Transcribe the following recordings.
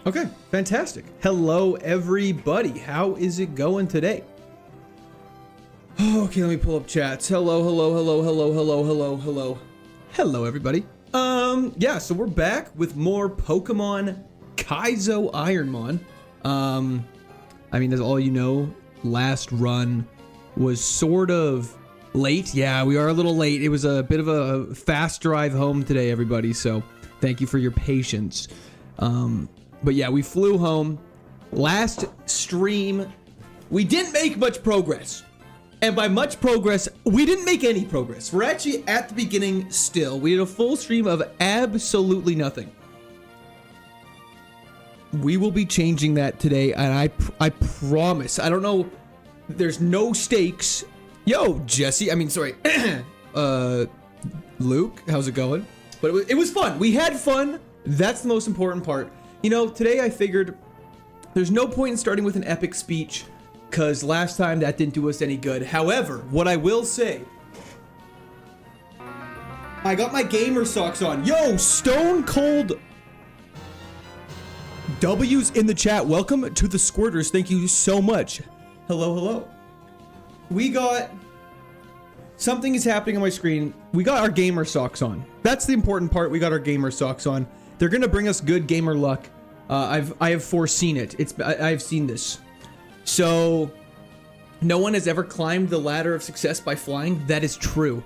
Okay, fantastic. Hello, everybody. How is it going today? Okay, let me pull up chats. Hello, hello, hello, hello, hello, hello, hello. Hello, everybody. Yeah, so we're back with more Pokemon KAIZO IRONMON. I mean, as all you know, last run was sort of late. Yeah, we are a little late. It was a bit of a fast drive home today, everybody, so thank you for your patience. But yeah, we flew home. Last stream, we didn't make much progress. And by much progress, we didn't make any progress. We're actually at the beginning still. We did a full stream of absolutely nothing. We will be changing that today, and I promise. I don't know. There's no stakes. Yo, Jesse. I mean, sorry. Luke, how's it going? But it was fun. We had fun. That's the most important part. You know, today I figured there's no point in starting with an epic speech, because last time that didn't do us any good. However, what I will say, I got my gamer socks on. Yo, Stone Cold W's in the chat. Welcome to the Squirters. Thank you so much. Hello, hello. We got... Something is happening on my screen. We got our gamer socks on. That's the important part. We got our gamer socks on. They're gonna bring us good gamer luck. I have foreseen it. I've seen this. So, no one has ever climbed the ladder of success by flying. That is true.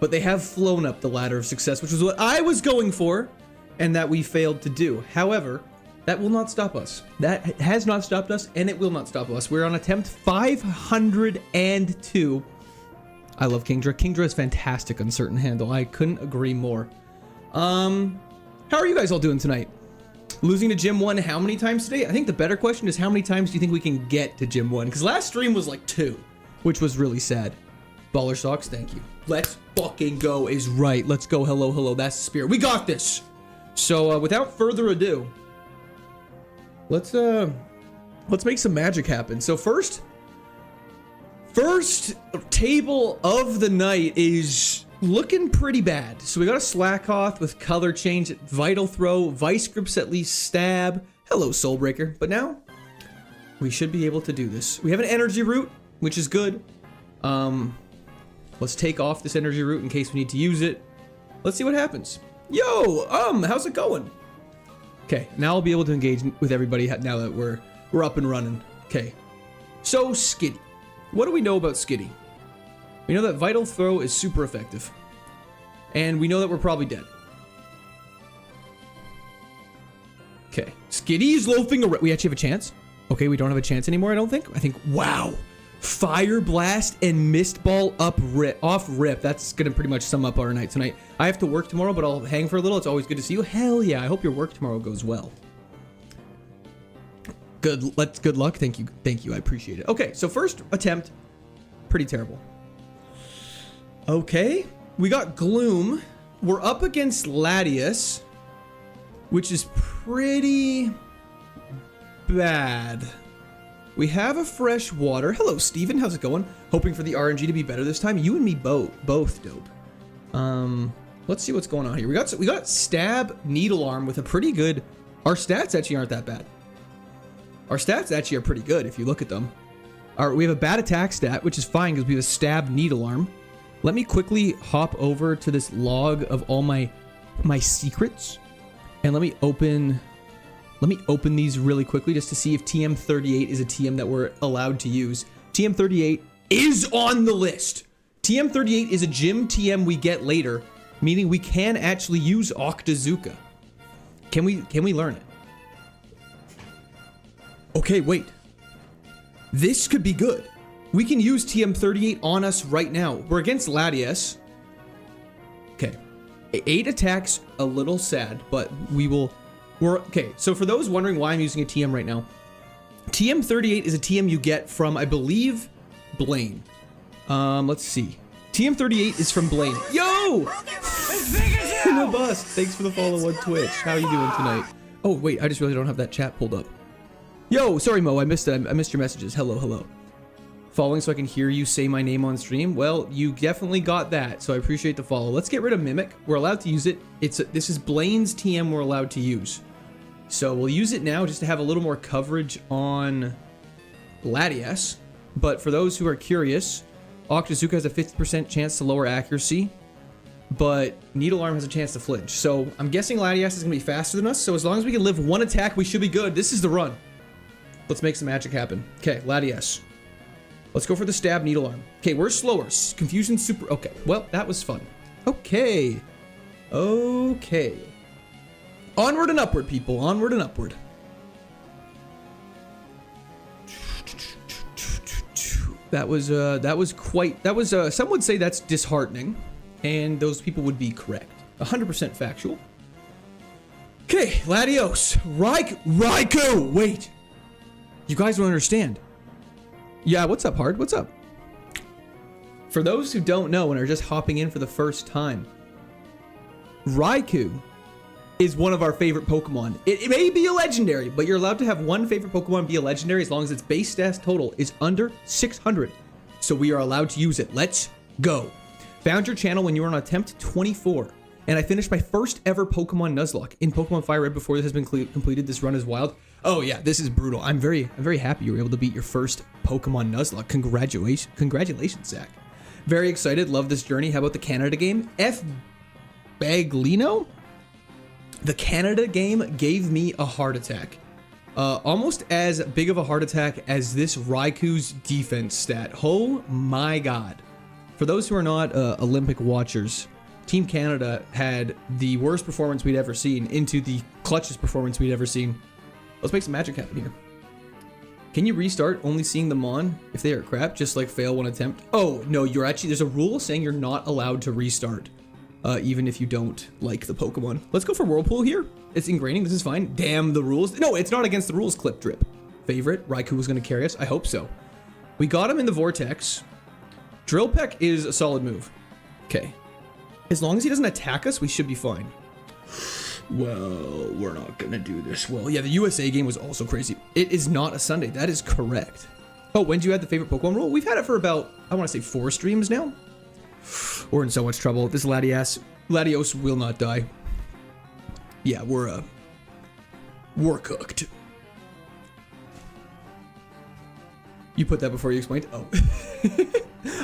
But they have flown up the ladder of success, which was what I was going for, and that we failed to do. However, that will not stop us. That has not stopped us, and it will not stop us. We're on attempt 502. I love Kingdra. Kingdra is fantastic on certain handle. I couldn't agree more. How are you guys all doing tonight? Losing to Gym 1 how many times today? I think the better question is how many times do you think we can get to Gym 1? Because last stream was like 2, which was really sad. Baller Socks, thank you. Let's fucking go is right. Let's go. Hello, hello. That's the spirit. We got this. So without further ado, let's make some magic happen. So first table of the night is looking pretty bad. So we got a Slakoth with color change, Vital Throw, Vice Grips at least stab. Hello, Soulbreaker. But now we should be able to do this. We have an Energy Root, which is good. Let's take off this Energy Root in case we need to use it. Let's see what happens. Yo, how's it going? Okay, now I'll be able to engage with everybody now that we're up and running. Okay, so Skitty. What do we know about Skitty? We know that Vital Throw is super effective. And we know that we're probably dead. Okay. Skitty is loafing around. We actually have a chance? Okay, we don't have a chance anymore, I don't think. I think, wow. Fire Blast and Mist Ball off rip. That's going to pretty much sum up our night tonight. I have to work tomorrow, but I'll hang for a little. It's always good to see you. Hell yeah. I hope your work tomorrow goes well. Good luck. Thank you. I appreciate it. Okay, so first attempt. Pretty terrible. Okay, we got Gloom. We're up against Latios, which is pretty bad. We have a fresh water. Hello, Steven. How's it going? Hoping for the RNG to be better this time. You and me both dope. Let's see what's going on here. We got Stab, Needle Arm with a pretty good... Our stats actually aren't that bad. Our stats actually are pretty good if you look at them. We have a bad attack stat, which is fine because we have a Stab, Needle Arm. Let me quickly hop over to this log of all my secrets, and let me open these really quickly just to see if TM38 is a TM that we're allowed to use. TM38 is on the list. TM38 is a gym TM we get later, meaning we can actually use Octazooka. Can we learn it? Okay, wait. This could be good. We can use TM38 on us right now. We're against Latios. Okay. 8 attacks, a little sad, but okay, so for those wondering why I'm using a TM right now, TM38 is a TM you get from, I believe, Blaine. Let's see. TM38 is from Blaine. Yo! No bust. Thanks for the follow on Twitch. How are you doing tonight? Oh, wait, I just realized I don't have that chat pulled up. Yo, sorry, Mo, I missed it. I missed your messages. Hello, hello. Following so I can hear you say my name on stream. Well, you definitely got that, so I appreciate the follow. Let's get rid of Mimic. We're allowed to use it. This is Blaine's TM we're allowed to use. So we'll use it now just to have a little more coverage on Latias. But for those who are curious, Octazooka has a 50% chance to lower accuracy, but Nidolarm has a chance to flinch. So I'm guessing Latias is going to be faster than us, so as long as we can live one attack, we should be good. This is the run. Let's make some magic happen. Okay, Latias. Let's go for the stab Nidolarm. Okay, we're slower. Confusion super... Okay, well, that was fun. Okay. Okay. Onward and upward, people. Onward and upward. That was quite... That was, some would say that's disheartening. And those people would be correct. 100% factual. Okay, Latios. Raikou! Wait. You guys don't understand. Yeah, what's up, Hard? What's up? For those who don't know and are just hopping in for the first time, Raikou is one of our favorite Pokemon. It may be a legendary, but you're allowed to have one favorite Pokemon be a legendary as long as its base stats total is under 600. So we are allowed to use it. Let's go. Found your channel when you were on attempt 24, and I finished my first ever Pokemon Nuzlocke in Pokemon Fire Red before this has been completed. This run is wild. Oh yeah, this is brutal. I'm very happy you were able to beat your first Pokemon Nuzlocke. Congratulations, Zach. Very excited. Love this journey. How about the Canada game? F. Baglino? The Canada game gave me a heart attack. Almost as big of a heart attack as this Raikou's defense stat. Oh my god. For those who are not Olympic watchers, Team Canada had the worst performance we'd ever seen into the clutchest performance we'd ever seen. Let's make some magic happen here. Can you restart only seeing them on if they are crap, just like fail one attempt? Oh, no, you're actually, there's a rule saying you're not allowed to restart, even if you don't like the Pokemon. Let's go for Whirlpool here. It's ingraining, this is fine. Damn the rules. No, it's not against the rules, Clip Drip. Favorite, Raikou was gonna carry us, I hope so. We got him in the Vortex. Drill Peck is a solid move. Okay. As long as he doesn't attack us, we should be fine. Well, we're not gonna do this well. Yeah, the USA game was also crazy. It is not a Sunday. That is correct. Oh, when did you add the favorite Pokemon rule? We've had it for about, I want to say 4 streams now. We're in so much trouble. This Latios will not die. Yeah, we're cooked. You put that before you explained? Oh.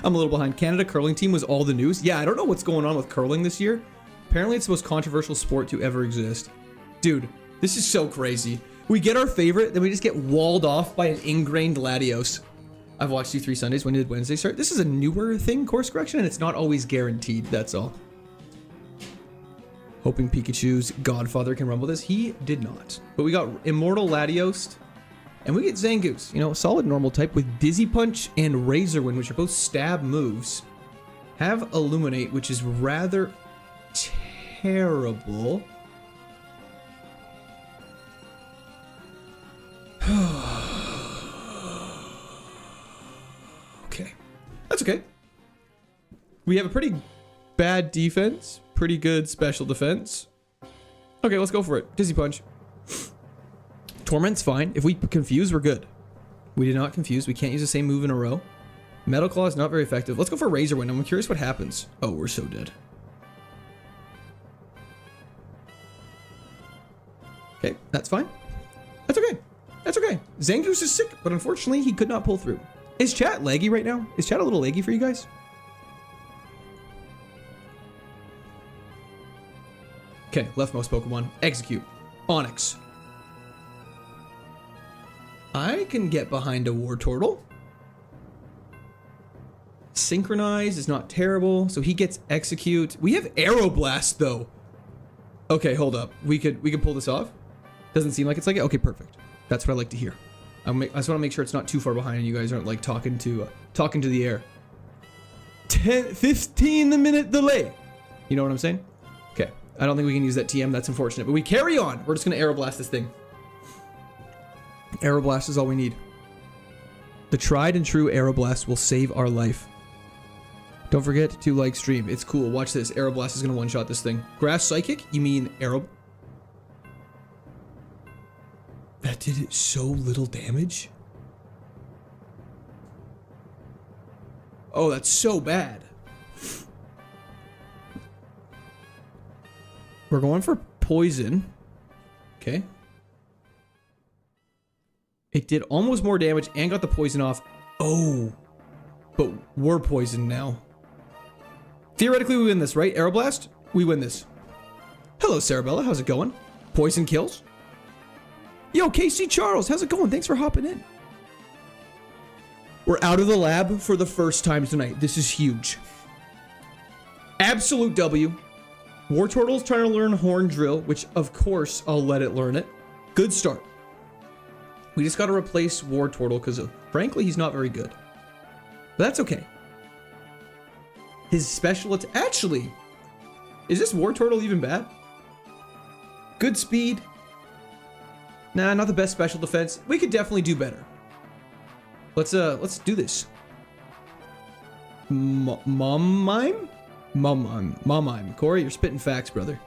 I'm a little behind. Canada curling team was all the news. Yeah, I don't know what's going on with curling this year. Apparently it's the most controversial sport to ever exist. Dude, this is so crazy. We get our favorite, then we just get walled off by an ingrained Latios. I've watched you 3 Sundays. When did Wednesday start? This is a newer thing, course correction, and it's not always guaranteed, that's all. Hoping Pikachu's godfather can rumble this. He did not. But we got Immortal Latios, and we get Zangoose. You know, a solid normal type with Dizzy Punch and Razor Wind, which are both stab moves. Have Illuminate, which is rather terrible. Okay. That's okay. We have a pretty bad defense, pretty good special defense. Okay, let's go for it. Dizzy Punch. Torment's fine. If we confuse, we're good. We did not confuse. We can't use the same move in a row. Metal Claw is not very effective. Let's go for Razor Wind. I'm curious what happens. Oh, we're so dead. Okay, that's fine. That's okay. That's okay. Zangoose is sick, but unfortunately, he could not pull through. Is chat laggy right now? Is chat a little laggy for you guys? Okay, leftmost Pokemon. Execute. Onyx. I can get behind a Wartortle. Synchronize is not terrible, so he gets Execute. We have Aeroblast, though. Okay, hold up. We could pull this off. Doesn't seem like it's like it. Okay, perfect. That's what I like to hear. I just want to make sure it's not too far behind and you guys aren't like talking to the air. 15 minute delay. You know what I'm saying? Okay. I don't think we can use that TM. That's unfortunate. But we carry on. We're just going to Aeroblast this thing. Aeroblast is all we need. The tried and true Aeroblast will save our life. Don't forget to like stream. It's cool. Watch this. Aeroblast is going to one-shot this thing. Grass Psychic? You mean Aero... That did so little damage? Oh, that's so bad. We're going for poison. Okay. It did almost more damage and got the poison off. Oh, but we're poisoned now. Theoretically, we win this, right? Aeroblast? We win this. Hello, Sarabella. How's it going? Poison kills? Yo, KC Charles. How's it going? Thanks for hopping in. We're out of the lab for the first time tonight. This is huge. Absolute W. Wartortle's trying to learn Horn Drill, which, of course, I'll let it learn it. Good start. We just got to replace Wartortle because, frankly, he's not very good. But that's okay. His special attack... Actually, is this Wartortle even bad? Good speed. Nah, not the best special defense. We could definitely do better. Let's do this. Mom-mime? Mom-mime. Corey, you're spitting facts, brother.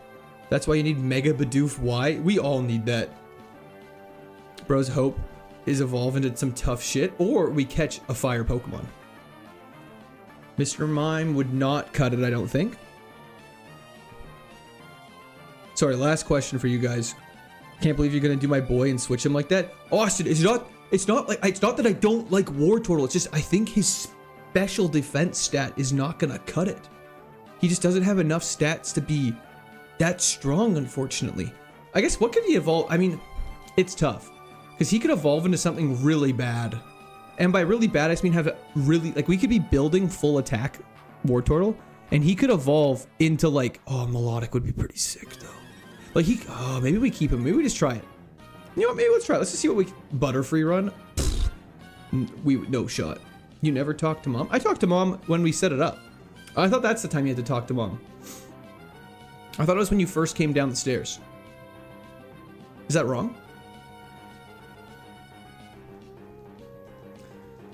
That's why you need Mega Bidoof Y. We all need that. Bro's hope is evolve into some tough shit, or we catch a fire Pokemon. Mr. Mime would not cut it, I don't think. Sorry, last question for you guys. Can't believe you're gonna do my boy and switch him like that. Austin, it's not that I don't like Wartortle, it's just I think his special defense stat is not gonna cut it. He just doesn't have enough stats to be that strong, unfortunately. I guess what could he evolve? I mean, it's tough. Because he could evolve into something really bad. And by really bad, I just mean have really, like, we could be building full attack Wartortle, and he could evolve into, like, oh, Milotic would be pretty sick, though. Like, maybe we keep him. Maybe we just try it. You know what? Maybe let's try it. Let's just see what we... Butterfree run? No shot. You never talk to Mom? I talked to Mom when we set it up. I thought that's the time you had to talk to Mom. I thought it was when you first came down the stairs. Is that wrong?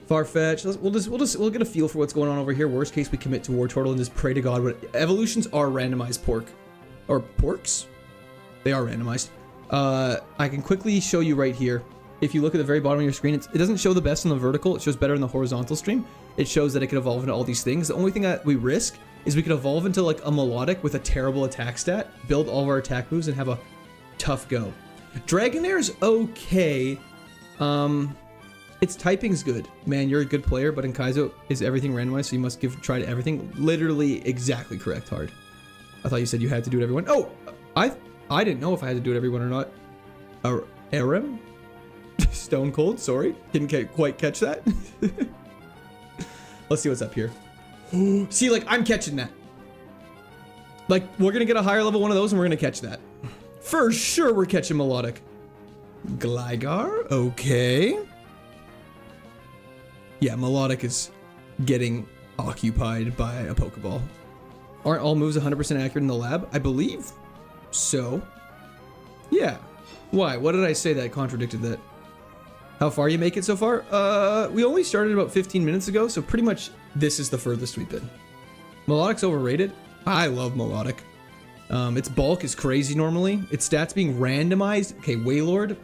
Farfetch. We'll get a feel for what's going on over here. Worst case, we commit to Wartortle and just pray to God. But evolutions are randomized porks. They are randomized. I can quickly show you right here. If you look at the very bottom of your screen, it doesn't show the best on the vertical. It shows better in the horizontal stream. It shows that it can evolve into all these things. The only thing that we risk is we could evolve into like a Milotic with a terrible attack stat, build all of our attack moves, and have a tough go. Dragonair's okay. Its typing's good. Man, you're a good player, but in Kaizo is everything randomized, so you must give a try to everything. Literally exactly correct, Hard. I thought you said you had to do it everyone. Oh, I didn't know if I had to do it everyone or not. Aram? Stone Cold, sorry. Didn't quite catch that. Let's see what's up here. See, like, I'm catching that. Like, we're gonna get a higher level one of those and we're gonna catch that. For sure we're catching Milotic. Gligar, okay. Yeah, Milotic is getting occupied by a Pokeball. Aren't all moves 100% accurate in the lab? I believe so. Yeah. Why? What did I say that contradicted that? How far you make it so far? We only started about 15 minutes ago, so pretty much this is the furthest we've been. Milotic's overrated. I love Milotic. Its bulk is crazy normally. Its stats being randomized. Okay, Wailord.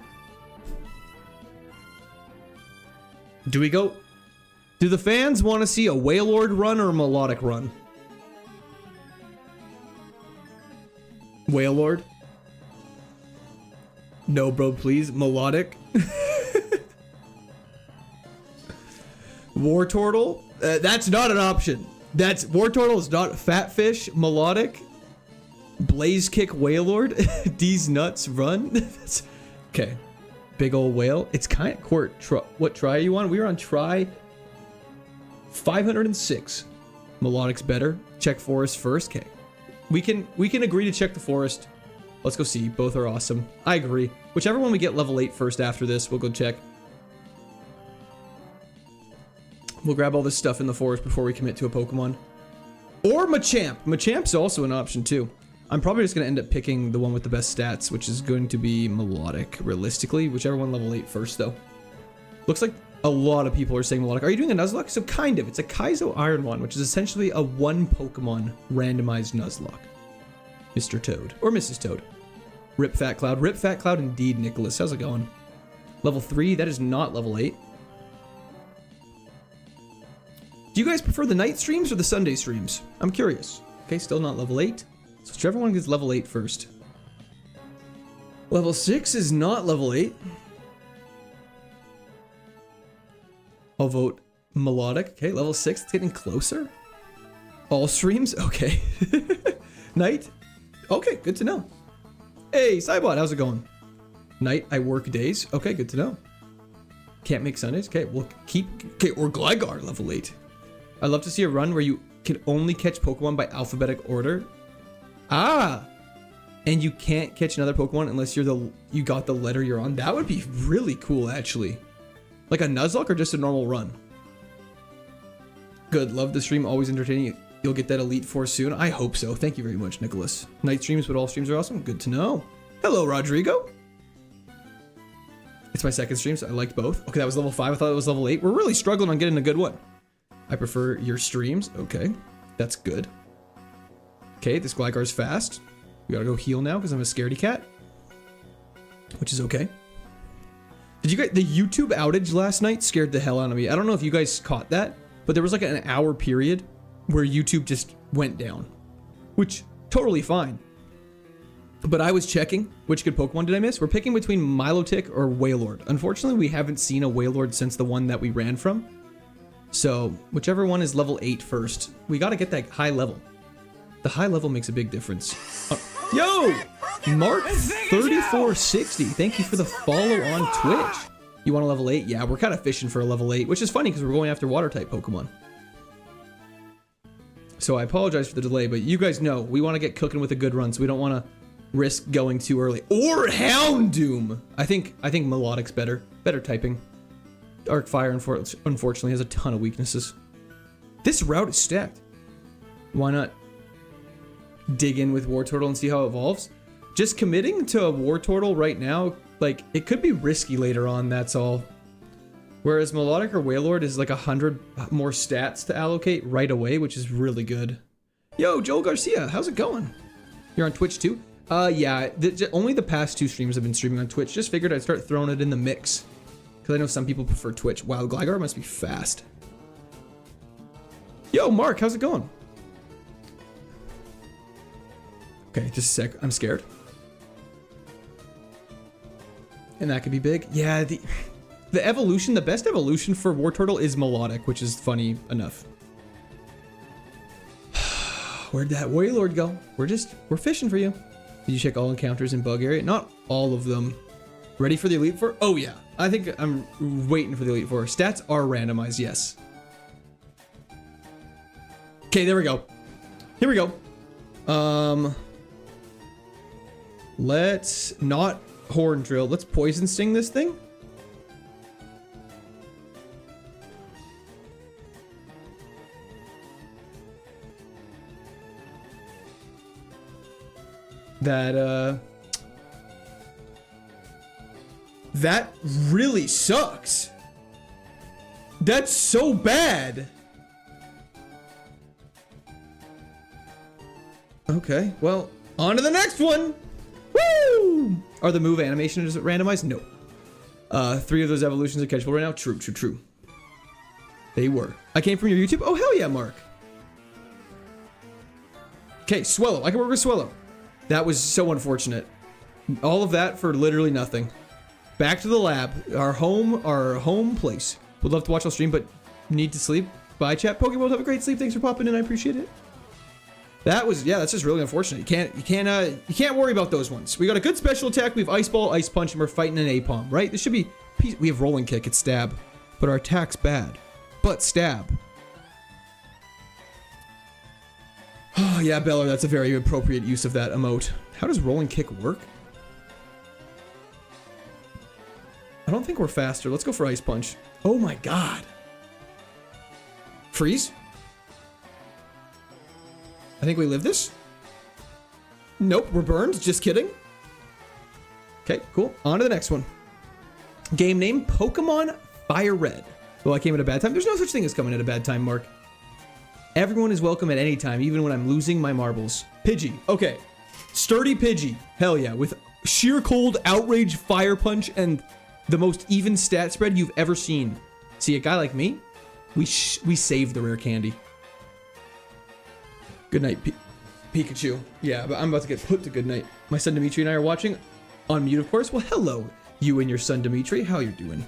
Do we go? Do the fans want to see a Wailord run or a Milotic run? Wailord? No, bro, please. Milotic? Wartortle? That's not an option. Wartortle is not Fatfish, Milotic, Blaze Kick, Wailord, D's Nuts Run. Okay. Big old whale. It's kind of court. What try are you on? We were on try 506. Milotic's better. Check forest first. Okay. We can agree to check the forest. Let's go see. Both are awesome. I agree. Whichever one we get level 8 first after this, we'll go check. We'll grab all this stuff in the forest before we commit to a Pokemon. Or Machamp. Machamp's also an option too. I'm probably just going to end up picking the one with the best stats, which is going to be Milotic, realistically. Whichever one level 8 first, though. Looks like a lot of people are saying Milotic. Are you doing a Nuzlocke? So kind of. It's a KAIZO IRONMON, which is essentially a one Pokemon randomized Nuzlocke. Mr. Toad. Or Mrs. Toad. Rip Fat Cloud. Rip Fat Cloud indeed, Nicholas. How's it going? Level 3. That is not level 8. Do you guys prefer the night streams or the Sunday streams? I'm curious. Okay, still not level 8. So whichever one gets level 8 first. Level 6 is not level 8. I'll vote Milotic. Okay, level 6. It's getting closer. All streams? Okay. Night? Okay, good to know. Hey, Cybot, how's it going? Night, I work days. Okay, good to know. Can't make Sundays. Okay, we'll keep... Okay, or Gligar, level 8. I'd love to see a run where you can only catch Pokemon by alphabetic order. Ah! And you can't catch another Pokemon unless you got the letter you're on. That would be really cool, actually. Like a Nuzlocke or just a normal run? Good, love the stream, always entertaining. You'll get that Elite Four soon. I hope so. Thank you very much, Nicholas. Night streams, but all streams are awesome. Good to know. Hello, Rodrigo. It's my second stream, so I liked both. Okay, that was level 5. I thought it was level 8. We're really struggling on getting a good one. I prefer your streams. Okay, that's good. Okay, this Gligar's fast. We gotta go heal now because I'm a scaredy cat. Which is okay. Did you guys... The YouTube outage last night scared the hell out of me. I don't know if you guys caught that, but there was like an hour period where YouTube just went down. Which, totally fine. But I was checking which good Pokemon did I miss. We're picking between Milotic or Wailord. Unfortunately, we haven't seen a Wailord since the one that we ran from. So, whichever one is level 8 first. We gotta get that high level. The high level makes a big difference. Yo! Mark3460. Thank you for the follow on Twitch. You want a level 8? Yeah, we're kind of fishing for a level 8, which is funny because we're going after water type Pokemon. So I apologize for the delay, but you guys know we want to get cooking with a good run, so we don't want to risk going too early. Or Houndoom! I think Milotic's better. Better typing. Arc Fire, unfortunately, has a ton of weaknesses. This route is stacked. Why not dig in with Wartortle and see how it evolves? Just committing to a Wartortle right now, like, it could be risky later on, that's all. Whereas Milotic or Wailord is like 100 more stats to allocate right away, which is really good. Yo, Joel Garcia, how's it going? You're on Twitch too? Yeah, only the past 2 streams I've been streaming on Twitch. Just figured I'd start throwing it in the mix. Because I know some people prefer Twitch. Wow, Gligar must be fast. Yo, Mark, how's it going? Okay, just a sec. I'm scared. And that could be big. Yeah, the evolution, the best evolution for Wartortle is Milotic, which is funny enough. Where'd that Wailord go? We're fishing for you. Did you check all encounters in bug area? Not all of them. Ready for the Elite Four? Oh yeah. I think I'm waiting for the Elite Four. Stats are randomized, yes. Okay, there we go. Here we go. Let's not Horn Drill. Let's Poison Sting this thing. That really sucks. That's so bad. Okay, well, on to the next one. Woo! Are the move animations randomized? No. 3 of those evolutions are catchable right now. True. They were. I came from your YouTube. Oh, hell yeah, Mark. Okay, Swellow. I can work with Swellow. That was so unfortunate. All of that for literally nothing. Back to the lab. Our home place. Would love to watch on stream, but need to sleep. Bye, chat. Pokemon, have a great sleep. Thanks for popping in. I appreciate it. That was, yeah, that's just really unfortunate. You can't worry about those ones. We got a good special attack. We have Ice Ball, Ice Punch, and we're fighting an Apom, right? This should be, we have Rolling Kick, it's Stab. But our attack's bad. But Stab. Oh, yeah, Beller, that's a very appropriate use of that emote. How does Rolling Kick work? I don't think we're faster. Let's go for Ice Punch. Oh my god. Freeze? I think we live this. Nope, we're burned. Just kidding. Okay, cool. On to the next one. Game name, Pokemon Fire Red. Well, I came at a bad time. There's no such thing as coming at a bad time, Mark. Everyone is welcome at any time, even when I'm losing my marbles. Pidgey. Okay. Sturdy Pidgey. Hell yeah. With sheer cold, outrage, fire punch, and the most even stat spread you've ever seen. See, a guy like me, we save the rare candy. Good night, Pikachu. Yeah, but I'm about to get put to good night. My son Dimitri and I are watching. On mute, of course. Well, hello, you and your son Dimitri. How you doing?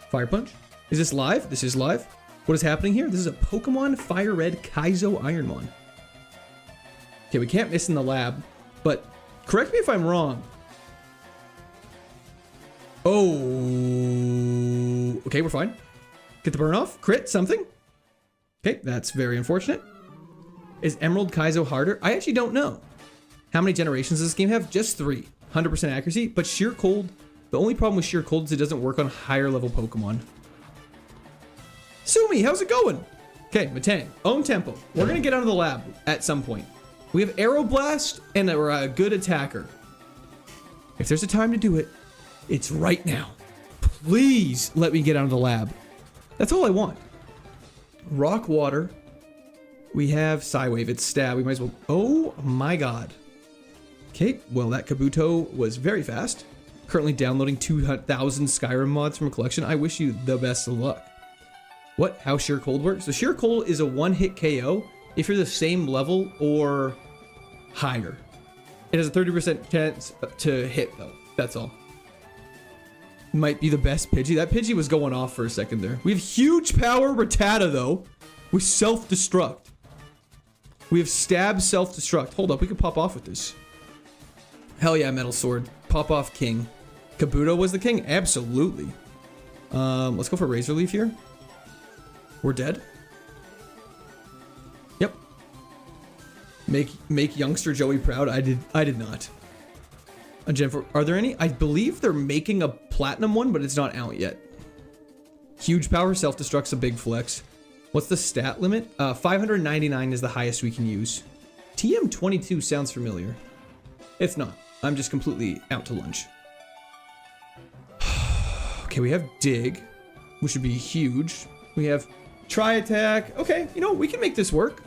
Fire punch. Is this live? This is live. What is happening here? This is a Pokemon Fire Red KAIZO Ironmon. Okay, we can't miss in the lab, but correct me if I'm wrong. Oh, okay, we're fine. Get the burn off. Crit something. Okay, that's very unfortunate. Is Emerald KAIZO harder? I actually don't know. How many generations does this game have? Just 3. 100% accuracy, but Sheer Cold. The only problem with Sheer Cold is it doesn't work on higher level Pokemon. Sumi, how's it going? Okay, Matang, own tempo. We're gonna get out of the lab at some point. We have Aeroblast and we're a good attacker. If there's a time to do it, it's right now. Please let me get out of the lab. That's all I want. Rock Water. We have Psywave. It's Stab. We might as well. Oh my god. Okay, well, that Kabuto was very fast. Currently downloading 2,000 Skyrim mods from a collection. I wish you the best of luck. What? How Sheer Cold works? So Sheer Cold is a one-hit KO if you're the same level or higher. It has a 30% chance to hit, though. That's all. Might be the best Pidgey. That Pidgey was going off for a second there. We have huge power Rattata, though, with self-destruct. We have Stab, self-destruct. Hold up, we can pop off with this. Hell yeah, Metal Sword. Pop off King. Kabuto was the king? Absolutely. Let's go for Razor Leaf here. We're dead. Yep. Make youngster Joey proud. I did not. A gem for, are there any? I believe they're making a platinum one, but it's not out yet. Huge power, self-destruct's a big flex. What's the stat limit? 599 is the highest we can use. TM22 sounds familiar. It's not. I'm just completely out to lunch. Okay, we have Dig, which would be huge. We have Try Attack. Okay, you know, we can make this work.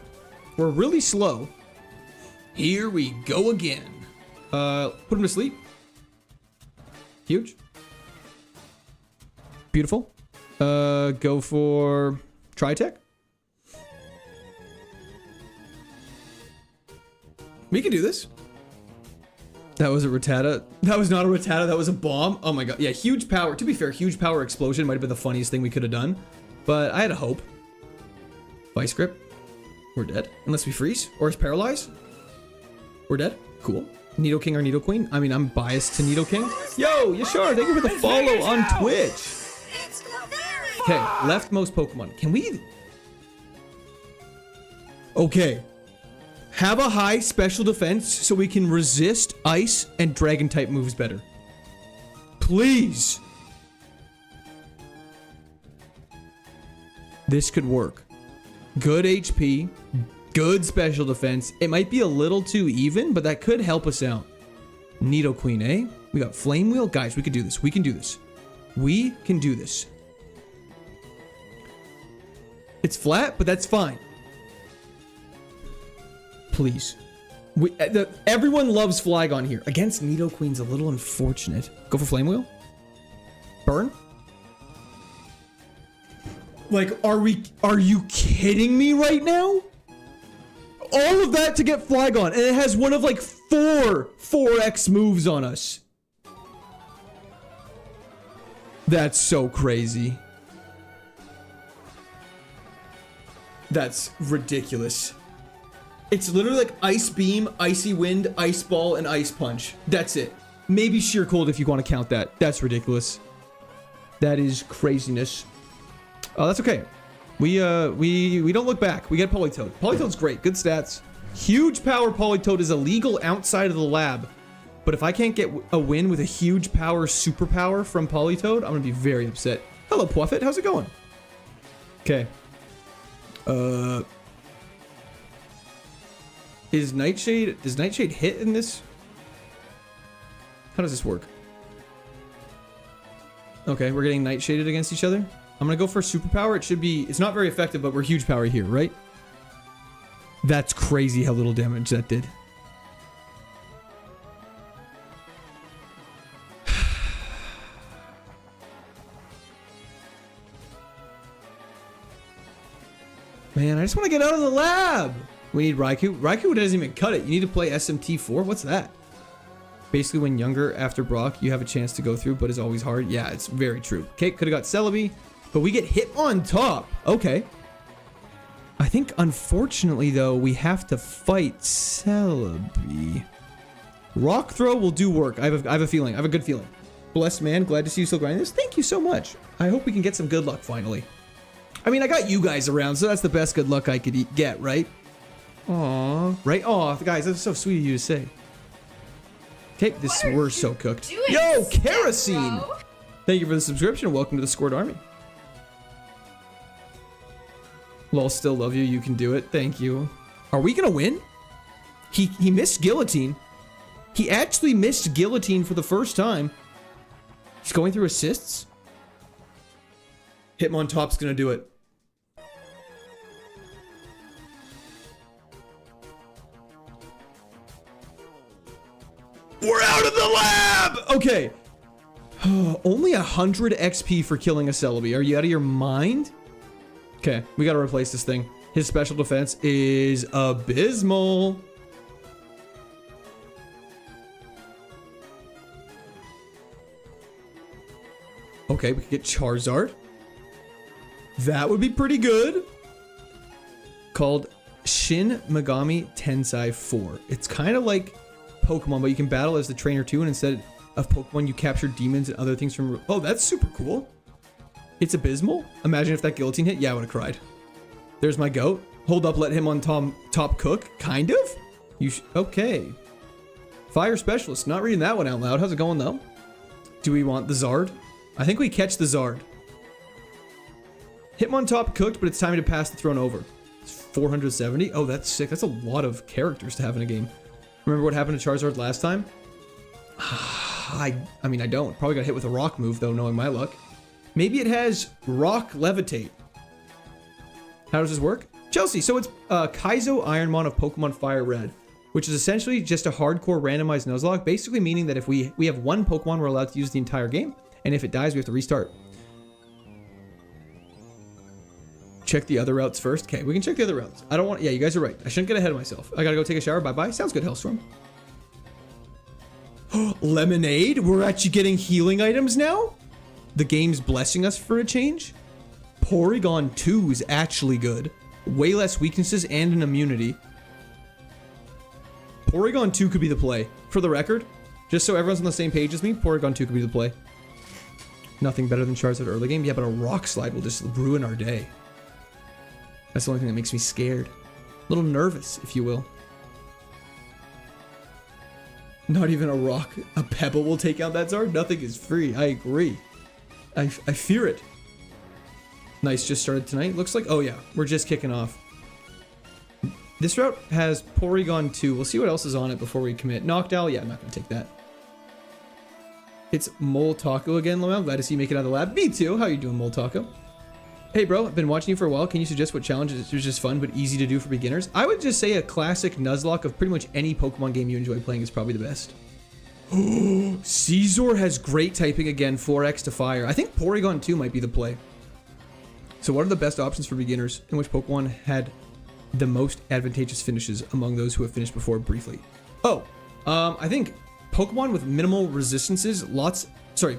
We're really slow. Here we go again. Put him to sleep. Huge. Beautiful. Go for Try Attack. We can do this. That was a Rattata. That was not a Rattata. That was a bomb. Oh my god. Yeah, huge power. To be fair, huge power explosion might have been the funniest thing we could have done. But I had a hope. Vice Grip. We're dead. Unless we freeze. Or is paralyzed. We're dead. Cool. Nidoking or Nidoqueen. I mean, I'm biased to Nidoking. Yo, Yashar, thank you for the follow on Twitch. Okay, leftmost Pokemon. Can we... Okay. Have a high special defense so we can resist ice and dragon type moves better. Please. This could work. Good HP, good special defense. It might be a little too even, but that could help us out. Nidoqueen, eh? We got Flame Wheel. Guys, we can do this. We can do this. We can do this. It's flat, but that's fine. Please. Everyone loves Flygon here. Against Nidoqueen's a little unfortunate. Go for Flame Wheel. Burn. Like, are you kidding me right now? All of that to get Flygon, and it has one of like 4x moves on us. That's so crazy. That's ridiculous. It's literally like Ice Beam, Icy Wind, Ice Ball, and Ice Punch. That's it. Maybe Sheer Cold if you want to count that. That's ridiculous. That is craziness. Oh, that's okay. We don't look back. We get Politoed. Politoed's great. Good stats. Huge power Politoed is illegal outside of the lab. But if I can't get a win with a huge power superpower from Politoed, I'm going to be very upset. Hello, Puffit. How's it going? Okay. Is Nightshade... Does Nightshade hit in this? How does this work? Okay, we're getting Nightshaded against each other. I'm gonna go for superpower. It should be... It's not very effective, but we're huge power here, right? That's crazy how little damage that did. Man, I just want to get out of the lab. We need Raikou. Raikou doesn't even cut it. You need to play SMT4. What's that? Basically, when younger, after Brock, you have a chance to go through, but it's always hard. Yeah, it's very true. Okay, could have got Celebi, But we get hit on top. Okay. I think, unfortunately, though, we have to fight Celebi. Rock throw will do work. I have a feeling. I have a good feeling. Blessed man, glad to see you still grinding this. Thank you so much. I hope we can get some good luck finally. I mean, I got you guys around, so that's the best good luck I could get, right? Aw, right? Aw, guys, that's so sweet of you to say. Okay, we're so cooked. Yo, Kerosene! Thank you for the subscription. Welcome to the Scored Army. Lol, still love you. You can do it. Thank you. Are we gonna win? He missed Guillotine. He actually missed Guillotine for the first time. He's going through assists. Hitmontop's gonna do it. We're out of the lab! Okay. Only 100 XP for killing a Celebi. Are you out of your mind? Okay, we gotta replace this thing. His special defense is abysmal. Okay, we could get Charizard. That would be pretty good. Called Shin Megami Tensei 4. It's kind of like Pokemon, but you can battle as the trainer too, and instead of Pokemon, you capture demons and other things from... Oh, that's super cool. It's abysmal. Imagine if that guillotine hit. Yeah, I would have cried. There's my goat. Hold up, let him on top cook. Kind of? Okay. Fire specialist. Not reading that one out loud. How's it going, though? Do we want the Zard? I think we catch the Zard. Hitmontop cooked, but it's time to pass the throne over. It's 470. Oh, that's sick. That's a lot of characters to have in a game. Remember what happened to Charizard last time? I mean, I don't. Probably got hit with a rock move, though, knowing my luck. Maybe it has rock levitate. How does this work? Chelsea, so it's KAIZO IRONMON of Pokemon Fire Red, which is essentially just a hardcore randomized Nuzlocke, basically meaning that if we have one Pokemon, we're allowed to use the entire game, and if it dies, we have to restart. Check the other routes first. Okay, we can check the other routes. I don't want... Yeah, you guys are right. I shouldn't get ahead of myself. I gotta go take a shower. Bye-bye. Sounds good, Hellstorm. Lemonade? We're actually getting healing items now? The game's blessing us for a change? Porygon 2 is actually good. Way less weaknesses and an immunity. Porygon 2 could be the play. For the record, just so everyone's on the same page as me, Porygon 2 could be the play. Nothing better than Charizard early game. Yeah, but a Rock Slide will just ruin our day. That's the only thing that makes me scared. A little nervous, if you will. Not even a rock. A pebble will take out that Zard? Nothing is free. I agree. I fear it. Nice, just started tonight. Looks like... Oh, yeah. We're just kicking off. This route has Porygon 2. We'll see what else is on it before we commit. Noctowl? Yeah, I'm not going to take that. It's Moltaco again, Lamel. Glad to see you make it out of the lab. Me too. How you doing, Moltaco? Hey, bro. I've been watching you for a while. Can you suggest what challenges are just fun but easy to do for beginners? I would just say a classic Nuzlocke of pretty much any Pokemon game you enjoy playing is probably the best. Caesar has great typing again, 4x to fire. I think Porygon 2 might be the play. So what are the best options for beginners in which Pokemon had the most advantageous finishes among those who have finished before briefly? Oh, I think Pokemon with minimal resistances,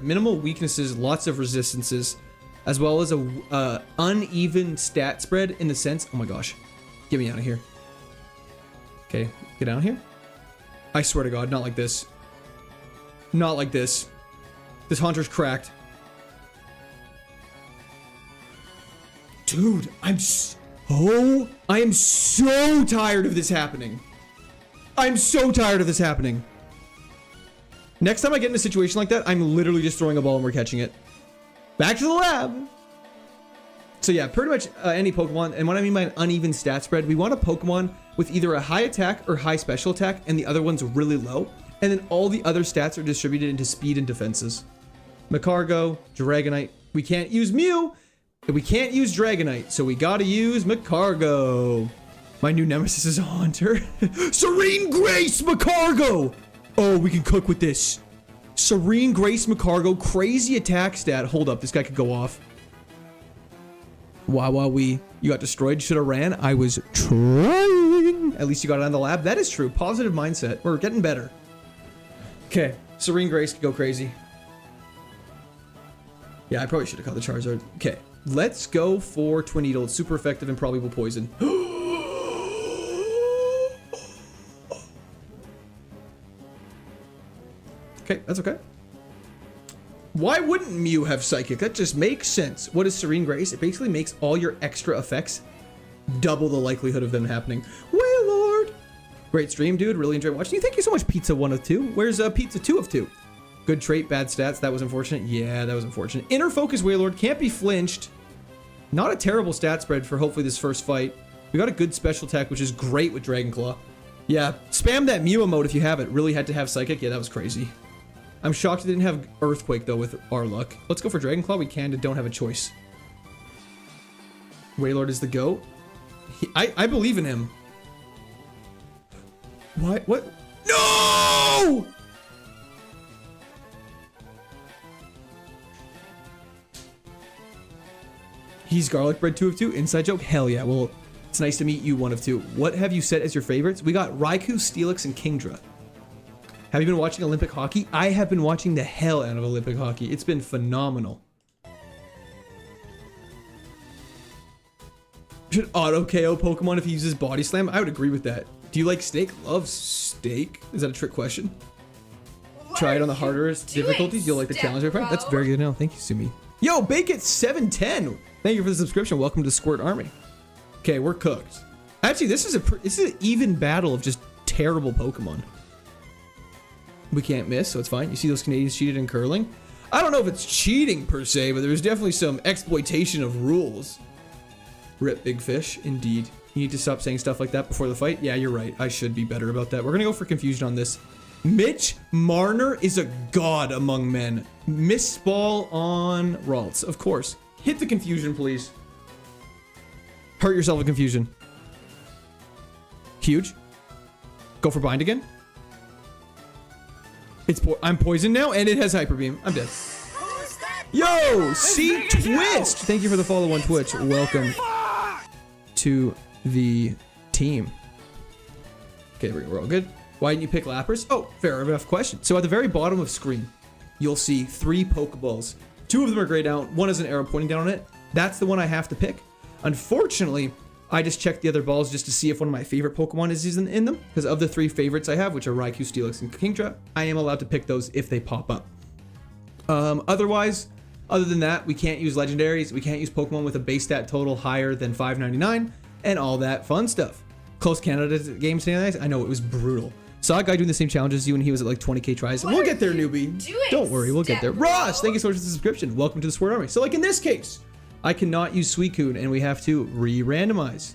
minimal weaknesses, lots of resistances, as well as a uneven stat spread in the sense, oh my gosh, get me out of here. Okay, get down here. I swear to God, not like this. Not like this. This Haunter's cracked. Dude, I am so tired of this happening. I'm so tired of this happening. Next time I get in a situation like that, I'm literally just throwing a ball and we're catching it. Back to the lab. So yeah, pretty much any Pokemon, and what I mean by an uneven stat spread, we want a Pokemon with either a high attack or high special attack, and the other one's really low, and then all the other stats are distributed into speed and defenses. Magcargo, Dragonite. We can't use Mew, and we can't use Dragonite, so we gotta use Magcargo. My new nemesis is a Haunter. Serene Grace Magcargo! Oh, we can cook with this. Serene Grace Magcargo, crazy attack stat. Hold up, this guy could go off. Wow, you got destroyed. Should have ran. I was trying. At least you got it on the lab. That is true. Positive mindset. We're getting better. Okay, Serene Grace could go crazy. Yeah, I probably should have caught the Charizard. Okay, Let's go for Twin Needle. It's super effective and probably will poison. Okay, that's okay. Why wouldn't Mew have Psychic? That just makes sense. What is Serene Grace? It basically makes all your extra effects double the likelihood of them happening. Wailord! Great stream, dude. Really enjoyed watching you. Thank you so much, Pizza 1 of 2. Where's Pizza 2 of 2? Good trait, bad stats. That was unfortunate. Yeah, that was unfortunate. Inner Focus Wailord. Can't be flinched. Not a terrible stat spread for hopefully this first fight. We got a good special attack, which is great with Dragon Claw. Yeah, spam that Mew emote if you have it. Really had to have Psychic. Yeah, that was crazy. I'm shocked it didn't have Earthquake, though, with our luck. Let's go for Dragon Claw. We can and don't have a choice. Wailord is the GOAT. I believe in him. What? No! He's Garlic Bread 2 of 2. Inside joke? Hell yeah. Well, it's nice to meet you, 1 of 2. What have you set as your favorites? We got Raikou, Steelix, and Kingdra. Have you been watching Olympic hockey? I have been watching the hell out of Olympic hockey. It's been phenomenal. Should auto KO Pokemon if he uses Body Slam? I would agree with that. Do you like steak? Love steak. Is that a trick question? Try it on the harder difficulties. You'll like the challenge. That's very good to know. Thank you, Sumi. Yo, Bake It 710. Thank you for the subscription. Welcome to Squirt Army. Okay, we're cooked. Actually, this is an even battle of just terrible Pokemon. We can't miss, so it's fine. You see those Canadians cheated in curling? I don't know if it's cheating per se, but there's definitely some exploitation of rules. Rip Big Fish, indeed. You need to stop saying stuff like that before the fight. Yeah, you're right. I should be better about that. We're gonna go for confusion on this. Mitch Marner is a god among men. Miss Ball on Ralts, of course. Hit the confusion, please. Hurt yourself with confusion. Huge. Go for bind again. I'm poisoned now, and it has Hyper Beam. I'm dead. Yo, C Twist. Thank you for the follow on Twitch. Welcome to the team. Okay, we're all good. Why didn't you pick Lapras? Oh, fair enough question. So at the very bottom of screen, you'll see 3 Pokeballs. 2 of them are grayed out. 1 has an arrow pointing down on it. That's the one I have to pick. Unfortunately, I just checked the other balls just to see if one of my favorite Pokemon is in them. Because of the 3 favorites I have, which are Raikou, Steelix, and Kingdra, I am allowed to pick those if they pop up. Otherwise, other than that, we can't use legendaries. We can't use Pokemon with a base stat total higher than 599 and all that fun stuff. Close Canada game today. I know it was brutal. Saw a guy doing the same challenge as you and he was at like 20k tries. We'll get there, newbie. Don't worry, we'll get there. Ross, thank you so much for the subscription. Welcome to the Sword Army. So like in this case, I cannot use Suicune and we have to re-randomize.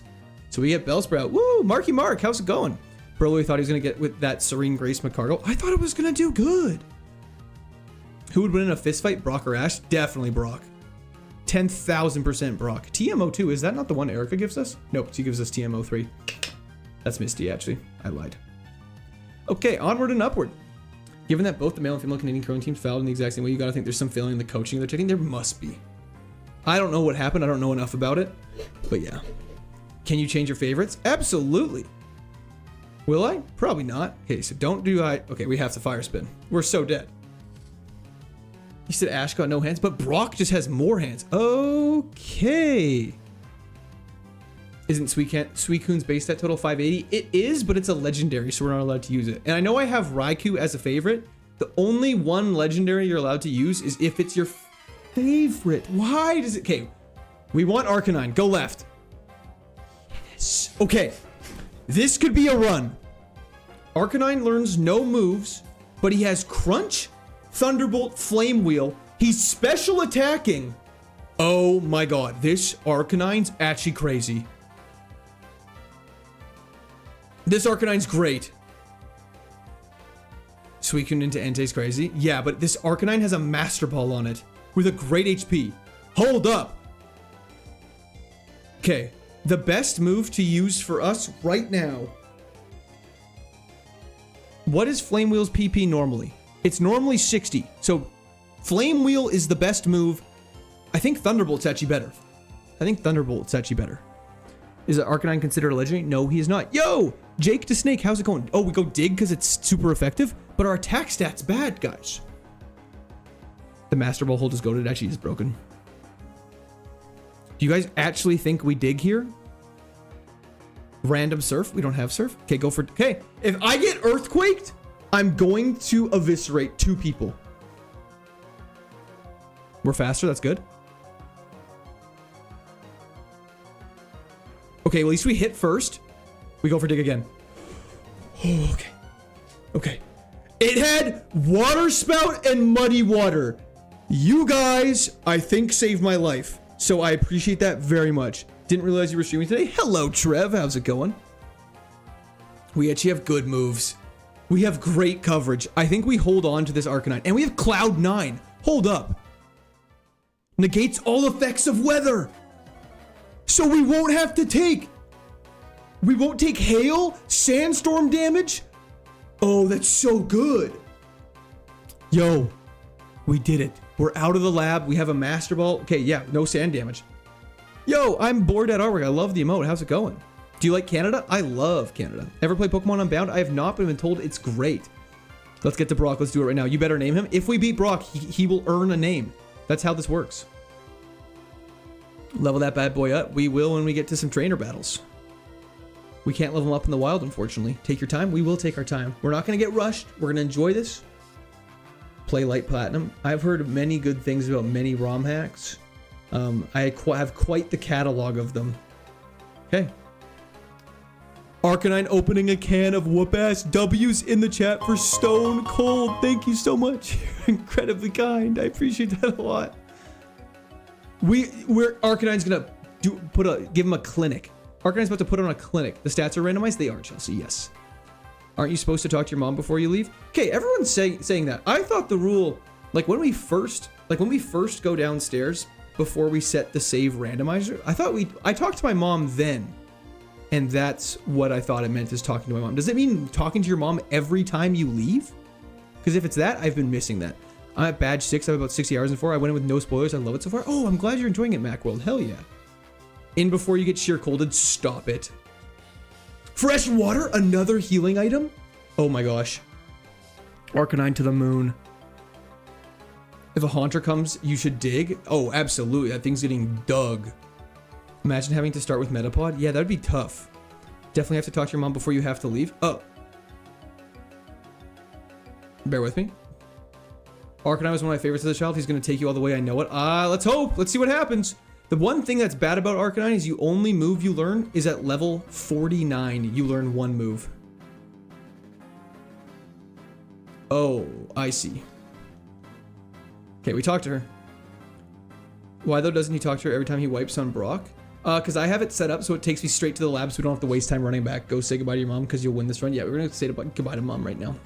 So we get Bellsprout. Woo, Marky Mark, how's it going? Broly thought he was gonna get with that Serene Grace Magcargo. I thought it was gonna do good. Who would win in a fist fight, Brock or Ash? Definitely Brock. 10,000% Brock. TMO2, is that not the one Erica gives us? Nope, she gives us TMO3. That's Misty, actually. I lied. Okay, onward and upward. Given that both the male and female Canadian curling teams fouled in the exact same way, you gotta think there's some failing in the coaching they're taking. There must be. I don't know what happened. I don't know enough about it. But yeah. Can you change your favorites? Absolutely. Will I? Probably not. Okay, so don't do I. Okay, we have to fire spin. We're so dead. You said Ash got no hands, but Brock just has more hands. Okay. Isn't Suicune's base stat total 580? It is, but it's a legendary, so we're not allowed to use it. And I know I have Raikou as a favorite. The only one legendary you're allowed to use is if it's your favorite. Why does it? Okay, we want Arcanine. Go left. Yes. Okay, this could be a run. Arcanine learns no moves, but he has Crunch, Thunderbolt, Flame Wheel. He's special attacking. Oh my god, this Arcanine's actually crazy. This Arcanine's great. Suicune into Entei's crazy. Yeah, but this Arcanine has a Master Ball on it with a great HP. Hold up. Okay, the best move to use for us right now. What is Flame Wheel's PP normally? It's normally 60. So Flame Wheel is the best move. I think Thunderbolt's actually better. Is Arcanine considered a legendary? No, he is not. Yo, Jake to Snake, how's it going? Oh, we go Dig because it's super effective, but our attack stat's bad, guys. The Master Ball hold is goated. Actually, is broken. Do you guys actually think we dig here? Random surf? We don't have surf? Okay, go for... Okay, if I get earthquaked, I'm going to eviscerate 2 people. We're faster, that's good. Okay, well, at least we hit first. We go for dig again. Oh, okay. Okay. It had water spout and muddy water. You guys, I think, saved my life. So I appreciate that very much. Didn't realize you were streaming today. Hello, Trev. How's it going? We actually have good moves. We have great coverage. I think we hold on to this Arcanine. And we have Cloud9. Hold up. Negates all effects of weather. So we won't have to take... We won't take hail, sandstorm damage. Oh, that's so good. Yo, we did it. We're out of the lab. We have a Master Ball. Okay, yeah, no sand damage. Yo, I'm bored at artwork. I love the emote. How's it going? Do you like Canada? I love Canada. Ever play Pokemon Unbound? I have not, but I've been told it's great. Let's get to Brock. Let's do it right now. You better name him. If we beat Brock, he will earn a name. That's how this works. Level that bad boy up. We will when we get to some trainer battles. We can't level him up in the wild, unfortunately. Take your time. We will take our time. We're not going to get rushed. We're going to enjoy this. Play light platinum. I've heard many good things about many ROM hacks. I have quite the catalog of them. Okay. Arcanine opening a can of whoop-ass W's in the chat for Stone Cold. Thank you so much. You're incredibly kind. I appreciate that a lot. Arcanine's gonna give him a clinic. Arcanine's about to put on a clinic. The stats are randomized. They are, Chelsea. Yes. Aren't you supposed to talk to your mom before you leave? Okay, everyone's saying that. I thought the rule, like when we first go downstairs before we set the save randomizer, I talked to my mom then, and that's what I thought it meant is talking to my mom. Does it mean talking to your mom every time you leave? Because if it's that, I've been missing that. I'm at badge 6. I have about 60 hours in 4. I went in with no spoilers. I love it so far. Oh, I'm glad you're enjoying it, Macworld. Hell yeah. In before you get sheer colded. Stop it. Fresh water, another healing item. Oh my gosh. Arcanine to the moon. If a Haunter comes, you should dig. Oh, absolutely. That thing's getting dug. Imagine having to start with Metapod. Yeah, that'd be tough. Definitely have to talk to your mom before you have to leave. Oh. Bear with me. Arcanine was one of my favorites as a child. He's going to take you all the way. I know it. Let's hope. Let's see what happens. The one thing that's bad about Arcanine is you only move you learn is at level 49. You learn one move. Oh, I see. Okay, we talked to her. Why though doesn't he talk to her every time he wipes on Brock? Because I have it set up so it takes me straight to the lab so we don't have to waste time running back. Go say goodbye to your mom because you'll win this run. Yeah, we're going to say goodbye to mom right now.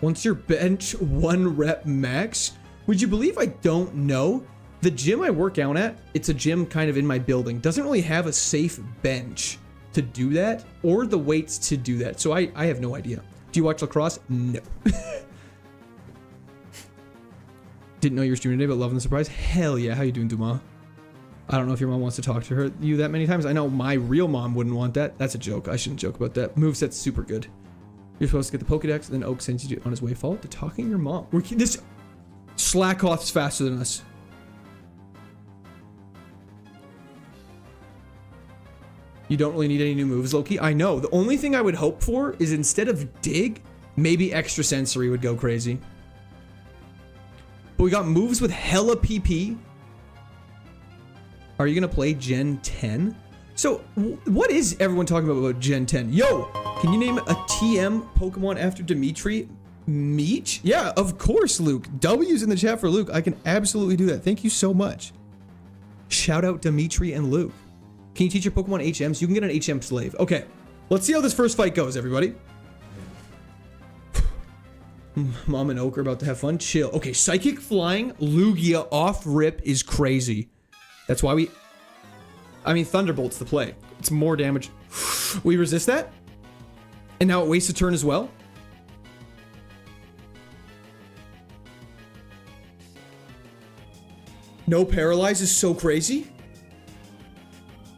Once your bench 1 rep max, would you believe I don't know? The gym I work out at, it's a gym kind of in my building, doesn't really have a safe bench to do that or the weights to do that. So I have no idea. Do you watch lacrosse? No. Didn't know you were streaming today, but loving the surprise. Hell yeah. How you doing, Dumas? I don't know if your mom wants to talk to you that many times. I know my real mom wouldn't want that. That's a joke. I shouldn't joke about that. Moveset's super good. You're supposed to get the Pokedex, then Oak sends you on his way. Follow to talking to your mom. This Slackoth's faster than us. You don't really need any new moves, Loki. I know. The only thing I would hope for is instead of dig, maybe extrasensory would go crazy. But we got moves with hella PP. Are you going to play Gen 10? So, what is everyone talking about Gen 10? Yo, can you name a TM Pokemon after Dimitri? Meech? Yeah, of course, Luke. W's in the chat for Luke. I can absolutely do that. Thank you so much. Shout out Dimitri and Luke. Can you teach your Pokemon HMs? You can get an HM slave. Okay, let's see how this first fight goes, everybody. Mom and Oak are about to have fun. Chill. Okay, Psychic Flying, Lugia off rip is crazy. That's why Thunderbolt's the play. It's more damage. We resist that. And now it wastes a turn as well. No Paralyze is so crazy.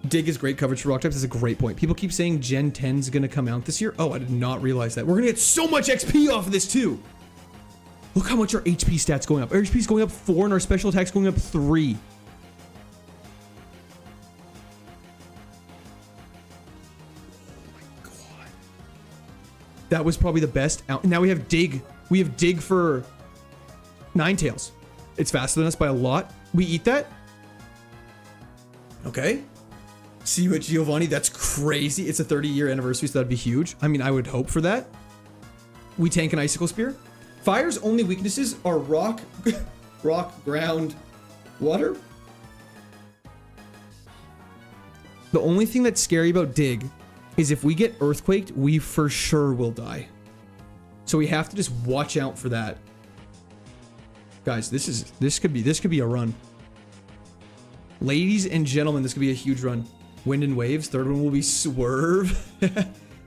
Dig is great coverage for rock types. That's a great point. People keep saying Gen 10 is going to come out this year. Oh, I did not realize that. We're going to get so much XP off of this too. Look how much our HP stats going up. Our HP is going up 4 and our special attack's going up 3. That was probably the best out. Now we have Dig. We have Dig for Ninetales. It's faster than us by a lot. We eat that. Okay. See what Giovanni, that's crazy. It's a 30-year anniversary, so that'd be huge. I mean, I would hope for that. We tank an Icicle Spear. Fire's only weaknesses are rock, ground, water. The only thing that's scary about Dig is if we get Earthquaked, we for sure will die. So we have to just watch out for that. Guys, this could be a run. Ladies and gentlemen, this could be a huge run. Wind and Waves. Third one will be Swerve.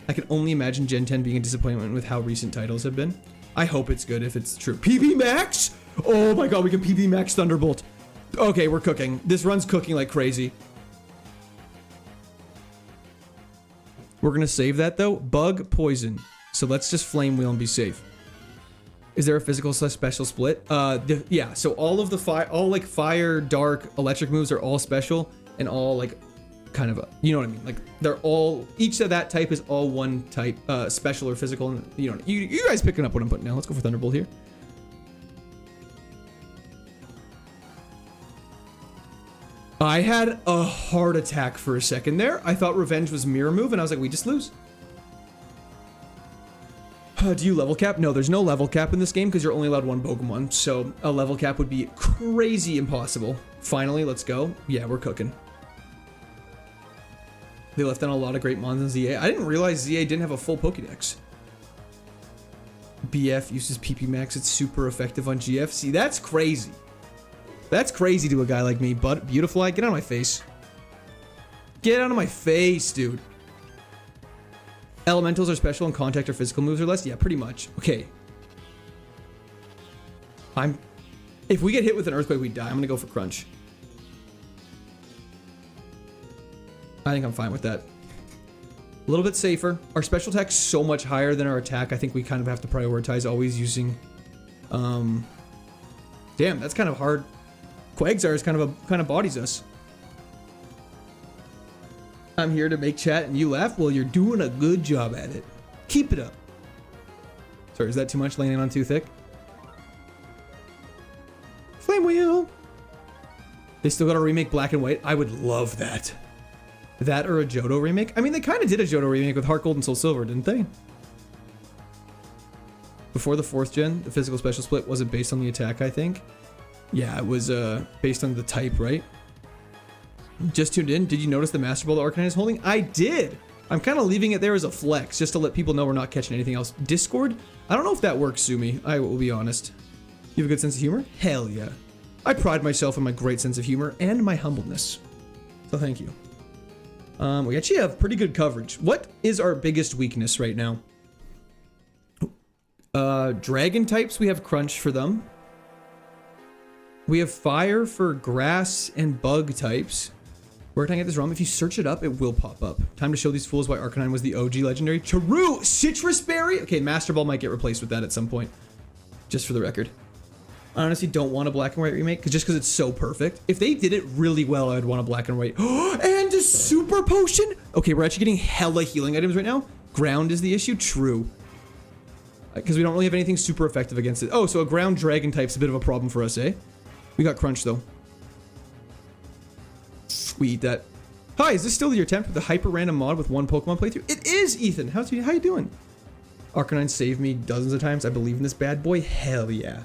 I can only imagine Gen 10 being a disappointment with how recent titles have been. I hope it's good if it's true. PB Max? Oh my god, we can PB Max Thunderbolt. Okay, we're cooking. This run's cooking like crazy. We're gonna save that though. Bug, Poison. So let's just Flame Wheel and be safe. Is there a physical / special split? Yeah, so all of the fire, dark, electric moves are all special and all like kind of you know what I mean? Like they're all, each of that type is all one type, special or physical. And you know, you guys picking up what I'm putting down. Let's go for Thunderbolt here. I had a heart attack for a second there. I thought Revenge was Mirror Move and I was like, we just lose. Do you level cap? No, there's no level cap in this game because you're only allowed one Pokemon. So a level cap would be crazy impossible. Finally, let's go. Yeah, we're cooking. They left down a lot of great mons in ZA. I didn't realize ZA didn't have a full Pokédex. BF uses PP Max. It's super effective on GF. See, that's crazy. That's crazy to a guy like me. But Beautifly, get out of my face. Get out of my face, dude. Elementals are special and contact or physical moves are less? Yeah, pretty much. Okay. If we get hit with an Earthquake, we die. I'm gonna go for Crunch. I think I'm fine with that. A little bit safer. Our special attack's so much higher than our attack. I think we kind of have to prioritize always using... Damn, that's kind of hard. Quagsire kind of bodies us. I'm here to make chat and you laugh? Well, you're doing a good job at it. Keep it up. Sorry, is that too much? Landing on too thick? Flame Wheel! They still gotta remake Black and White? I would love that. That or a Johto remake? I mean, they kind of did a Johto remake with Heart Gold and Soul Silver, didn't they? Before the 4th gen, the physical special split wasn't based on the attack, I think. Yeah, it was based on the type, right? Just tuned in. Did you notice the Master Ball that Arcanine is holding? I did! I'm kind of leaving it there as a flex, just to let people know we're not catching anything else. Discord? I don't know if that works, Sumi. I will be honest. You have a good sense of humor? Hell yeah. I pride myself in my great sense of humor and my humbleness. So thank you. We actually have pretty good coverage. What is our biggest weakness right now? Dragon types, we have Crunch for them. We have Fire for grass and bug types. Where can I get this ROM? If you search it up, it will pop up. Time to show these fools why Arcanine was the OG legendary. True! Citrus Berry? Okay, Master Ball might get replaced with that at some point. Just for the record. I honestly don't want a Black and White remake, just because it's so perfect. If they did it really well, I'd want a Black and White. And a Super Potion? Okay, we're actually getting hella healing items right now. Ground is the issue? True. Because we don't really have anything super effective against it. Oh, so a Ground Dragon type's a bit of a problem for us, eh? We got Crunch, though. We eat that. Hi, is this still your attempt with the hyper random mod with one Pokemon playthrough? It is, Ethan. How you doing? Arcanine saved me dozens of times. I believe in this bad boy. Hell yeah.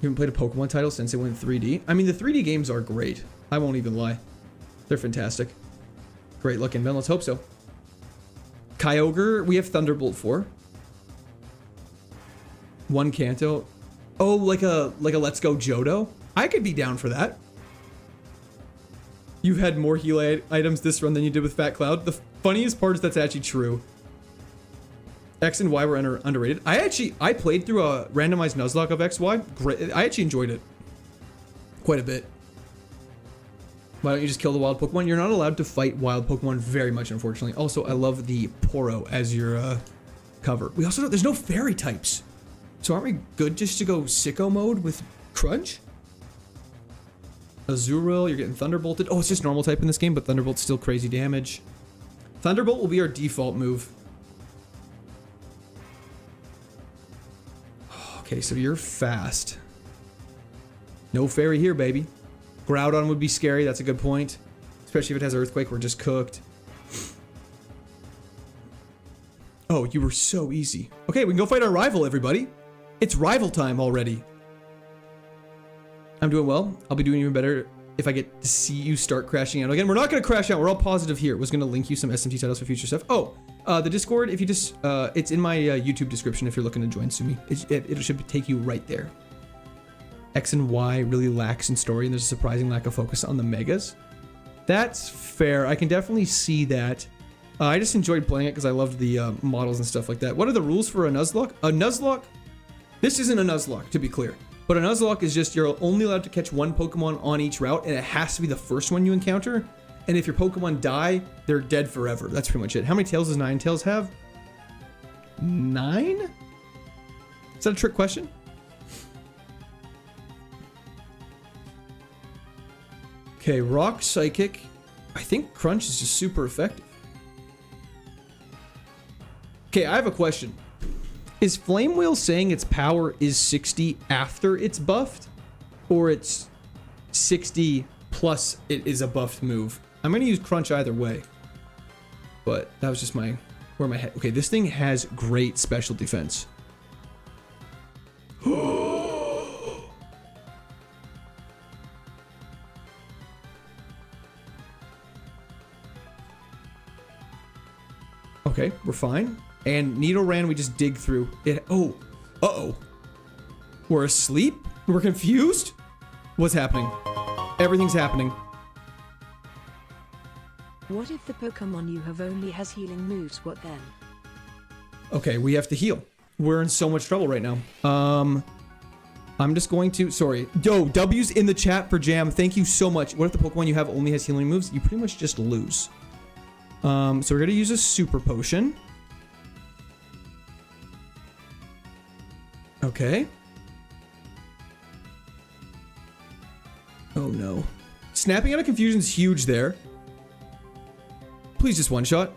You haven't played a Pokemon title since it went 3D? I mean, the 3D games are great. I won't even lie. They're fantastic. Great luck, Inven. Let's hope so. Kyogre, we have Thunderbolt for. One Kanto. Oh, like a Let's Go Johto? I could be down for that. You've had more heal items this run than you did with Fat Cloud. The funniest part is that's actually true. X and Y were underrated. I played through a randomized Nuzlocke of XY. Great. I actually enjoyed it. Quite a bit. Why don't you just kill the wild Pokemon? You're not allowed to fight wild Pokemon very much, unfortunately. Also, I love the Poro as your cover. We also there's no fairy types. So aren't we good just to go sicko mode with Crunch? Azurill, you're getting Thunderbolted. Oh, it's just normal type in this game, but Thunderbolt's still crazy damage. Thunderbolt will be our default move. Okay, so you're fast. No fairy here, baby. Groudon would be scary. That's a good point. Especially if it has Earthquake. We're just cooked. Oh, you were so easy. Okay, we can go fight our rival, everybody. It's rival time already. I'm doing well. I'll be doing even better if I get to see you start crashing out again. We're not going to crash out. We're all positive here. It was going to link you some SMT titles for future stuff. Oh, the Discord, if you just, it's in my YouTube description if you're looking to join Sumi. It should take you right there. X and Y really lacks in story, and there's a surprising lack of focus on the megas. That's fair. I can definitely see that. I just enjoyed playing it because I loved the models and stuff like that. What are the rules for a Nuzlocke? A Nuzlocke? This isn't a Nuzlocke, to be clear. But a Nuzlocke is just you're only allowed to catch one Pokemon on each route, and it has to be the first one you encounter. And if your Pokemon die, they're dead forever. That's pretty much it. How many tails does Ninetales have? 9? Is that a trick question? Okay, Rock Psychic. I think Crunch is just super effective. Okay, I have a question. Is Flame Wheel saying its power is 60 after it's buffed? Or it's 60 plus it is a buffed move? I'm going to use Crunch either way. But that was just where my head... Okay, this thing has great special defense. Okay, we're fine. And Nidoran, we just dig through it. Oh, uh-oh. We're asleep? We're confused? What's happening? Everything's happening. What if the Pokemon you have only has healing moves? What then? Okay, we have to heal. We're in so much trouble right now. I'm just going to... Sorry. Yo, W's in the chat for Jam. Thank you so much. What if the Pokemon you have only has healing moves? You pretty much just lose. So we're going to use a Super Potion. Okay. Oh no. Snapping out of Confusion is huge there. Please just one shot.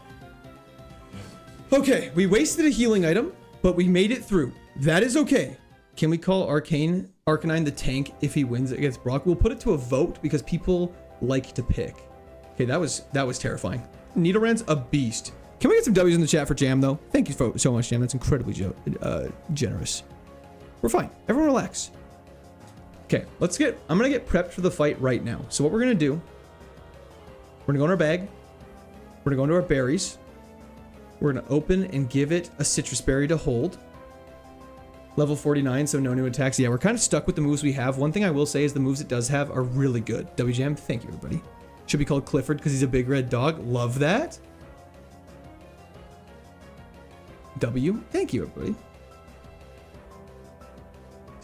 Okay, we wasted a healing item, but we made it through. That is okay. Can we call Arcanine the tank if he wins against Brock? We'll put it to a vote because people like to pick. Okay, that was terrifying. Nidoran's a beast. Can we get some W's in the chat for Jam though? Thank you so much, Jam. That's incredibly generous. We're fine. Everyone relax. Okay, I'm gonna get prepped for the fight right now. So what we're gonna do, we're gonna go in our bag. We're gonna go into our berries. We're gonna open and give it a citrus berry to hold. Level 49, so no new attacks. Yeah, we're kind of stuck with the moves we have. One thing I will say is the moves it does have are really good. W-Jam, thank you, everybody. Should be called Clifford because he's a big red dog. Love that. W, thank you, everybody.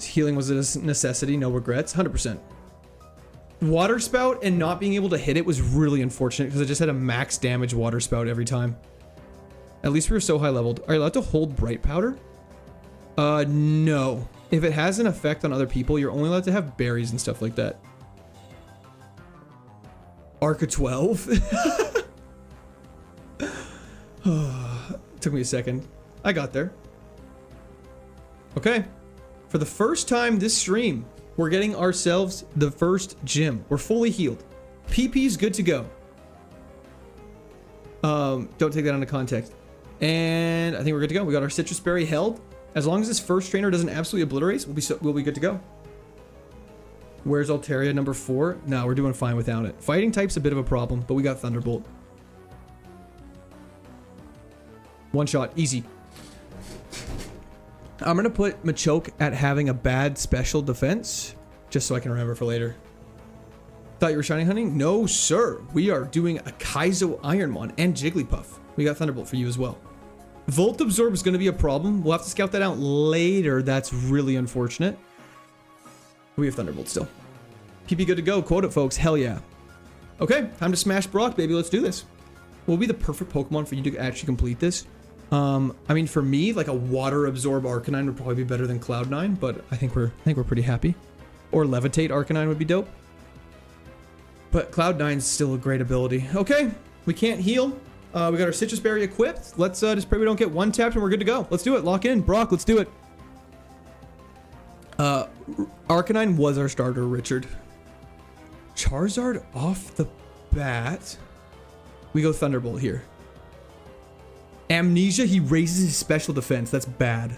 Healing was a necessity, no regrets, 100%. Water Spout and not being able to hit it was really unfortunate because I just had a max damage Water Spout every time. At least we were so high leveled. Are you allowed to hold Bright Powder? No. If it has an effect on other people, you're only allowed to have berries and stuff like that. Arca 12? Took me a second. I got there. Okay. For the first time this stream, we're getting ourselves the first gym. We're fully healed. PP's good to go. Don't take that into context. And I think we're good to go. We got our Citrus Berry held. As long as this first trainer doesn't absolutely obliterate, we'll be good to go. Where's Altaria number 4? No, we're doing fine without it. Fighting type's a bit of a problem, but we got Thunderbolt. One shot, easy. I'm gonna put Machoke at having a bad special defense, just so I can remember for later. Thought you were shiny hunting? No, sir. We are doing a Kaizo Ironmon and Jigglypuff. We got Thunderbolt for you as well. Volt Absorb is gonna be a problem. We'll have to scout that out later. That's really unfortunate. We have Thunderbolt still. PP good to go. Quote it, folks. Hell yeah. Okay, time to smash Brock, baby. Let's do this. What will be the perfect Pokemon for you to actually complete this? I mean, for me, like a Water Absorb Arcanine would probably be better than Cloud9, but I think we're pretty happy. Or Levitate Arcanine would be dope. But Cloud9's still a great ability. Okay, we can't heal. We got our Citrus Berry equipped. Let's just pray we don't get one tapped and we're good to go. Let's do it. Lock in. Brock, let's do it. Arcanine was our starter, Richard. Charizard off the bat. We go Thunderbolt here. Amnesia, he raises his special defense. That's bad.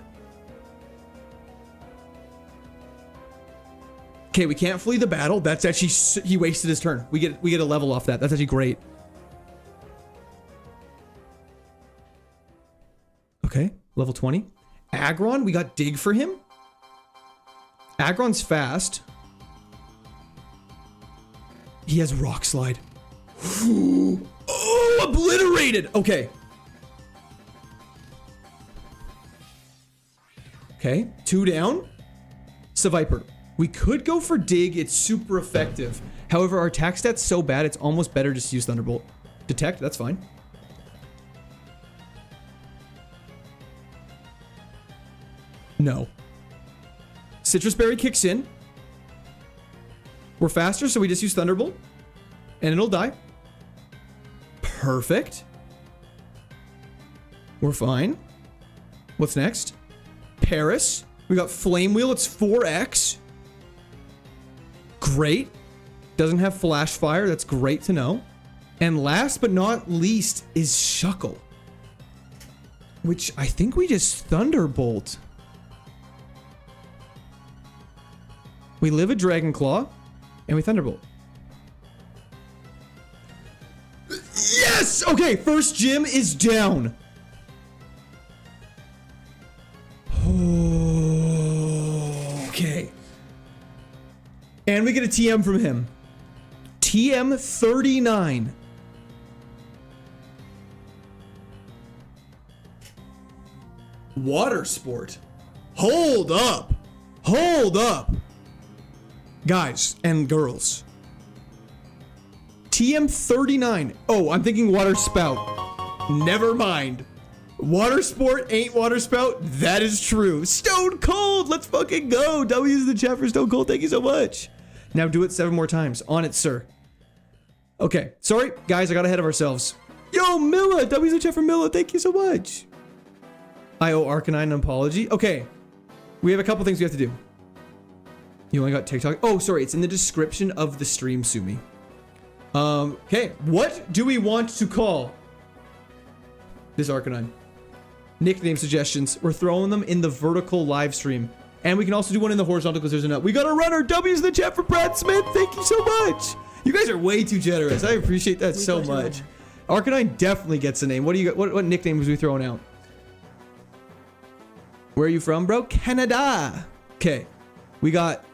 Okay, we can't flee the battle. That's actually, he wasted his turn. We get a level off that. That's actually great. Okay, level 20. Aggron, we got Dig for him. Aggron's fast. He has Rock Slide. Oh, obliterated. Okay. Okay, 2 down. Seviper. We could go for Dig. It's super effective. However, our attack stat's so bad, it's almost better just to use Thunderbolt. Detect, that's fine. No. Citrus Berry kicks in. We're faster, so we just use Thunderbolt. And it'll die. Perfect. We're fine. What's next? Paris. We got Flame Wheel. It's 4x. Great. Doesn't have Flash Fire. That's great to know. And last but not least is Shuckle, which I think we just Thunderbolt. We live a Dragon Claw, and we Thunderbolt. Yes! Okay, first gym is down. Okay. And we get a TM from him. TM 39. Water Sport. Hold up. Hold up. Guys and girls. TM 39. Oh, I'm thinking Water Spout. Never mind. Water Sport ain't Water Spout. That is true. Stone Cold. Let's fucking go. W's in the chat for Stone Cold. Thank you so much. Now do it 7 more times. On it, sir. Okay. Sorry, guys. I got ahead of ourselves. Yo, Milla. W's in the chat for Milla. Thank you so much. I owe Arcanine an apology. Okay. We have a couple things we have to do. You only got TikTok. Oh, sorry. It's in the description of the stream, Sumi. Okay. What do we want to call this Arcanine? Nickname suggestions. We're throwing them in the vertical live stream. And we can also do one in the horizontal because there's enough. We got a runner. W's in the chat for Brad Smith. Thank you so much. You guys are way too generous. I appreciate that so much. Arcanine definitely gets a name. What do you got? What nicknames are we throwing out? Where are you from, bro? Canada. Okay. We got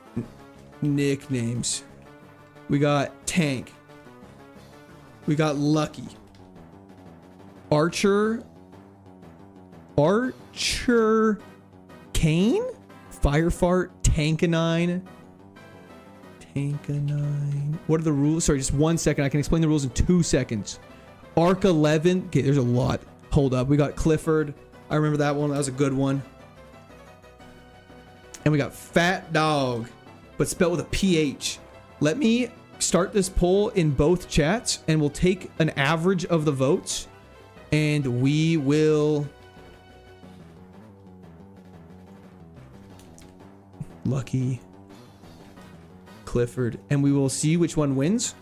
nicknames. We got Tank. We got Lucky. Archer Kane? Firefart, Tankanine. What are the rules? Sorry, just 1 second. I can explain the rules in 2 seconds. Arc 11. Okay, there's a lot. Hold up. We got Clifford. I remember that one. That was a good one. And we got Fat Dog, but spelled with a PH. Let me start this poll in both chats, and we'll take an average of the votes, and we will... Lucky, Clifford, and we will see which one wins.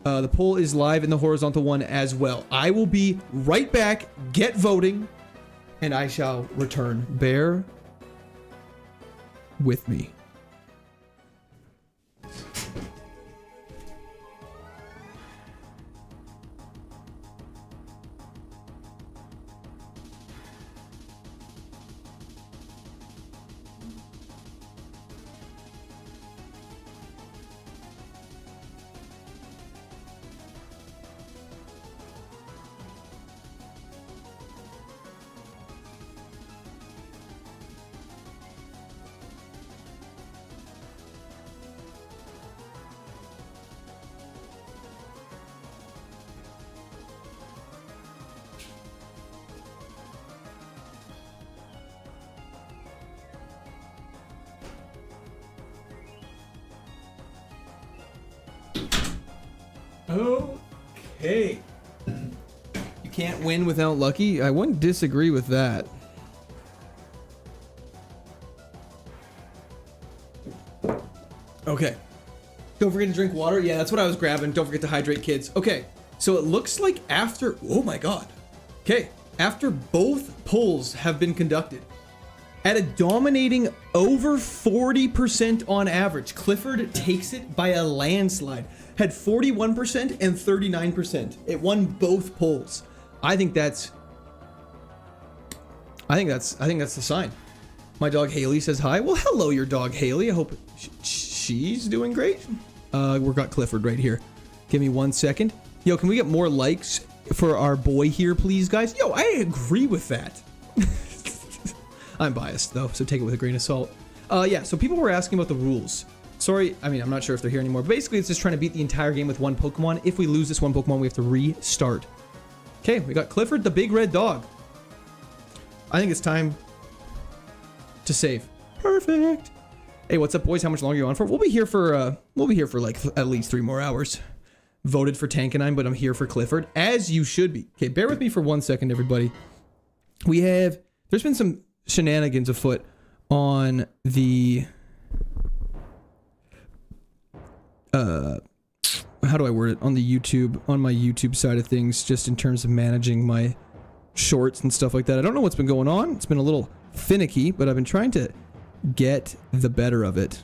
The poll is live in the horizontal one as well. I will be right back. Get voting, and I shall return. Bear with me. Okay. You can't win without Lucky. I wouldn't disagree with that. Okay. Don't forget to drink water. Yeah, that's what I was grabbing. Don't forget to hydrate, kids. Okay, so it looks like after... Oh my god. Okay, after both polls have been conducted, at a dominating over 40% on average, Clifford takes it by a landslide. Had 41% and 39%. It won both polls. I think that's the sign. My dog Haley says hi. Well, hello, your dog Haley. I hope she's doing great. We got Clifford right here. Give me 1 second. Yo, can we get more likes for our boy here, please, guys? Yo, I agree with that. I'm biased though, so take it with a grain of salt. Yeah, so people were asking about the rules. Sorry, I mean, I'm not sure if they're here anymore. But basically, it's just trying to beat the entire game with one Pokemon. If we lose this one Pokemon, we have to restart. Okay, we got Clifford, the big red dog. I think it's time to save. Perfect. Hey, what's up, boys? How much longer are you on for? We'll be here for like at least 3 more hours. Voted for Tankanine, but I'm here for Clifford, as you should be. Okay, bear with me for 1 second, everybody. There's been some shenanigans afoot on the how do I word it, on my YouTube side of things, just in terms of managing my shorts and stuff like that. I don't know what's been going on. It's been a little finicky, but I've been trying to get the better of it.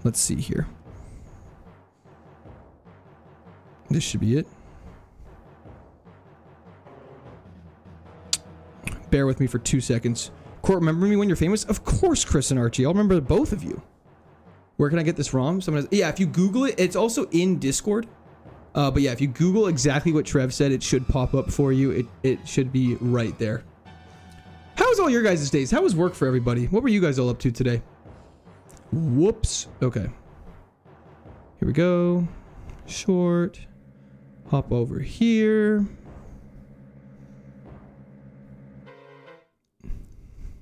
Let's see here. This should be it. Bear with me for 2 seconds. Court, remember me when you're famous? Of course, Chris and Archie. I'll remember both of you. Where can I get this ROM? Yeah, if you Google it, it's also in Discord. But yeah, if you Google exactly what Trev said, it should pop up for you. It should be right there. How was all your guys' days? How was work for everybody? What were you guys all up to today? Whoops. Okay. Here we go. Short. Hop over here.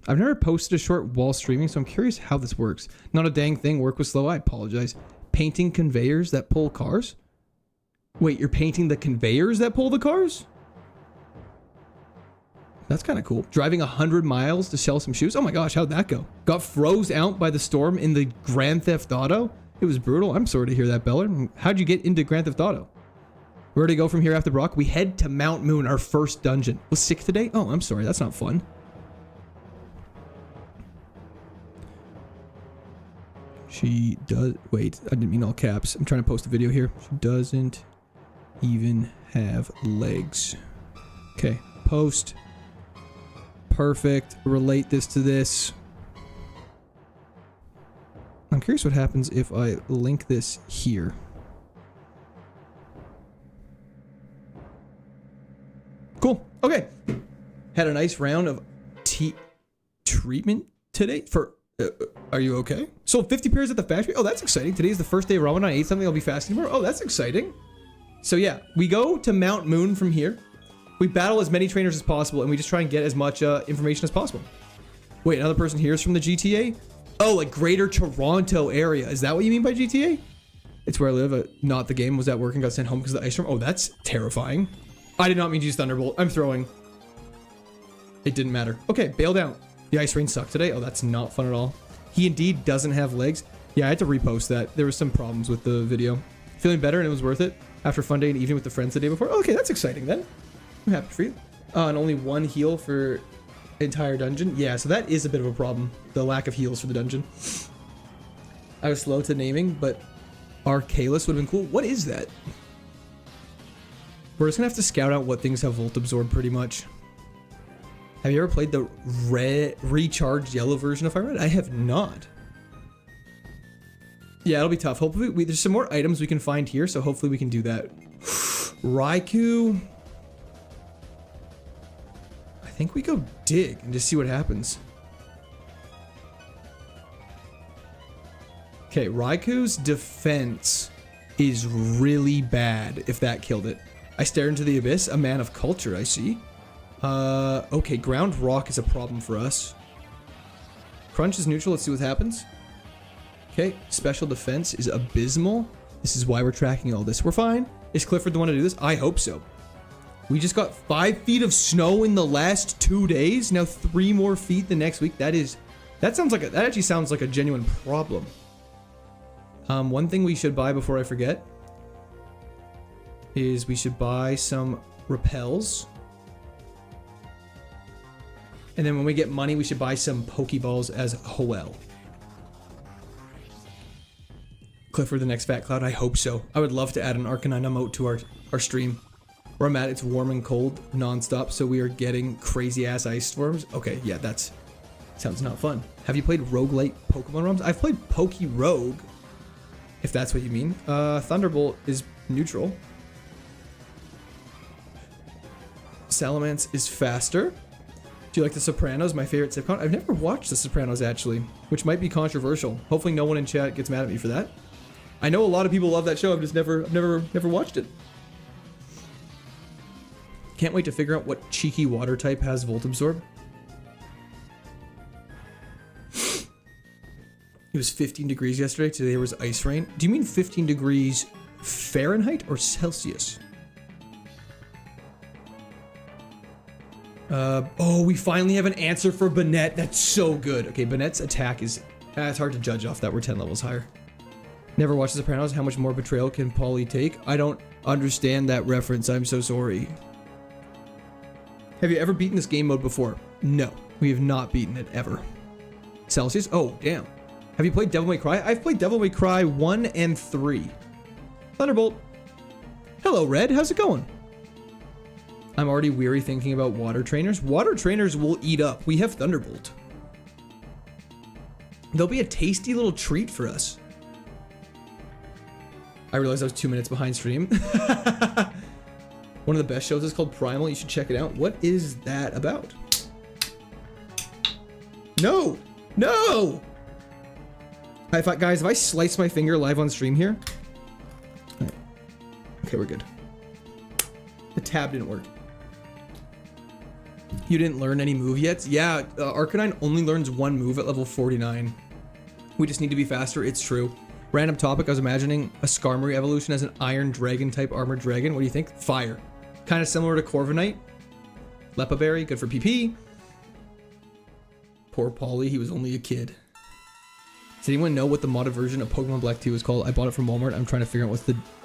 I've never posted a short while streaming, so I'm curious how this works. Not a dang thing. Work was slow. I apologize. Painting conveyors that pull cars? Wait, you're painting the conveyors that pull the cars? That's kind of cool. Driving 100 miles to sell some shoes? Oh my gosh, how'd that go? Got froze out by the storm in the Grand Theft Auto? It was brutal. I'm sorry to hear that, Beller. How'd you get into Grand Theft Auto? Where to go from here after Brock? We head to Mount Moon, our first dungeon. Was sick today? Oh, I'm sorry. That's not fun. She does... Wait, I didn't mean all caps. I'm trying to post a video here. She doesn't even have legs. Okay, post. Perfect. Relate this to this. I'm curious what happens if I link this here. Cool. Okay. Had a nice round of treatment today for... are you okay? Sold 50 pairs at the factory? Oh, that's exciting. Today's the first day of Ramadan. I ate something. I'll be fasting tomorrow. Oh, that's exciting. So yeah, we go to Mount Moon from here. We battle as many trainers as possible, and we just try and get as much information as possible. Wait, another person here is from the GTA? Oh, like Greater Toronto area. Is that what you mean by GTA? It's where I live. Not the game. Was at work and got sent home because of the ice storm. Oh, that's terrifying. I did not mean to use Thunderbolt. I'm throwing. It didn't matter. Okay, bailed out. The ice rain sucked today. Oh, that's not fun at all. He indeed doesn't have legs. Yeah, I had to repost that. There was some problems with the video. Feeling better and it was worth it. After a fun day and evening with the friends the day before. Okay, that's exciting then. I'm happy for you. And only 1 heal for entire dungeon. Yeah, so that is a bit of a problem. The lack of heals for the dungeon. I was slow to naming, but Arcalis would have been cool. What is that? We're just gonna have to scout out what things have Volt Absorb pretty much. Have you ever played the recharged yellow version of Fire Red? I have not. Yeah, it'll be tough. Hopefully, there's some more items we can find here, so hopefully we can do that. Raikou. I think we go dig and just see what happens. Okay, Raikou's defense is really bad if that killed it. I stare into the abyss, a man of culture, I see. Okay, ground rock is a problem for us. Crunch is neutral, let's see what happens. Okay, special defense is abysmal. This is why we're tracking all this. We're fine. Is Clifford the one to do this? I hope so. We just got 5 feet of snow in the last 2 days. Now 3 more feet the next week. That actually sounds like a genuine problem. One thing we should buy before I forget is we should buy some repels. And then when we get money, we should buy some Pokeballs as well. Clifford, the next Fat Cloud, I hope so. I would love to add an Arcanine emote to our stream. Where I'm at, it's warm and cold non-stop, so we are getting crazy-ass ice storms. Okay, yeah, that's... sounds not fun. Have you played roguelite Pokemon ROMs? I've played Poke-Rogue, if that's what you mean. Thunderbolt is neutral. Salamence is faster. Do you like The Sopranos? My favorite sitcom. I've never watched The Sopranos, actually, which might be controversial. Hopefully no one in chat gets mad at me for that. I know a lot of people love that show. I've just never watched it. Can't wait to figure out what cheeky water type has Volt Absorb. It was 15 degrees yesterday. Today was ice rain. Do you mean 15 degrees Fahrenheit or Celsius? Oh, we finally have an answer for Banette. That's so good. Okay, Banette's attack is... it's hard to judge off that. We're 10 levels higher. Never watched The Sopranos. How much more betrayal can Paulie take? I don't understand that reference. I'm so sorry. Have you ever beaten this game mode before? No, we have not beaten it ever. Celsius? Oh, damn. Have you played Devil May Cry? I've played Devil May Cry 1 and 3. Thunderbolt. Hello, Red. How's it going? I'm already weary thinking about water trainers. Water trainers will eat up. We have Thunderbolt. They'll be a tasty little treat for us. I realized I was 2 minutes behind stream. One of the best shows is called Primal. You should check it out. What is that about? No! No! Guys, if I slice my finger live on stream here... Okay, we're good. The tab didn't work. You didn't learn any move yet? Yeah, Arcanine only learns one move at level 49. We just need to be faster, it's true. Random topic, I was imagining a Skarmory evolution as an Iron Dragon type Armored Dragon. What do you think? Fire. Kind of similar to Corviknight. Leppa Berry, good for PP. Poor Paulie, he was only a kid. Does anyone know what the modded version of Pokemon Black 2 is called? I bought it from Walmart. I'm trying to figure out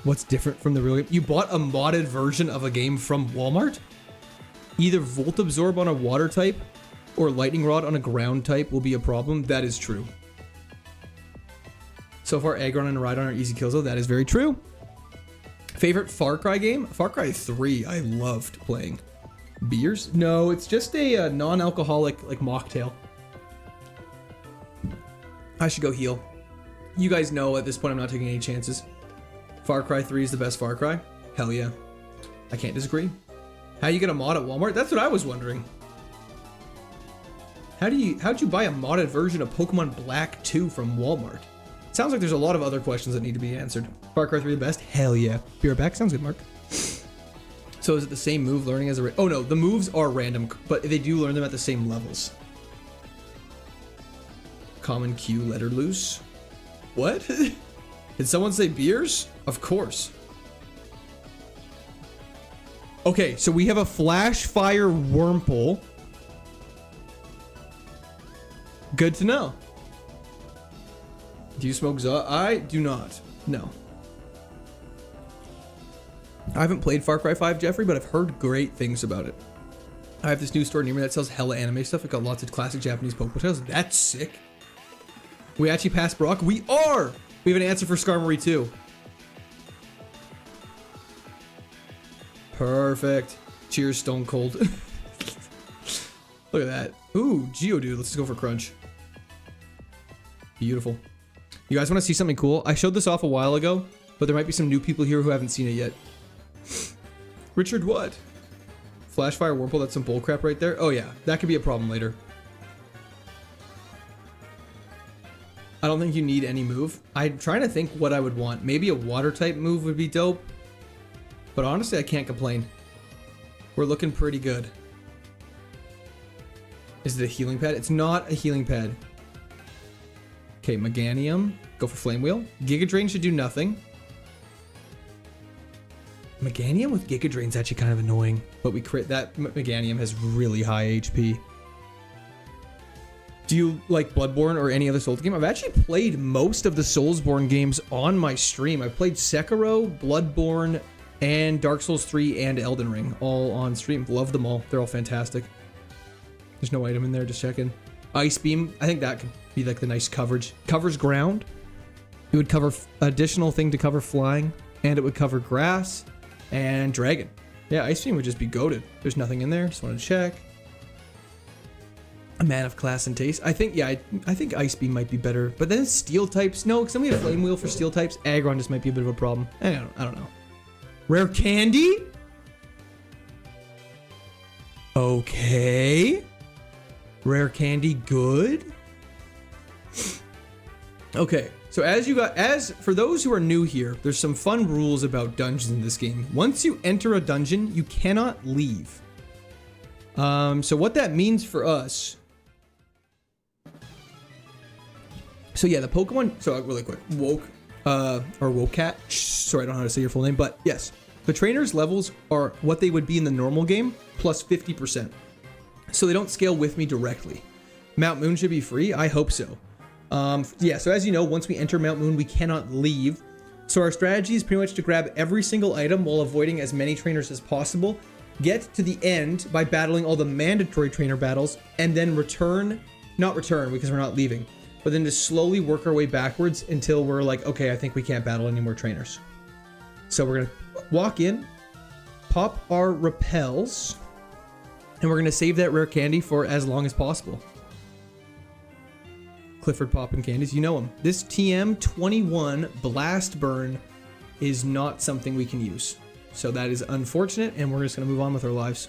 what's different from the real game. You bought a modded version of a game from Walmart? Either Volt Absorb on a water type or Lightning Rod on a ground type will be a problem. That is true. So far, Aggron and Rhydon are easy kills though. That is very true. Favorite Far Cry game? Far Cry 3. I loved playing. Beers? No, it's just a non-alcoholic like mocktail. I should go heal. You guys know at this point I'm not taking any chances. Far Cry 3 is the best Far Cry. Hell yeah. I can't disagree. How you get a mod at Walmart? That's what I was wondering. How'd you buy a modded version of Pokemon Black 2 from Walmart? Sounds like there's a lot of other questions that need to be answered. Far Cry 3 the best? Hell yeah. Be right back. Sounds good, Mark. So is it the same move learning as a... Oh no, the moves are random, but they do learn them at the same levels. Common Q, let her loose. What? Did someone say beers? Of course. Okay, so we have a Flash Fire Wurmple. Good to know. Do you smoke Za? I do not. No. I haven't played Far Cry 5, Jeffrey, but I've heard great things about it. I have this new store near me that sells hella anime stuff. It got lots of classic Japanese Pokemon tales. That's sick. We actually passed Brock. We are! We have an answer for Skarmory too. Perfect. Cheers, Stone Cold. Look at that. Ooh, Geodude. Let's just go for Crunch. Beautiful. You guys want to see something cool? I showed this off a while ago, but there might be some new people here who haven't seen it yet. Richard, what? Flashfire Wurmple, that's some bullcrap right there. Oh yeah, that could be a problem later. I don't think you need any move. I'm trying to think what I would want. Maybe a water type move would be dope. But honestly, I can't complain. We're looking pretty good. Is it a healing pad? It's not a healing pad. Okay, Meganium. Go for Flame Wheel. Giga Drain should do nothing. Meganium with Giga Drain's actually kind of annoying. But we crit that. Meganium has really high HP. Do you like Bloodborne or any other Souls game? I've actually played most of the Soulsborne games on my stream. I've played Sekiro, Bloodborne, and Dark Souls 3 and Elden Ring all on stream. Love them all. They're all fantastic. There's no item in there, just checking. Ice Beam, I think that could be like the nice coverage. Covers ground. It would cover additional thing to cover flying, and it would cover grass and dragon. Yeah, Ice Beam would just be goated. There's nothing in there, just want to check. A man of class and taste. I think, yeah, I think Ice Beam might be better. But then Steel types, no, because then we have Flame Wheel for Steel types. Aggron just might be a bit of a problem. I don't know. Rare Candy? Okay. Rare Candy, good. Okay, so as for those who are new here, there's some fun rules about dungeons in this game. Once you enter a dungeon, you cannot leave. So what that means for us. So yeah, the Pokemon. So really quick, Wokat. Sorry, I don't know how to say your full name, but yes, the trainers' levels are what they would be in the normal game plus 50%. So they don't scale with me directly. Mount Moon should be free. I hope so. Yeah, so as you know, once we enter Mount Moon, we cannot leave. So our strategy is pretty much to grab every single item while avoiding as many trainers as possible, get to the end by battling all the mandatory trainer battles, and then not return because we're not leaving, but then just slowly work our way backwards until we're like, okay, I think we can't battle any more trainers. So we're gonna walk in, pop our repels, and we're gonna save that rare candy for as long as possible. Clifford popping candies, you know them. This TM21 Blast Burn is not something we can use. So that is unfortunate, and we're just gonna move on with our lives.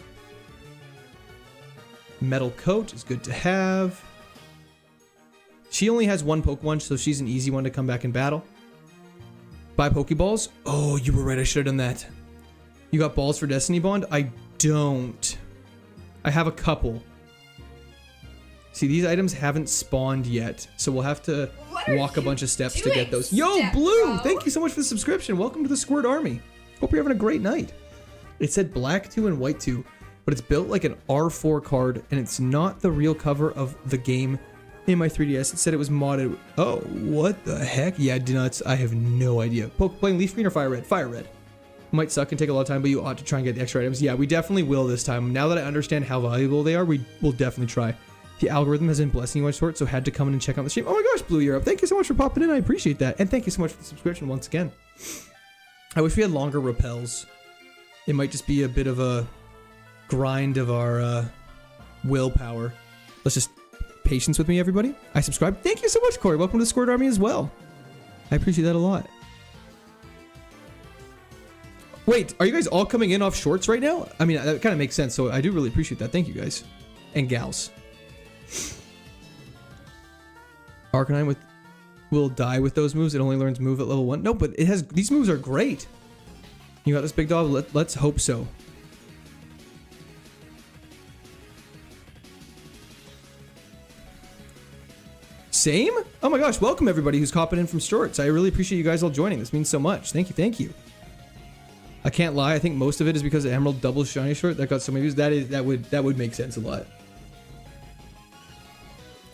Metal Coat is good to have. She only has one Pokemon, so she's an easy one to come back in battle. Buy Pokeballs. Oh, you were right, I should have done that. You got balls for Destiny Bond? I don't. I have a couple. See, these items haven't spawned yet, so we'll have to walk a bunch of steps to get those. Yo, Blue! Thank you so much for the subscription. Welcome to the Squirt Army. Hope you're having a great night. It said Black 2 and White 2, but it's built like an R4 card, and it's not the real cover of the game in my 3DS. It said it was modded. Oh, what the heck? Yeah, nuts. I have no idea. Playing Leaf Green or Fire Red? Fire Red. Might suck and take a lot of time, but you ought to try and get the extra items. Yeah, we definitely will this time. Now that I understand how valuable they are, we will definitely try. The algorithm has been blessing you of sort, so had to come in and check out the stream. Oh my gosh, Blue Europe. Thank you so much for popping in. I appreciate that. And thank you so much for the subscription once again. I wish we had longer repels. It might just be a bit of a grind of our willpower. Let's just patience with me, everybody. I subscribe. Thank you so much, Corey. Welcome to the Squirt Army as well. I appreciate that a lot. Wait, are you guys all coming in off shorts right now? I mean, that kind of makes sense, so I do really appreciate that. Thank you, guys. And gals. Arcanine will die with those moves. It only learns move at level 1. No, but it has. These moves are great. You got this big dog? Let's hope so. Same? Oh my gosh, welcome everybody who's hopping in from shorts. I really appreciate you guys all joining. This means so much. Thank you, thank you. I can't lie, I think most of it is because of Emerald Double Shiny Short that got so many views. That would make sense a lot.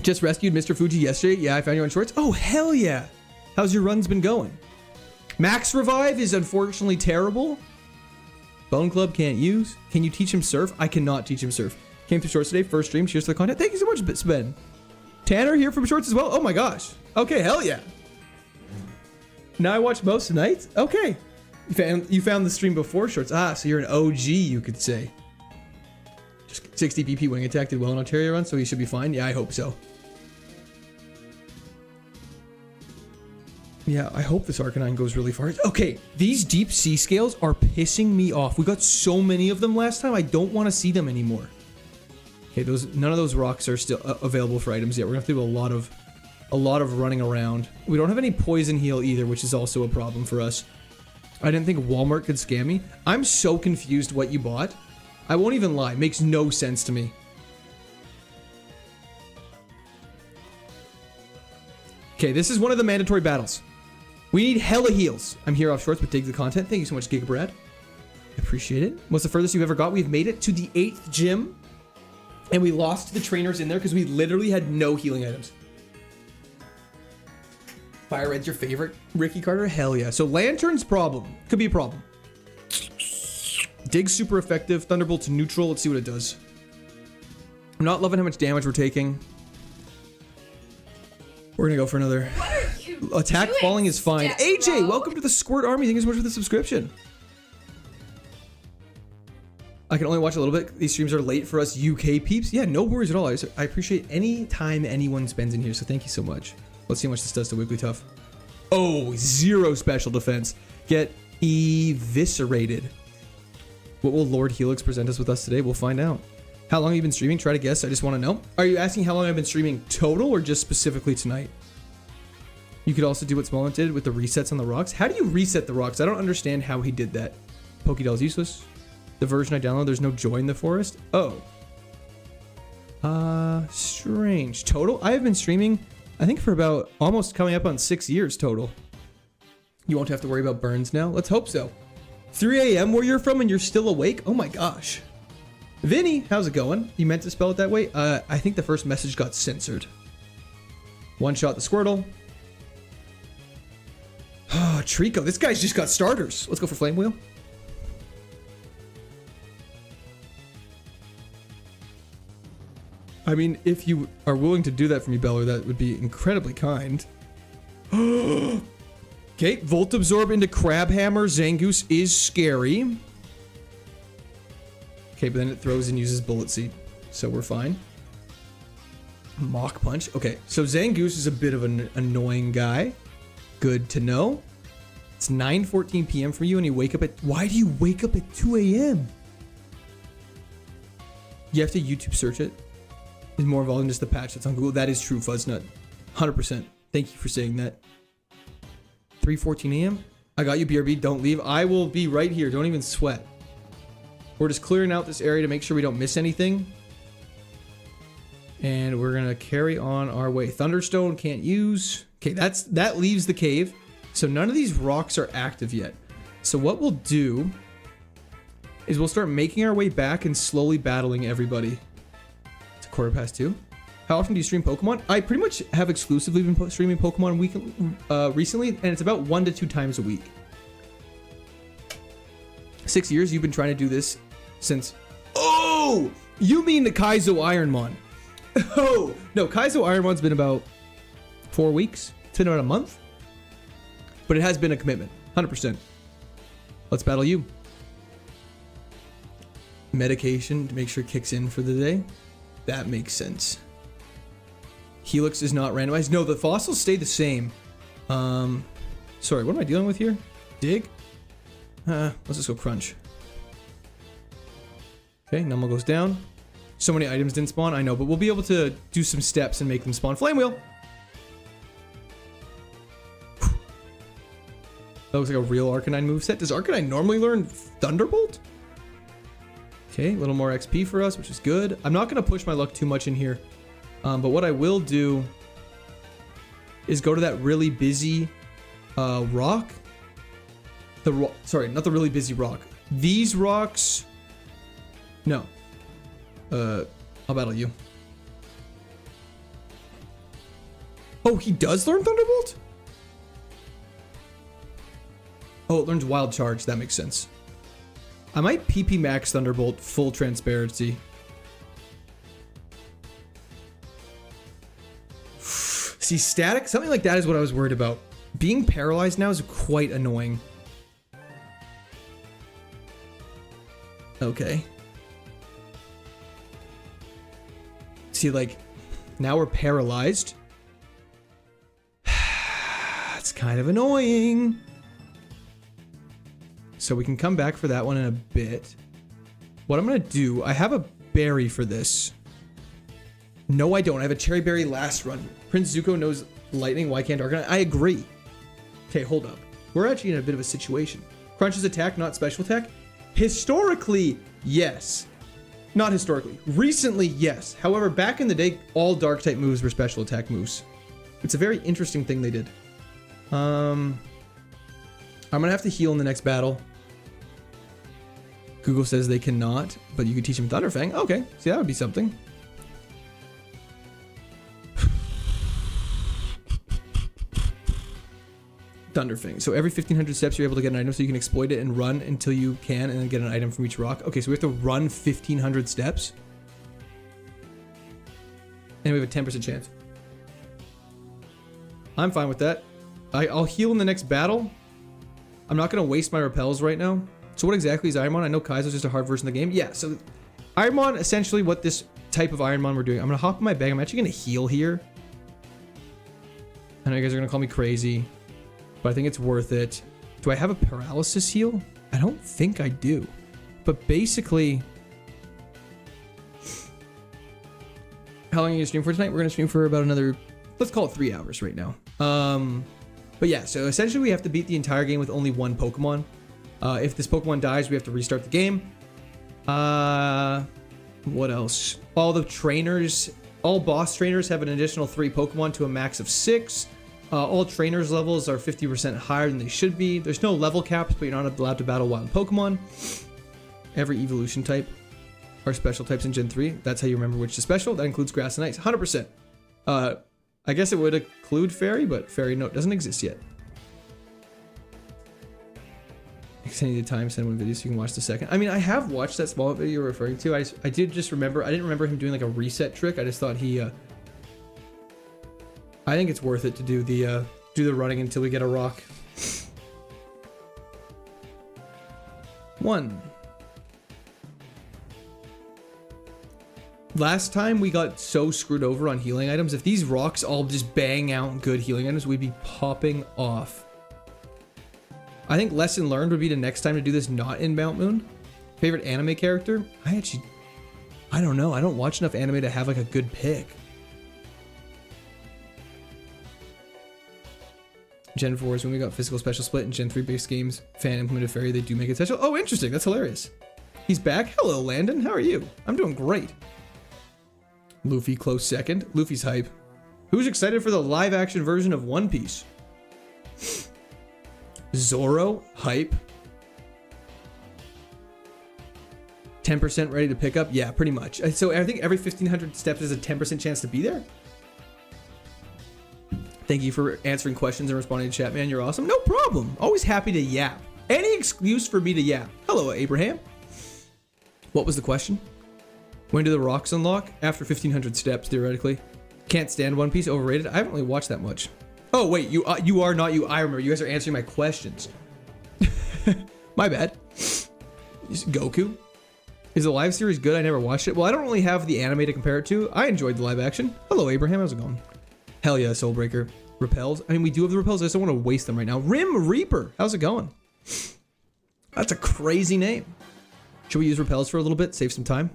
Just rescued Mr. Fuji yesterday. Yeah, I found you on shorts. Oh, hell yeah. How's your runs been going? Max Revive is unfortunately terrible. Bone Club can't use. Can you teach him surf? I cannot teach him surf. Came through shorts today. First stream. Cheers for the content. Thank you so much, Sven. Tanner here from shorts as well. Oh my gosh. Okay, hell yeah. Now I watch most nights. Okay. You found the stream before shorts. Ah, so you're an OG, you could say. Just 60 BP wing attack did well in Ontario run, so he should be fine. Yeah, I hope so. Yeah, I hope this Arcanine goes really far. Okay, these deep sea scales are pissing me off. We got so many of them last time. I don't want to see them anymore. Okay, none of those rocks are still available for items yet. We're gonna have to do a lot of running around. We don't have any poison heal either, which is also a problem for us. I didn't think Walmart could scam me. I'm so confused what you bought. I won't even lie. It makes no sense to me. Okay, this is one of the mandatory battles. We need hella heals. I'm here off shorts, but dig the content. Thank you so much, Gigabrad. Appreciate it. What's the furthest you've ever got? We've made it to the 8th gym And we lost the trainers in there because we literally had no healing items. Fire Red's your favorite, Ricky Carter? Hell yeah. So Lantern's problem. Could be a problem. Dig's super effective. Thunderbolt's neutral. Let's see what it does. I'm not loving how much damage we're taking. We're gonna go for another. Attack falling is fine. AJ, welcome to the Squirt Army. Thank you so much for the subscription. I can only watch a little bit. These streams are late for us UK peeps. Yeah, no worries at all. I appreciate any time anyone spends in here, so thank you so much. Let's see how much this does to Wigglytuff. Oh, 0 special defense. Get eviscerated. What will Lord Helix present us with us today? We'll find out. How long have you been streaming? Try to guess. I just want to know. Are you asking how long I've been streaming total or just specifically tonight? You could also do what Smolin did with the resets on the rocks. How do you reset the rocks? I don't understand how he did that. Pokédoll's useless. The version I downloaded, there's no joy in the forest. Oh. Strange. Total? I have been streaming, I think, for about almost coming up on 6 years total. You won't have to worry about burns now? Let's hope so. 3 a.m. where you're from and you're still awake? Oh my gosh. Vinny, how's it going? You meant to spell it that way? I think the first message got censored. One shot the Squirtle. Oh, Trico. This guy's just got starters. Let's go for Flame Wheel. I mean, if you are willing to do that for me, Beller, that would be incredibly kind. Okay, Volt Absorb into Crabhammer. Zangoose is scary. Okay, but then it throws and uses Bullet Seed, so we're fine. Mach Punch. Okay, so Zangoose is a bit of an annoying guy. Good to know. It's 9:14 p.m. for you, and you wake up at... Why do you wake up at 2 a.m.? You have to YouTube search it. Is more involved than just the patch that's on Google. That is true, Fuzznut. 100%. Thank you for saying that. 3:14 a.m. I got you, BRB. Don't leave. I will be right here. Don't even sweat. We're just clearing out this area to make sure we don't miss anything. And we're going to carry on our way. Thunderstone can't use. Okay, that leaves the cave. So none of these rocks are active yet. So what we'll do is we'll start making our way back and slowly battling everybody. 2:15. How often do you stream Pokemon? I pretty much have exclusively been streaming Pokemon recently, and it's about 1 to 2 times a week. 6 years you've been trying to do this since... Oh! You mean the KAIZO IRONMON. Oh! No, KAIZO IRONMON's been about 4 weeks. It's been about a month. But it has been a commitment. 100%. Let's battle you. Medication to make sure it kicks in for the day. That makes sense. Helix is not randomized. No, the fossils stay the same. Sorry, what am I dealing with here? Dig? Let's just go Crunch. Okay, Numel goes down. So many items didn't spawn, I know, but we'll be able to do some steps and make them spawn. Flame Wheel! That looks like a real Arcanine moveset. Does Arcanine normally learn Thunderbolt? Okay, a little more XP for us, which is good. I'm not going to push my luck too much in here. But what I will do is go to that really busy rock. Sorry, not the really busy rock. These rocks... No. I'll battle you. Oh, he does learn Thunderbolt? Oh, it learns Wild Charge. That makes sense. I might PP Max Thunderbolt, full transparency. See, static, something like that is what I was worried about. Being paralyzed now is quite annoying. Okay. See, like, now we're paralyzed. It's kind of annoying. So we can come back for that one in a bit. What I'm going to do, I have a berry for this. No, I don't. I have a cherry berry last run. Prince Zuko knows lightning. Why can't Arcanine? I agree. Okay, hold up. We're actually in a bit of a situation. Crunch's attack, not special attack? Historically, yes. Not historically. Recently, yes. However, back in the day, all dark type moves were special attack moves. It's a very interesting thing they did. I'm gonna have to heal in the next battle. Google says they cannot, but you could teach him Thunderfang. Okay, see, that would be something. Thunderfang. So every 1500 steps, you're able to get an item, so you can exploit it and run until you can, and then get an item from each rock. Okay, so we have to run 1500 steps. And we have a 10% chance. I'm fine with that. I'll heal in the next battle. I'm not going to waste my repels right now. So what exactly is Ironmon? I know Kaizo's just a hard version of the game. Yeah, so Ironmon, essentially what this type of Ironmon we're doing. I'm going to hop in my bag. I'm actually going to heal here. I know you guys are going to call me crazy, but I think it's worth it. Do I have a paralysis heal? I don't think I do. But basically, how long are you going to stream for tonight? We're going to stream for about another, let's call it 3 hours right now. But yeah, so essentially we have to beat the entire game with only one Pokemon. If this Pokemon dies, we have to restart the game. What else? All the trainers, all boss trainers have an additional 3 Pokemon to a max of 6. All trainers levels are 50% higher than they should be. There's no level caps, but you're not allowed to battle wild Pokemon. Every evolution type are special types in Gen 3. That's how you remember which is special. That includes grass and ice, 100%. I guess it would include fairy, but fairy note doesn't exist yet. Extending the time, send one video so you can watch the second. I mean, I have watched that small video you're referring to. I did just remember, I didn't remember him doing like a reset trick. I just thought he, I think it's worth it to do the running until we get a rock. 1. Last time we got so screwed over on healing items. If these rocks all just bang out good healing items, we'd be popping off. I think lesson learned would be the next time to do this not in Mount Moon. Favorite anime character? I don't know. I don't watch enough anime to have like a good pick. Gen 4 is when we got physical special split, and Gen 3 base games, fan implemented fairy, they do make it special. Oh, interesting. That's hilarious. He's back. Hello, Landon. How are you? I'm doing great. Luffy close second. Luffy's hype. Who's excited for the live action version of One Piece? Zoro hype. 10% ready to pick up? Yeah, pretty much. So I think every 1500 steps is a 10% chance to be there. Thank you for answering questions and responding to chat, man. You're awesome. No problem. Always happy to yap. Any excuse for me to yap. Hello, Abraham. What was the question? When do the rocks unlock? After 1500 steps, theoretically. Can't stand One Piece, overrated. I haven't really watched that much. Oh, wait, you are not you. I remember. You guys are answering my questions. My bad. Goku. Is the live series good? I never watched it. Well, I don't really have the anime to compare it to. I enjoyed the live action. Hello, Abraham. How's it going? Hell yeah, Soulbreaker. Repels. I mean, we do have the repels. I just don't want to waste them right now. Rim Reaper. How's it going? That's a crazy name. Should we use repels for a little bit? Save some time?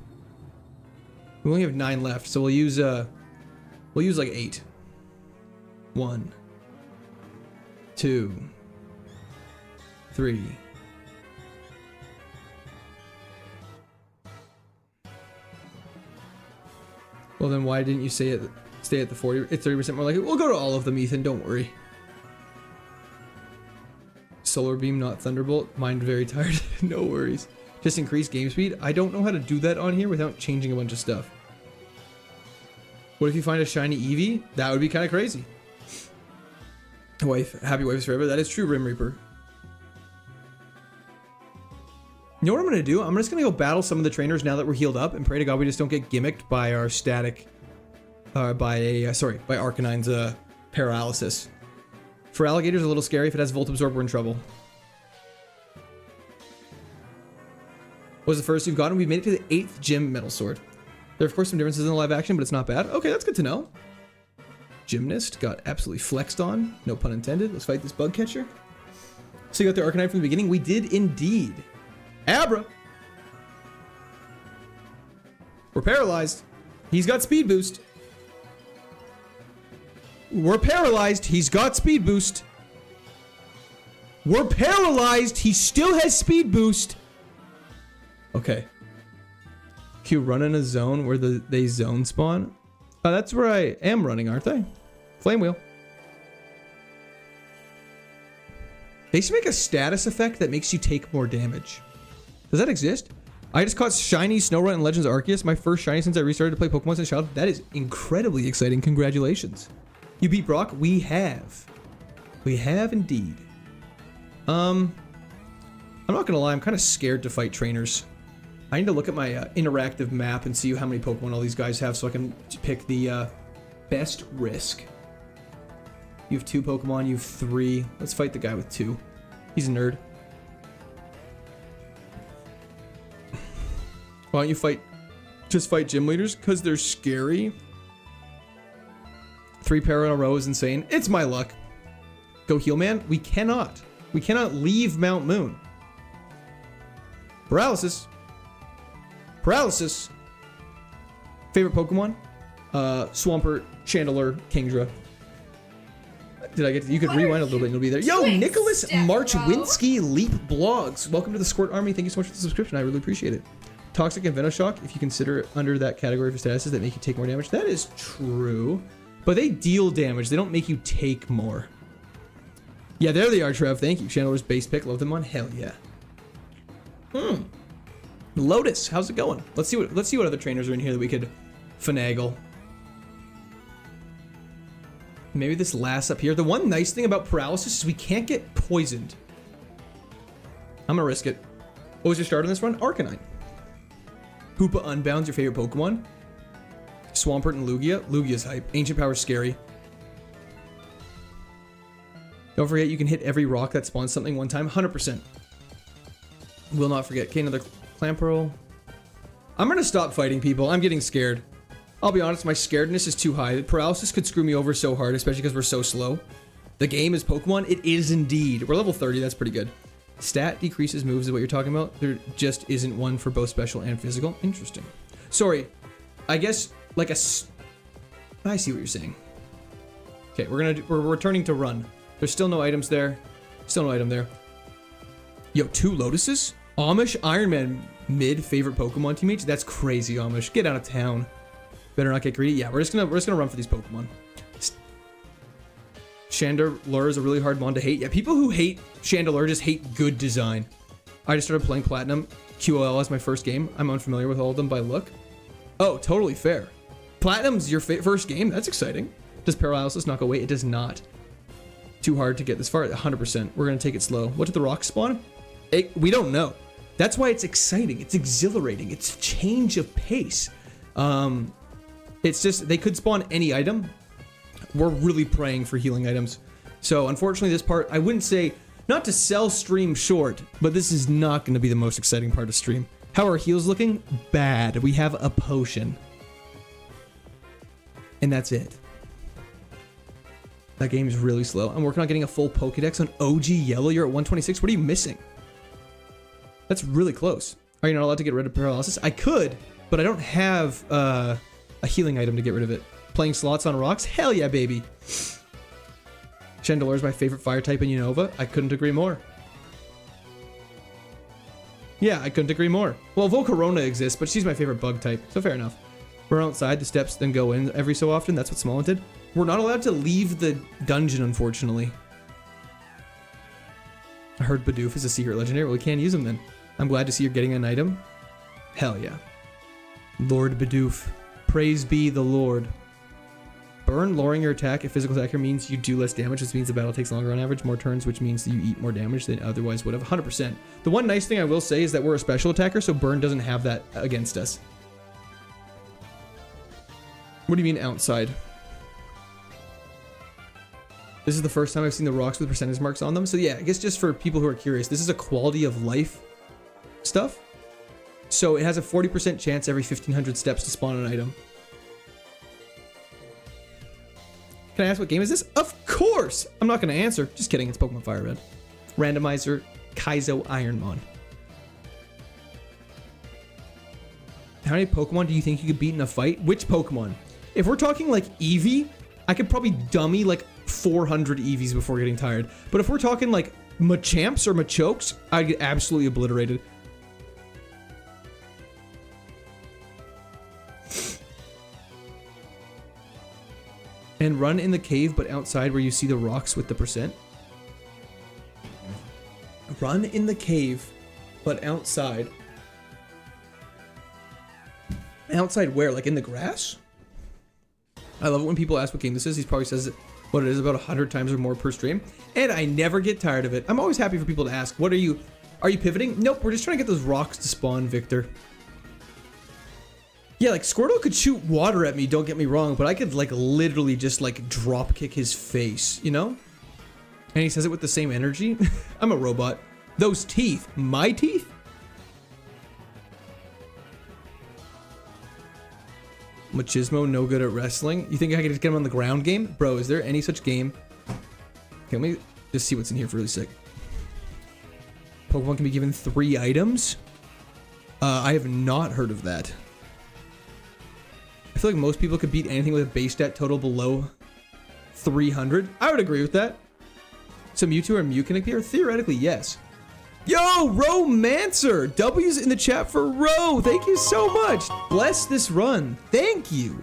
We only have 9 left, so we'll use like 8. 1, 2, 3. Well, then why didn't you say it? Stay at the 40. It's 30% more likely. We'll go to all of them, Ethan. Don't worry. Solar Beam, not Thunderbolt. Mind very tired. No worries. Just increase game speed. I don't know how to do that on here without changing a bunch of stuff. What if you find a shiny Eevee? That would be kind of crazy. Wife, happy wives forever. That is true, Rim Reaper. You know what I'm going to do? I'm just going to go battle some of the trainers now that we're healed up and pray to God we just don't get gimmicked by our static, by Arcanine's paralysis. For alligators, a little scary. If it has Volt Absorb, we're in trouble. What was the first you've gotten? We've made it to the 8th gym metal sword. There are of course some differences in the live action, but it's not bad. Okay, that's good to know. Gymnast got absolutely flexed on. No pun intended. Let's fight this bug catcher. So you got the Arcanine from the beginning? We did indeed. Abra! We're paralyzed. He's got speed boost. We're paralyzed. He's got speed boost. We're paralyzed. He still has speed boost. Okay. Q, run in a zone where they zone spawn. Oh, that's where I am running, aren't they? Flame Wheel. They should make a status effect that makes you take more damage. Does that exist? I just caught shiny Snorunt and Legends Arceus. My first shiny since I restarted to play Pokemon since childhood. That is incredibly exciting. Congratulations. You beat Brock? We have. We have indeed. I'm not gonna lie, I'm kind of scared to fight trainers. I need to look at my interactive map and see how many Pokemon all these guys have so I can pick the best risk. You have 2 Pokemon, you have 3. Let's fight the guy with 2. He's a nerd. Why don't you just fight gym leaders? Because they're scary. 3 pair in a row is insane. It's my luck. Go heal, man. We cannot leave Mount Moon. Paralysis. Paralysis. Favorite Pokemon? Swampert, Chandelure, Kingdra. Did I get to, you could rewind a little bit and it'll be there. Yo, Nicholas Marchwinski Leap Blogs. Welcome to the Squirt Army. Thank you so much for the subscription. I really appreciate it. Toxic and Venoshock, if you consider it under that category for statuses that make you take more damage. That is true. But they deal damage. They don't make you take more. Yeah, there they are, Trev. Thank you. Chandelure's base pick. Love them on. Hell yeah. Lotus, how's it going? Let's see what other trainers are in here that we could finagle. Maybe this lasts up here. The one nice thing about paralysis is we can't get poisoned. I'm gonna risk it. What was your start on this run? Arcanine. Hoopa Unbound's your favorite Pokemon? Swampert and Lugia. Lugia's hype. Ancient Power's scary. Don't forget you can hit every rock that spawns something one time. 100%. Will not forget. Okay, another Clamperl. I'm gonna stop fighting people. I'm getting scared. I'll be honest, my scaredness is too high. Paralysis could screw me over so hard, especially because we're so slow. The game is Pokemon. It is indeed. We're level 30. That's pretty good. Stat decreases moves is what you're talking about. There just isn't one for both special and physical. Interesting. Sorry. I guess like a... I see what you're saying. Okay, we're returning to run. There's still no items there. Still no item there. Yo, 2 Lotuses? Amish Iron Man mid favorite Pokemon teammates? That's crazy, Amish. Get out of town. Better not get greedy. Yeah, we're just gonna run for these Pokemon. Chandelure is a really hard mon to hate. Yeah, people who hate Chandelure just hate good design. I just started playing Platinum. QOL as my first game. I'm unfamiliar with all of them by look. Oh, totally fair. Platinum's your first game? That's exciting. Does Paralysis knock away? It does not. Too hard to get this far. 100%. We're gonna take it slow. What did the rocks spawn? We don't know. That's why it's exciting. It's exhilarating. It's change of pace. It's just, they could spawn any item. We're really praying for healing items. So unfortunately this part, I wouldn't say, not to sell stream short, but this is not going to be the most exciting part of stream. How are heals looking? Bad. We have a potion. And that's it. That game is really slow. I'm working on getting a full Pokedex on OG Yellow. You're at 126. What are you missing? That's really close. Are you not allowed to get rid of Paralysis? I could, but I don't have a healing item to get rid of it. Playing slots on rocks? Hell yeah, baby. Chandelure is my favorite fire type in Unova. I couldn't agree more. Yeah, I couldn't agree more. Well, Volcarona exists, but she's my favorite bug type, so fair enough. We're outside the steps, then go in every so often. That's what Smolin did. We're not allowed to leave the dungeon, unfortunately. I heard Bidoof is a secret legendary. Well, we can't use him then. I'm glad to see you're getting an item. Hell yeah. Lord Bidoof. Praise be the Lord. Burn, lowering your attack if physical attacker means you do less damage. This means the battle takes longer on average, more turns, which means that you eat more damage than otherwise would have. 100%. The one nice thing I will say is that we're a special attacker, so burn doesn't have that against us. What do you mean outside? This is the first time I've seen the rocks with percentage marks on them. So yeah, I guess just for people who are curious, this is a quality of life stuff. So it has a 40% chance every 1500 steps to spawn an item. Can I ask what game is this? Of course! I'm not going to answer. Just kidding, it's Pokemon Fire Red. Randomizer, KAIZO IRONMON. How many Pokemon do you think you could beat in a fight? Which Pokemon? If we're talking like Eevee, I could probably dummy like 400 Eevees before getting tired. But if we're talking like Machamps or Machokes, I'd get absolutely obliterated. And run in the cave, but outside where you see the rocks with the percent. Run in the cave, but outside. Outside where? Like in the grass? I love it when people ask what game this is. He probably says it what it is, about 100 times or more per stream. And I never get tired of it. I'm always happy for people to ask, are you pivoting? Nope, we're just trying to get those rocks to spawn, Victor. Yeah, like Squirtle could shoot water at me, don't get me wrong, but I could like literally just like drop kick his face, you know? And he says it with the same energy. I'm a robot. Those teeth, my teeth? Machismo, no good at wrestling. You think I could just get him on the ground game? Bro, is there any such game? Okay, let me just see what's in here for really sick. Pokemon can be given 3 items? I have not heard of that. I feel like most people could beat anything with a base stat total below 300. I would agree with that. So Mewtwo or Mew can appear? Theoretically, yes. Yo, Romancer! W's in the chat for Ro. Thank you so much. Bless this run. Thank you.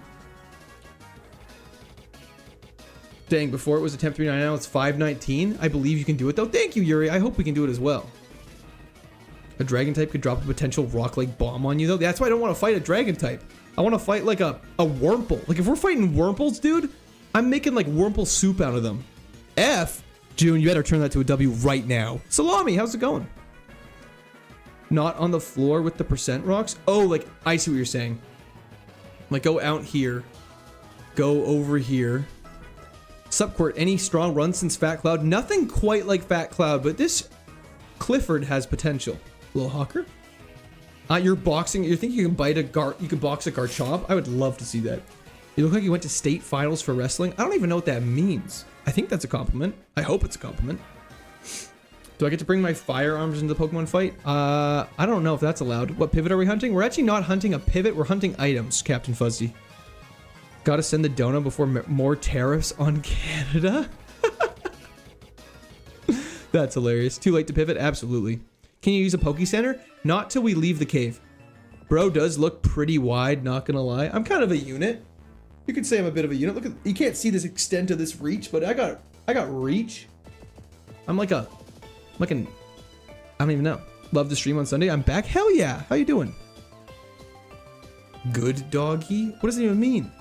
Dang, before it was attempt 399, now it's 519. I believe you can do it though. Thank you, Yuri. I hope we can do it as well. A dragon type could drop a potential rock-like bomb on you though. That's why I don't want to fight a dragon type. I want to fight like a Wurmple. Like if we're fighting Wurmples, dude, I'm making like Wurmple soup out of them. F. June, you better turn that to a W right now. Salami, how's it going? Not on the floor with the percent rocks? Oh, like, I see what you're saying. Like, go out here. Go over here. Subquirt, any strong run since Fat Cloud? Nothing quite like Fat Cloud, but this Clifford has potential. Little Hawker? You're boxing. You think you can you can box a Garchomp? I would love to see that. You look like you went to state finals for wrestling. I don't even know what that means. I think that's a compliment. I hope it's a compliment. Do I get to bring my firearms into the Pokemon fight? I don't know if that's allowed. What pivot are we hunting? We're actually not hunting a pivot. We're hunting items, Captain Fuzzy. Gotta send the donut before more tariffs on Canada? That's hilarious. Too late to pivot? Absolutely. Can you use a Poke Center? Not till we leave the cave. Bro does look pretty wide, not gonna lie. I'm kind of a unit. You could say I'm a bit of a unit. Look at, you can't see this extent of this reach, but I got reach. I'm like an, I don't even know. Love the stream on Sunday. I'm back. Hell yeah. How you doing? Good doggy? What does it even mean?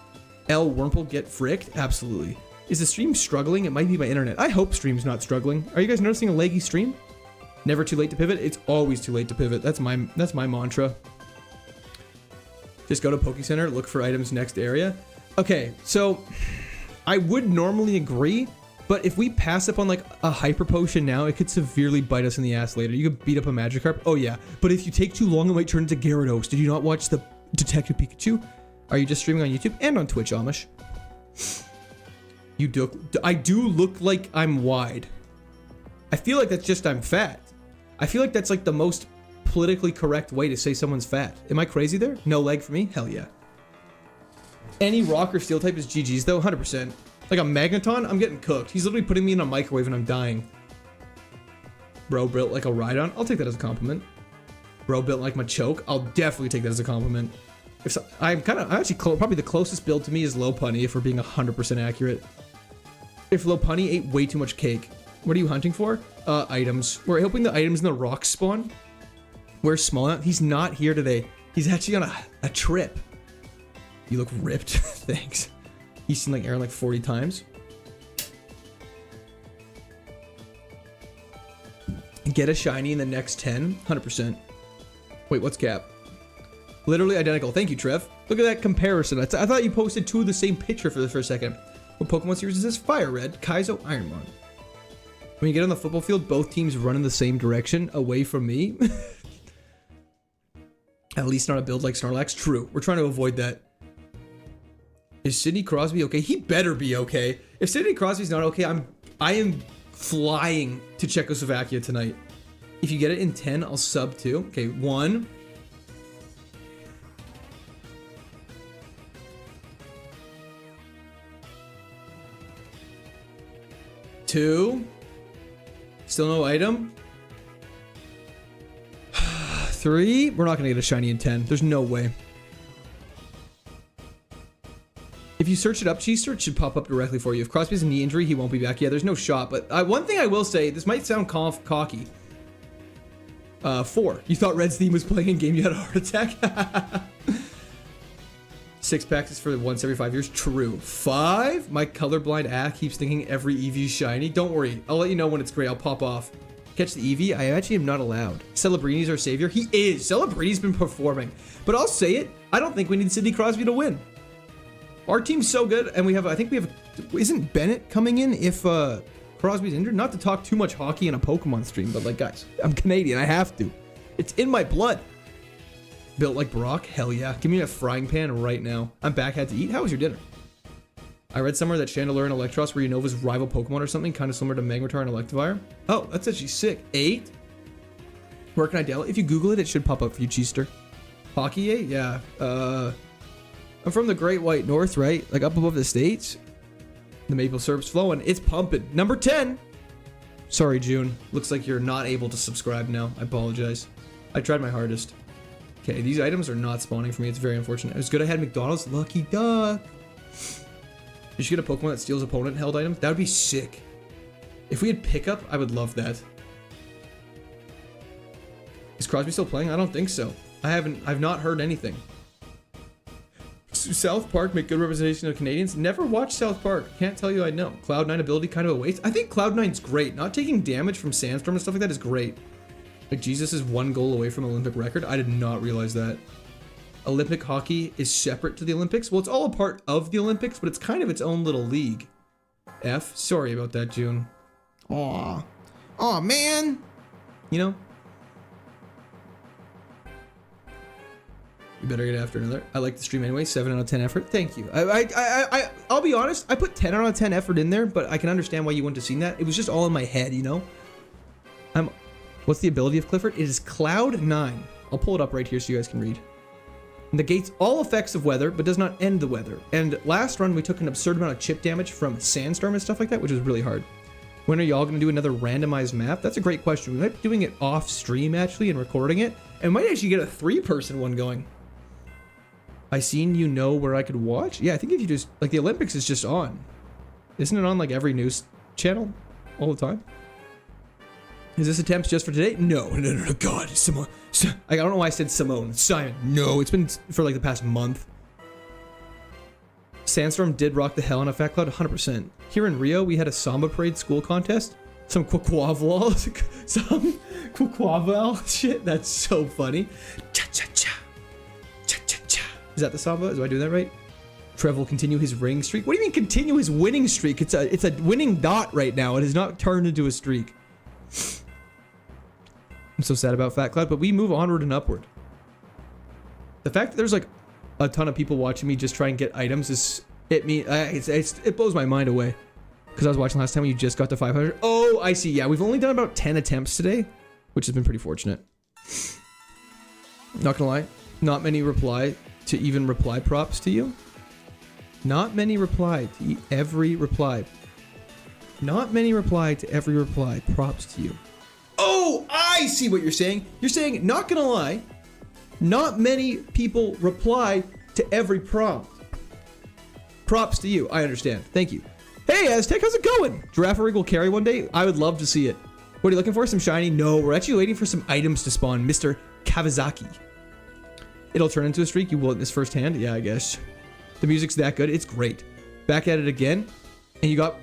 L Wurmple get fricked? Absolutely. Is the stream struggling? It might be my internet. I hope stream's not struggling. Are you guys noticing a laggy stream? Never too late to pivot? It's always too late to pivot. That's my mantra. Just go to Poke Center, look for items next area. Okay, so I would normally agree, but if we pass up on like a Hyper Potion now, it could severely bite us in the ass later. You could beat up a Magikarp. Oh yeah, but if you take too long, it might turn into Gyarados. Did you not watch the Detective Pikachu? Are you just streaming on YouTube and on Twitch, Amish? I do look like I'm wide. I feel like that's just I'm fat. I feel like that's like the most politically correct way to say someone's fat. Am I crazy there? No leg for me? Hell yeah. Any rock or steel type is GG's though, 100%. Like a Magneton, I'm getting cooked. He's literally putting me in a microwave and I'm dying. Bro built like a Rhydon. I'll take that as a compliment. Bro built like my choke. I'll definitely take that as a compliment. If so, I'm actually probably the closest build to me is Lopunny if we're being 100% accurate. If Lopunny ate way too much cake. What are you hunting for? Items. We're hoping the items in the rock spawn. Where's Small? He's not here today. He's actually on a trip. You look ripped. Thanks. He's seen like Aaron like 40 times. Get a shiny in the next 10. 100%. Wait, what's cap? Literally identical. Thank you, Trev. Look at that comparison. I thought you posted 2 of the same picture for the first second. What Pokemon series is this? Fire Red, Kaizo Ironmon. When you get on the football field, both teams run in the same direction, away from me. At least not a build like Snorlax. True. We're trying to avoid that. Is Sidney Crosby okay? He better be okay. If Sidney Crosby's not okay, I am flying to Czechoslovakia tonight. If you get it in 10, I'll sub 2. Okay, 1. 2. Still no item. 3. We're not gonna get a shiny in 10. There's no way. If you search it up, Cheese Search should pop up directly for you. If Crosby has a knee injury, he won't be back. Yeah, there's no shot. But one thing I will say, this might sound cocky. 4. You thought Red's theme was playing in game, you had a heart attack? 6 packs is for once every 5 years. True. 5? My colorblind keeps thinking every Eevee's shiny. Don't worry. I'll let you know when it's great. I'll pop off. Catch the Eevee? I actually am not allowed. Celebrini's our savior. He is. Celebrini's been performing. But I'll say it. I don't think we need Sidney Crosby to win. Our team's so good, and we have, I think we have, isn't Bennett coming in if Crosby's injured? Not to talk too much hockey in a Pokemon stream, but like, guys, I'm Canadian. I have to. It's in my blood. Built like Brock? Hell yeah. Give me a frying pan right now. I'm back, had to eat. How was your dinner? I read somewhere that Chandelure and Electros were Unova's rival Pokemon or something, kind of similar to Magnetar and Electivire. Oh, that's actually sick. 8? Where can I download? If you Google it, it should pop up for you, Cheester. Hockey 8? Yeah. I'm from the Great White North, right? Like up above the States. The maple syrup's flowing. It's pumping. Number 10. Sorry, June. Looks like you're not able to subscribe now. I apologize. I tried my hardest. Okay, these items are not spawning for me. It's very unfortunate. It was good I had McDonald's. Lucky duck. You should get a Pokemon that steals opponent held items. That would be sick. If we had pickup, I would love that. Is Crosby still playing? I don't think so. I've not heard anything. South Park make good representation of Canadians. Never watched South Park. Can't tell you I know. Cloud9 ability kind of a waste. I think Cloud9's great. Not taking damage from Sandstorm and stuff like that is great. Like, Jesus is 1 goal away from Olympic record. I did not realize that. Olympic hockey is separate to the Olympics. Well, it's all a part of the Olympics, but it's kind of its own little league. F. Sorry about that, June. Aw. Aw, man. You know? You better get after another. I like the stream anyway. 7 out of 10 effort. Thank you. I'll be honest. I put 10 out of 10 effort in there, but I can understand why you wouldn't have seen that. It was just all in my head, you know? What's the ability of Clifford? It is Cloud 9. I'll pull it up right here so you guys can read. Negates all effects of weather, but does not end the weather. And last run, we took an absurd amount of chip damage from Sandstorm and stuff like that, which was really hard. When are y'all going to do another randomized map? That's a great question. We might be doing it off stream, actually, and recording it. And might actually get a 3-person one going. I seen you know where I could watch? Yeah, I think if you just... Like, the Olympics is just on. Isn't it on, like, every news channel all the time? Is this attempts just for today? No, God, Simone. I don't know why I said Simone. Simon. No, it's been for like the past month. Sandstorm did rock the hell on a Fat Cloud, 100%. Here in Rio, we had a Samba Parade school contest. Some Quaquaval shit. That's so funny. Cha-cha-cha. Cha-cha-cha. Is that the Samba? Do I do that right? Trev will continue his ring streak. What do you mean continue his winning streak? It's a winning dot right now. It has not turned into a streak. I'm so sad about Fat Cloud, but we move onward and upward. The fact that there's like a ton of people watching me just try and get items is it blows my mind away. Because I was watching last time when you just got to 500. Oh, I see. Yeah, we've only done about 10 attempts today, which has been pretty fortunate. Not gonna lie, not many reply to even reply props to you. Not many reply to every reply. Not many reply to every reply. Props to you. Oh, I see what you're saying. You're saying, not gonna lie, not many people reply to every prompt. Props to you. I understand. Thank you. Hey, Aztec, how's it going? Giraffe Rig will carry one day? I would love to see it. What are you looking for? Some shiny? No, we're actually waiting for some items to spawn. Mr. Kawasaki. It'll turn into a streak. You will witness firsthand. Yeah, I guess. The music's that good. It's great. Back at it again. And you got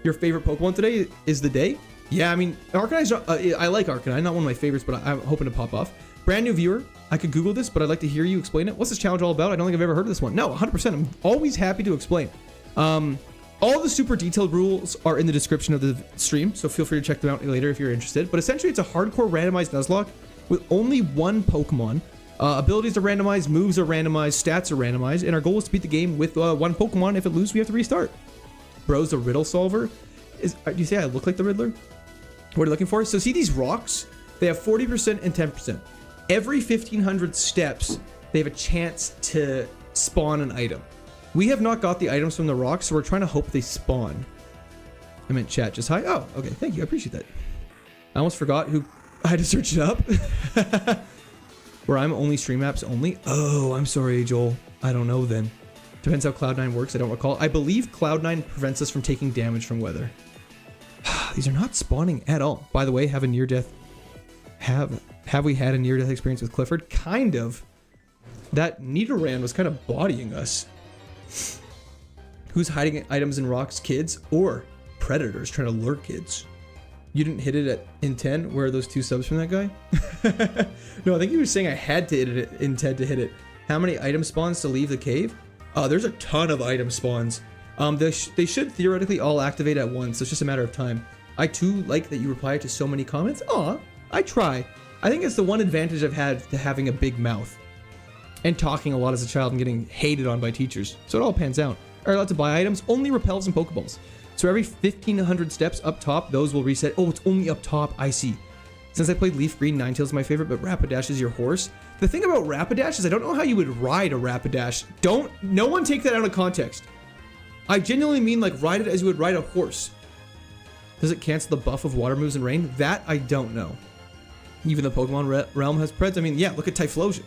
your favorite Pokemon today is the day? Yeah, I mean, Arcanine's not, I like Arcanine, not one of my favorites, but I'm hoping to pop off. Brand new viewer, I could Google this, but I'd like to hear you explain it. What's this challenge all about? I don't think I've ever heard of this one. No, 100%. I'm always happy to explain. All the super detailed rules are in the description of the stream, so feel free to check them out later if you're interested. But essentially, it's a hardcore randomized Nuzlocke with only one Pokemon. Abilities are randomized, moves are randomized, stats are randomized, and our goal is to beat the game with one Pokemon. If it loses, we have to restart. Bro's the riddle solver. Do you say I look like the Riddler? What are you looking for? So see these rocks? They have 40% and 10%. Every 1,500 steps, they have a chance to spawn an item. We have not got the items from the rocks, so we're trying to hope they spawn. I meant chat, just hi. Oh, okay, thank you. I appreciate that. I almost forgot who I had to search it up. Where I'm only stream apps only. Oh, I'm sorry, Joel. I don't know then. Depends how Cloud9 works. I don't recall. I believe Cloud9 prevents us from taking damage from weather. These are not spawning at all. By the way, have we had a near-death experience with Clifford? Kind of. That Nidoran was kind of bodying us. Who's hiding items in rocks? Kids or predators trying to lure kids? You didn't hit it in 10? Where are those 2 subs from that guy? No, I think he was saying I had to hit it in 10 to hit it. How many item spawns to leave the cave? Oh, there's a ton of item spawns. They should theoretically all activate at once. So it's just a matter of time. I too like that you reply to so many comments. Aw, I try. I think it's the one advantage I've had to having a big mouth. And talking a lot as a child and getting hated on by teachers. So it all pans out. Are allowed to buy items? Only repels and Pokeballs. So every 1,500 steps up top, those will reset. Oh, it's only up top. I see. Since I played Leaf Green, Ninetales is my favorite, but Rapidash is your horse. The thing about Rapidash is I don't know how you would ride a Rapidash. No one take that out of context. I genuinely mean like ride it as you would ride a horse. Does it cancel the buff of water moves and rain? That I don't know. Even the Pokemon realm has Preds. I mean, yeah, look at Typhlosion.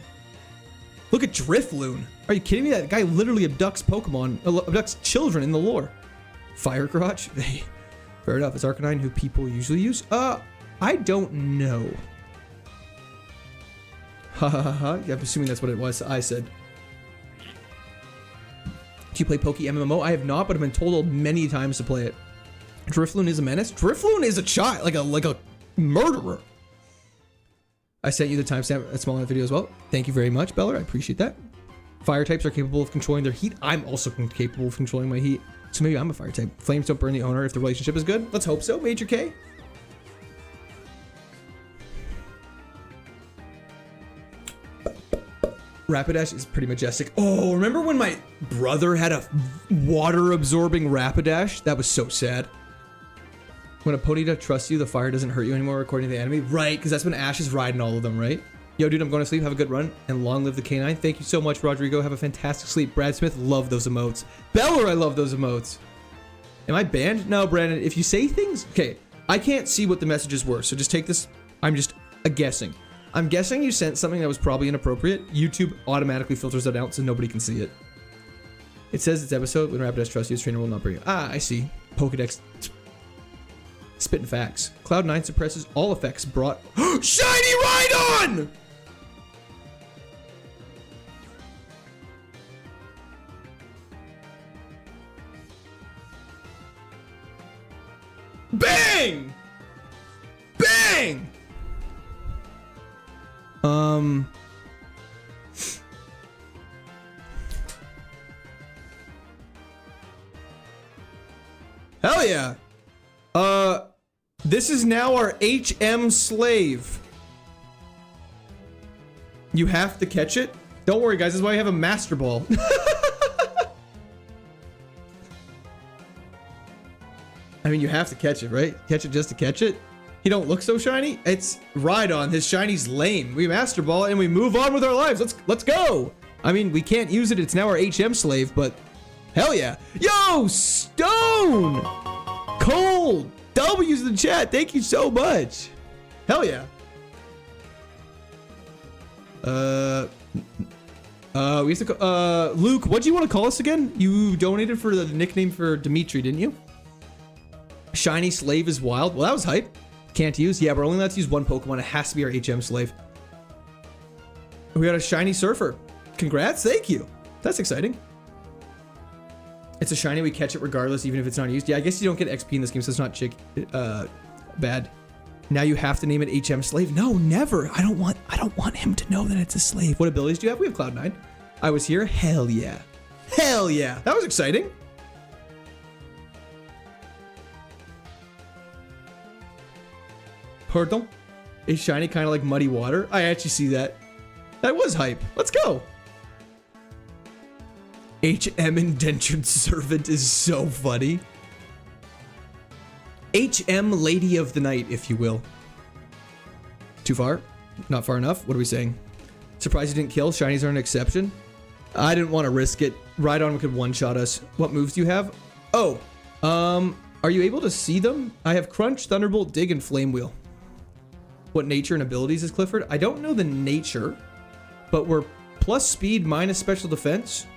Look at Drifloon. Are you kidding me? That guy literally abducts Pokemon, abducts children in the lore. Fire Crotch? Fair enough. It's Arcanine who people usually use? I don't know. Ha ha ha ha. I'm assuming that's what it was. I said. Do you play Poke MMO? I have not, but I've been told many times to play it. Drifloon is a menace? Drifloon is a child, like a murderer. I sent you the timestamp at small enough video as well. Thank you very much, Beller. I appreciate that. Fire types are capable of controlling their heat. I'm also capable of controlling my heat. So maybe I'm a fire type. Flames don't burn the owner if the relationship is good. Let's hope so, Major K. Rapidash is pretty majestic. Oh, remember when my brother had a water-absorbing Rapidash? That was so sad. When a Ponyta trusts you, the fire doesn't hurt you anymore, according to the anime. Right, because that's when Ash is riding all of them, right? Yo, dude, I'm going to sleep. Have a good run, and long live the canine. Thank you so much, Rodrigo. Have a fantastic sleep. Brad Smith, love those emotes. Beller, I love those emotes. Am I banned? No, Brandon. If you say things... Okay, I can't see what the messages were, so just take this... I'm just guessing. I'm guessing you sent something that was probably inappropriate. YouTube automatically filters that out so nobody can see it. It says its episode, when Rapidash trusts you, its trainer will not bring you. Ah, I see. Pokedex... Spitting facts. Cloud9 suppresses all effects brought... Shiny Rhydon! Bang! Bang! Hell yeah! This is now our HM slave. You have to catch it? Don't worry, guys. This is why I have a Master Ball. I mean, you have to catch it, right? Catch it just to catch it? He don't look so shiny? It's Rhydon. His shiny's lame. We Master Ball and we move on with our lives. Let's go. I mean, we can't use it. It's now our HM slave, but hell yeah. Yo, Stone! Cold! W's in the chat. Thank you so much. Hell yeah. We used to Luke, what do you want to call us again? You donated for the nickname for Dimitri, didn't you? Shiny slave is wild. Well, that was hype. Can't use. Yeah, we're only allowed to use one Pokemon. It has to be our HM slave. We got a shiny surfer. Congrats. Thank you. That's exciting. It's a shiny. We catch it regardless, even if it's not used. Yeah, I guess you don't get XP in this game, so it's not bad. Now you have to name it HM slave. No, never. I don't want him to know that it's a slave. What abilities do you have? We have Cloud9. I was here. Hell yeah. Hell yeah. That was exciting. Wartortle is shiny, kind of like muddy water. I actually see that. That was hype. Let's go. HM indentured servant is so funny. HM lady of the night, if you will. Too far? Not far enough? What are we saying? Surprised you didn't kill. Shinies are an exception. I didn't want to risk it. Rhydon could one-shot us. What moves do you have? Oh, are you able to see them? I have Crunch, Thunderbolt, Dig, and Flame Wheel. What nature and abilities is Clifford? I don't know the nature, but we're plus speed minus special defense.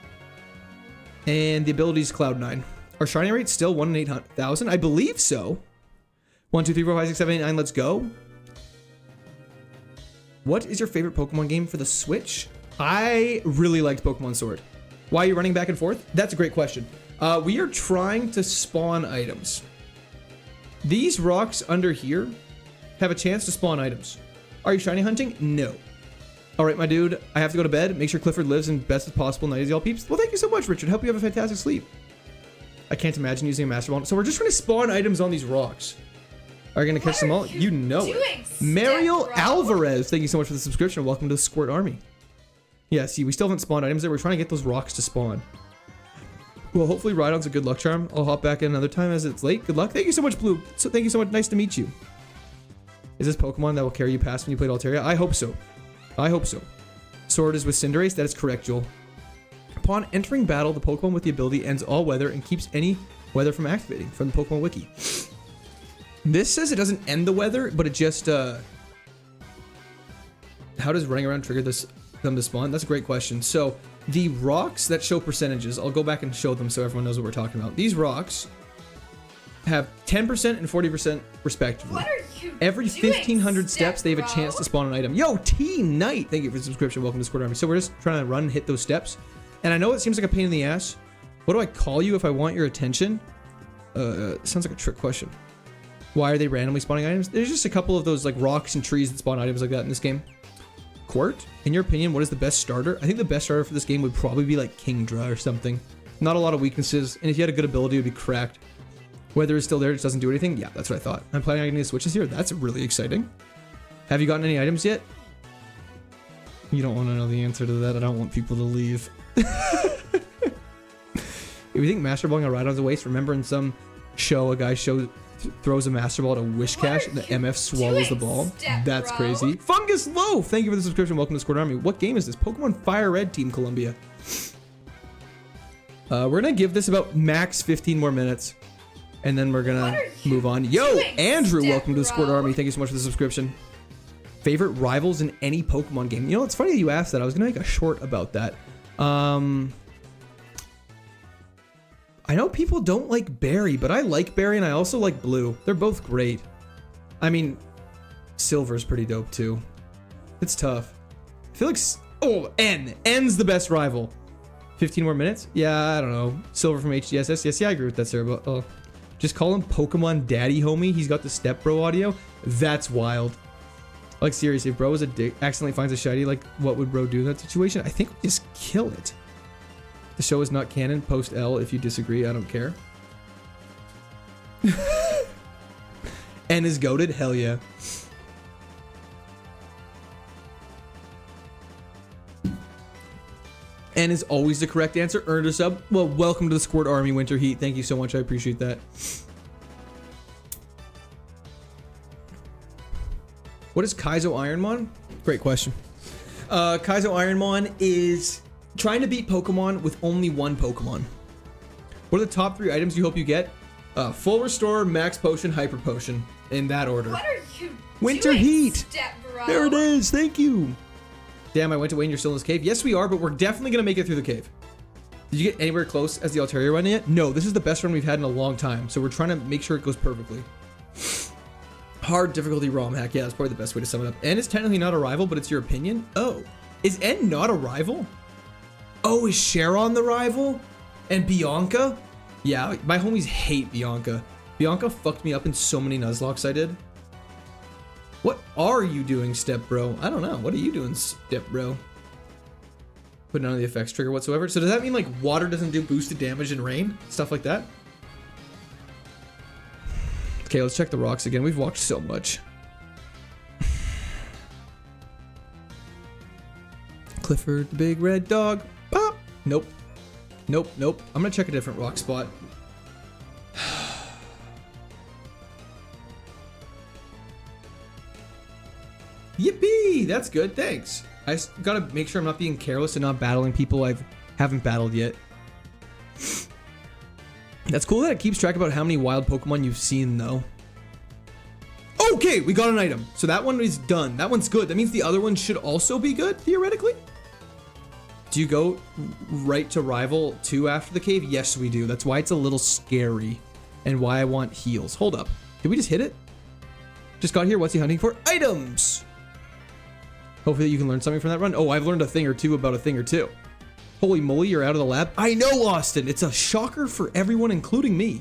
And the ability is Cloud9. Our shiny rate still 1 in 8,000? I believe so. 1, 2, 3, 4, 5, 6, 7, 8, 9. Let's go. What is your favorite Pokemon game for the Switch? I really liked Pokemon Sword. Why are you running back and forth? That's a great question. We are trying to spawn items. These rocks under here have a chance to spawn items. Are you shiny hunting? No. All right, my dude, I have to go to bed. Make sure Clifford lives in best possible night as y'all peeps. Well, thank you so much, Richard. Hope you have a fantastic sleep. I can't imagine using a Master Ball. So we're just trying to spawn items on these rocks. Are you going to catch them all? You know it. Mariel Alvarez, thank you so much for the subscription. Welcome to the Squirt Army. Yeah, see, we still haven't spawned items there. We're trying to get those rocks to spawn. Well, hopefully Rhydon's a good luck charm. I'll hop back in another time as it's late. Good luck. Thank you so much, Blue. So thank you so much. Nice to meet you. Is this Pokemon that will carry you past when you played Altaria? I hope so. I hope so. Sword is with Cinderace. That is correct, Joel. Upon entering battle, the Pokemon with the ability ends all weather and keeps any weather from activating from the Pokemon Wiki. This says it doesn't end the weather, but it just, how does running around trigger them to spawn? That's a great question. So the rocks that show percentages, I'll go back and show them so everyone knows what we're talking about. These rocks have 10% and 40% respectively. What are you Every 1,500 steps, they have a bro? chance to spawn an item. Yo, T-Knight, thank you for the subscription. Welcome to Squirt Army. So we're just trying to run and hit those steps. And I know it seems like a pain in the ass. What do I call you if I want your attention? Sounds like a trick question. Why are they randomly spawning items? There's just a couple of those like rocks and trees that spawn items like that in this game. Quart, in your opinion, what is the best starter? I think the best starter for this game would probably be like Kingdra or something. Not a lot of weaknesses, and if you had a good ability, it would be cracked. Weather is still there, it just doesn't do anything. Yeah, that's what I thought. I'm planning on getting the switches here. That's really exciting. Have you gotten any items yet? You don't want to know the answer to that. I don't want people to leave. If you think Master Balling a Rhydon's a waste, remember in some show, a guy throws a Master Ball at a Wish Cache and the MF swallows the ball. That's crazy. Fungus Loaf, thank you for the subscription. Welcome to Squirt Army. What game is this? Pokemon Fire Red Team Columbia. We're gonna give this about max 15 more minutes, and then we're gonna move on. Yo, Andrew, welcome to the Squirt Army. Thank you so much for the subscription. Favorite rivals in any Pokemon game? You know, it's funny that you asked that. I was gonna make a short about that. I know people don't like Berry, but I like Berry and I also like Blue. They're both great. I mean, Silver's pretty dope too. It's tough. I feel like, oh, N's the best rival. 15 more minutes? Yeah, I don't know. Silver from HDSS. Yes, yeah, I agree with that, Sarah. But just call him Pokemon Daddy Homie. He's got the Step Bro audio. That's wild. Like, seriously, if bro was a dick, accidentally finds a shiny, like, what would bro do in that situation? I think we just kill it. The show is not canon. Post L if you disagree. I don't care. N is goated? Hell yeah. N is always the correct answer. Earned a sub. Well, welcome to the Squirt Army Winter Heat. Thank you so much. I appreciate that. What is KAIZO Ironmon? Great question. KAIZO Ironmon is trying to beat Pokemon with only one Pokemon. What are the top 3 items you hope you get? Full Restore, Max Potion, Hyper Potion. In that order. What are you Winter doing, Heat. Step Bro? There it is. Thank you. Damn, I went away and you're still in this cave. Yes, we are, but we're definitely going to make it through the cave. Did you get anywhere close as the Altaria run yet? No, this is the best run we've had in a long time. So we're trying to make sure it goes perfectly. Hard difficulty ROM hack. Yeah, that's probably the best way to sum it up. N is technically not a rival, but it's your opinion. Oh, is N not a rival? Oh, is Sharon the rival? And Bianca? Yeah, my homies hate Bianca. Bianca fucked me up in so many Nuzlocks I did. What are you doing, Step Bro? I don't know. What are you doing, Step Bro? But none of the effects trigger whatsoever. So does that mean like water doesn't do boosted damage in rain? Stuff like that? Okay, let's check the rocks again. We've walked so much. Clifford the big red dog. Pop. Nope. Nope, nope. I'm gonna check a different rock spot. Yippee! That's good, thanks. I just gotta make sure I'm not being careless and not battling people I haven't battled yet. That's cool that it keeps track about how many wild Pokemon you've seen, though. Okay, we got an item. So that one is done. That one's good. That means the other one should also be good, theoretically. Do you go right to Rival 2 after the cave? Yes, we do. That's why it's a little scary and why I want heals. Hold up. Did we just hit it? Just got here. What's he hunting for? Items! Hopefully you can learn something from that run. Oh, I've learned a thing or two about a thing or two. Holy moly, you're out of the lab. I know, Austin. It's a shocker for everyone, including me.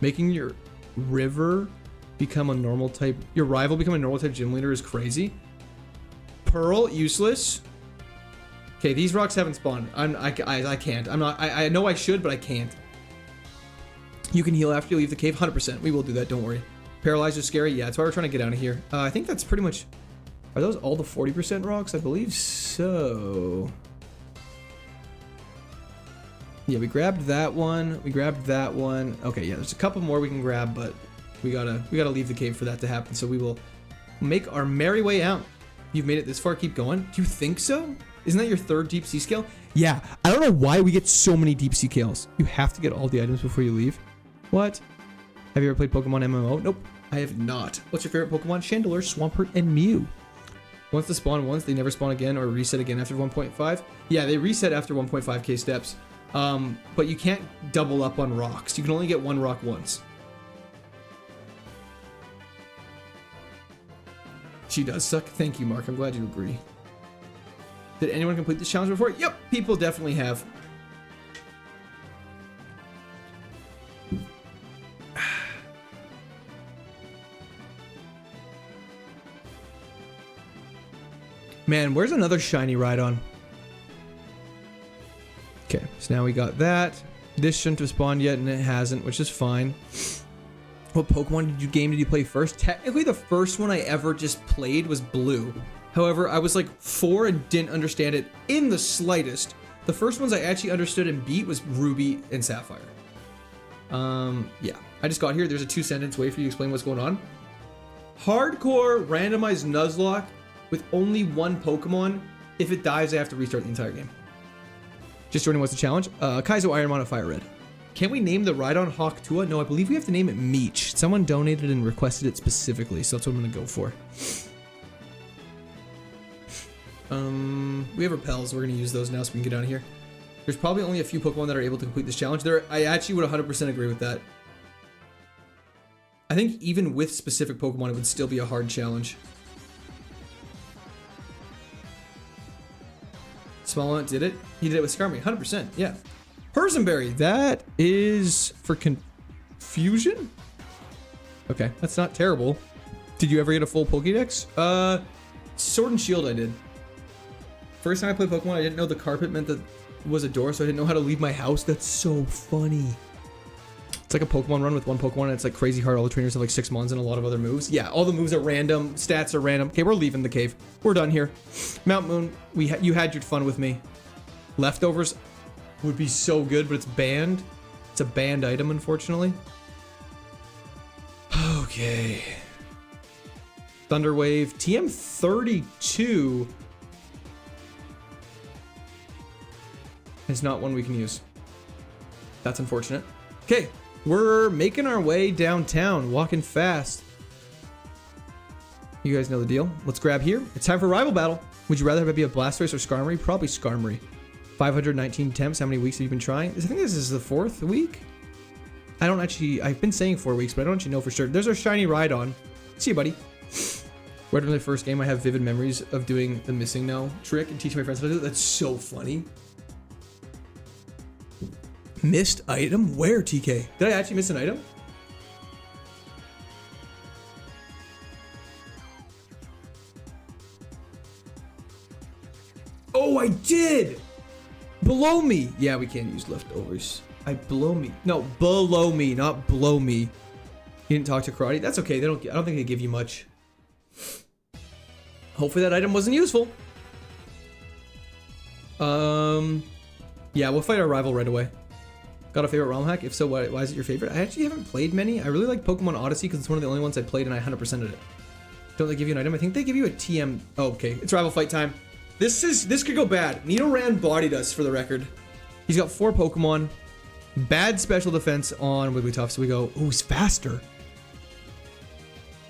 Making your river become a normal type, your rival become a normal type gym leader is crazy. Pearl, useless. Okay, these rocks haven't spawned. I can't. I know I should, but I can't. You can heal after you leave the cave. 100%. We will do that. Don't worry. Paralyzed is scary. Yeah, that's why we're trying to get out of here. I think that's pretty much... Are those all the 40% rocks? I believe so. Yeah, we grabbed that one. We grabbed that one. Okay, yeah, there's a couple more we can grab, but we gotta leave the cave for that to happen. So we will make our merry way out. You've made it this far. Keep going. Do you think so? Isn't that your third deep sea scale? Yeah, I don't know why we get so many deep sea scales. You have to get all the items before you leave. What? Have you ever played Pokemon MMO? Nope, I have not. What's your favorite Pokemon? Chandelure, Swampert, and Mew. Once they spawn once, they never spawn again or reset again after 1.5. Yeah, they reset after 1.5k steps. But you can't double up on rocks. You can only get one rock once. She does suck. Thank you, Mark. I'm glad you agree. Did anyone complete this challenge before? Yep, people definitely have. Man, where's another shiny Rhydon? Okay, so now we got that. This shouldn't have spawned yet, and it hasn't, which is fine. What Pokemon game did you play first? Technically, the first one I ever just played was Blue. However, I was like 4 and didn't understand it in the slightest. The first ones I actually understood and beat was Ruby and Sapphire. Yeah. I just got here. There's a 2-sentence way for you to explain what's going on. Hardcore randomized Nuzlocke with only one Pokemon. If it dies, I have to restart the entire game. Just joining what's the challenge? KAIZO IRONMON at Fire Red. Can we name the Rhydon Hawk-Tua? No, I believe we have to name it Meech. Someone donated and requested it specifically, so that's what I'm gonna go for. We have repels. We're gonna use those now so we can get out of here. There's probably only a few Pokemon that are able to complete this challenge. I actually would 100% agree with that. I think even with specific Pokemon, it would still be a hard challenge. Smallmount did it. He did it with Skarmory. 100%. Yeah. Herzenberry. That is for confusion? Okay, that's not terrible. Did you ever get a full Pokédex? Sword and Shield I did. First time I played Pokemon, I didn't know the carpet meant that was a door, so I didn't know how to leave my house. That's so funny. It's like a Pokemon run with one Pokemon, and it's like crazy hard. All the trainers have like 6 mons and a lot of other moves. Yeah, all the moves are random, stats are random. Okay, we're leaving the cave. We're done here. Mount Moon, you had your fun with me. Leftovers would be so good, but it's banned. It's a banned item, unfortunately. Okay. Thunderwave, TM32 is not one we can use. That's unfortunate. Okay, we're making our way downtown, walking fast. You guys know the deal. Let's grab here. It's time for rival battle. Would you rather have it be a Blastoise or Skarmory? Probably Skarmory. 519 attempts. How many weeks have you been trying? I think this is the 4th week. I've been saying 4 weeks, but I don't actually know for sure. There's our shiny Rhydon. See you, buddy. Right from the first game, I have vivid memories of doing the missing now trick and teaching my friends how to do it. That's so funny. Missed item? Where, TK? Did I actually miss an item? Oh, I did! Below me! Yeah, we can't use leftovers. Below me. No, below me, not blow me. You didn't talk to Karate? That's okay. I don't think they give you much. Hopefully that item wasn't useful. Yeah, we'll fight our rival right away. Got a favorite ROM hack? If so, why is it your favorite? I actually haven't played many. I really like Pokemon Odyssey because it's one of the only ones I played and I 100%ed it. Don't they give you an item? I think they give you a TM. Oh, okay, it's rival fight time. This could go bad. Nidoran bodied us for the record. He's got 4 Pokemon. Bad special defense on Wigglytuff, so we go, oh, he's faster.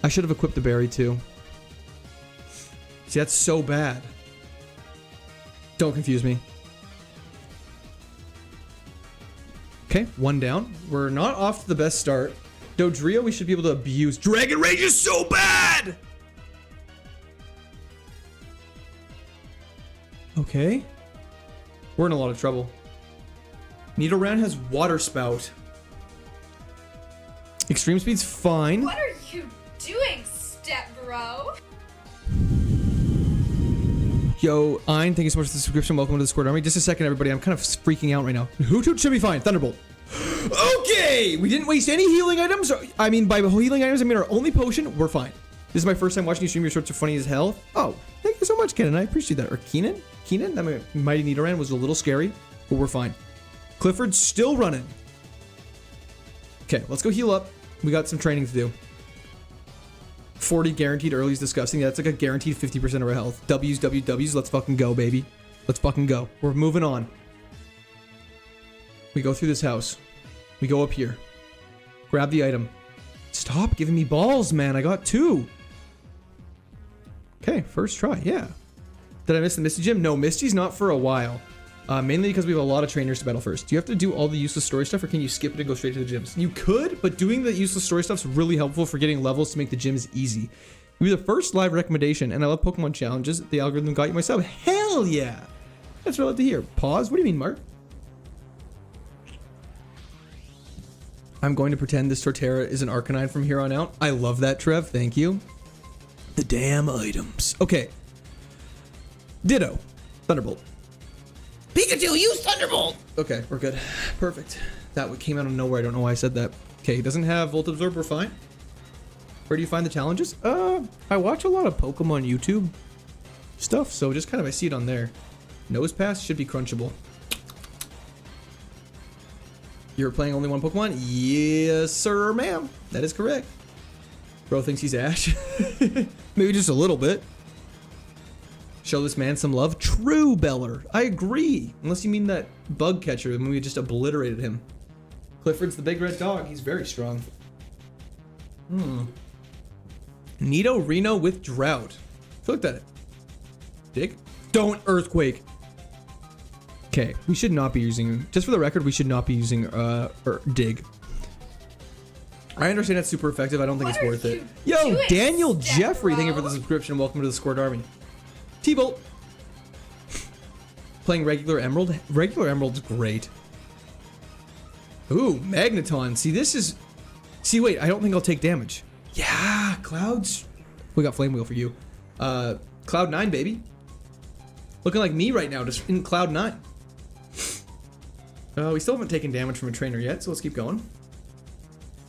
I should have equipped the berry too. See, that's so bad. Don't confuse me. Okay, 1 down. We're not off to the best start. Dodrio, we should be able to abuse. Dragon Rage is so bad! Okay. We're in a lot of trouble. Nidoran has Water Spout. Extreme Speed's fine. What are you doing, step bro? Yo, Ein, thank you so much for the subscription. Welcome to the Squirt Army. Just a second, everybody. I'm kind of freaking out right now. Hoothoot should be fine. Thunderbolt. Okay! We didn't waste any healing items. I mean, by healing items, I mean our only potion. We're fine. This is my first time watching you stream. Your shorts are funny as hell. Oh, thank you so much, Kenan. I appreciate that. Or Keenan? Keenan? That mighty Nidoran was a little scary, but we're fine. Clifford's still running. Okay, let's go heal up. We got some training to do. 40 guaranteed early is disgusting. Yeah, that's like a guaranteed 50% of our health. W's, W's. Let's fucking go, baby. Let's fucking go. We're moving on. We go through this house. We go up here. Grab the item. Stop giving me balls, man. I got 2. Okay, first try. Yeah. Did I miss the Misty gym? No, Misty's not for a while. Mainly because we have a lot of trainers to battle first. Do you have to do all the useless story stuff, or can you skip it and go straight to the gyms? You could, but doing the useless story stuff is really helpful for getting levels to make the gyms easy. You're the first live recommendation, and I love Pokemon challenges. The algorithm got you myself. Hell yeah! That's what I love to hear. Pause? What do you mean, Mark? I'm going to pretend this Torterra is an Arcanine from here on out. I love that, Trev. Thank you. The damn items. Okay. Ditto. Thunderbolt. Pikachu, use Thunderbolt! Okay, we're good. Perfect. That came out of nowhere. I don't know why I said that. Okay, he doesn't have Volt Absorb. We're fine. Where do you find the challenges? I watch a lot of Pokemon YouTube stuff, so just kind of I see it on there. Nose Pass should be crunchable. You're playing only one Pokemon? Yes, sir, ma'am. That is correct. Bro thinks he's Ash. Maybe just a little bit. Show this man some love. True, Beller. I agree. Unless you mean that bug catcher when we just obliterated him. Clifford's the big red dog. He's very strong. Nido Reno with drought. Look at that. Dig? Don't earthquake. Okay, we should not be using, just for the record, we should not be using dig. I understand it's super effective. I don't think it's worth it. Yo, Daniel Jeffrey, thank you for the subscription. Welcome to the Squirt Army. T-Bolt. Playing regular Emerald. Regular Emerald's great. Ooh, Magneton. See, this is... See, wait, I don't think I'll take damage. Yeah, Clouds. We got Flame Wheel for you. Cloud 9, baby. Looking like me right now, just in Cloud 9. We still haven't taken damage from a trainer yet, so let's keep going.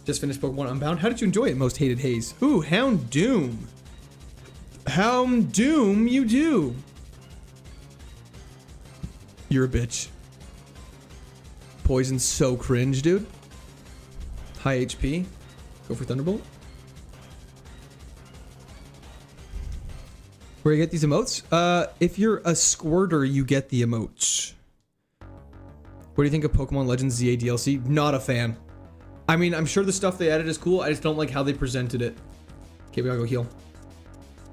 Just finished Pokemon Unbound. How did you enjoy it? Most hated haze. Ooh, Houndoom. Houndoom, you do. You're a bitch. Poison's so cringe, dude. High HP. Go for Thunderbolt. Where do you get these emotes? If you're a squirter, you get the emotes. What do you think of Pokemon Legends ZA DLC? Not a fan. I mean, I'm sure the stuff they added is cool. I just don't like how they presented it. Okay, we gotta go heal.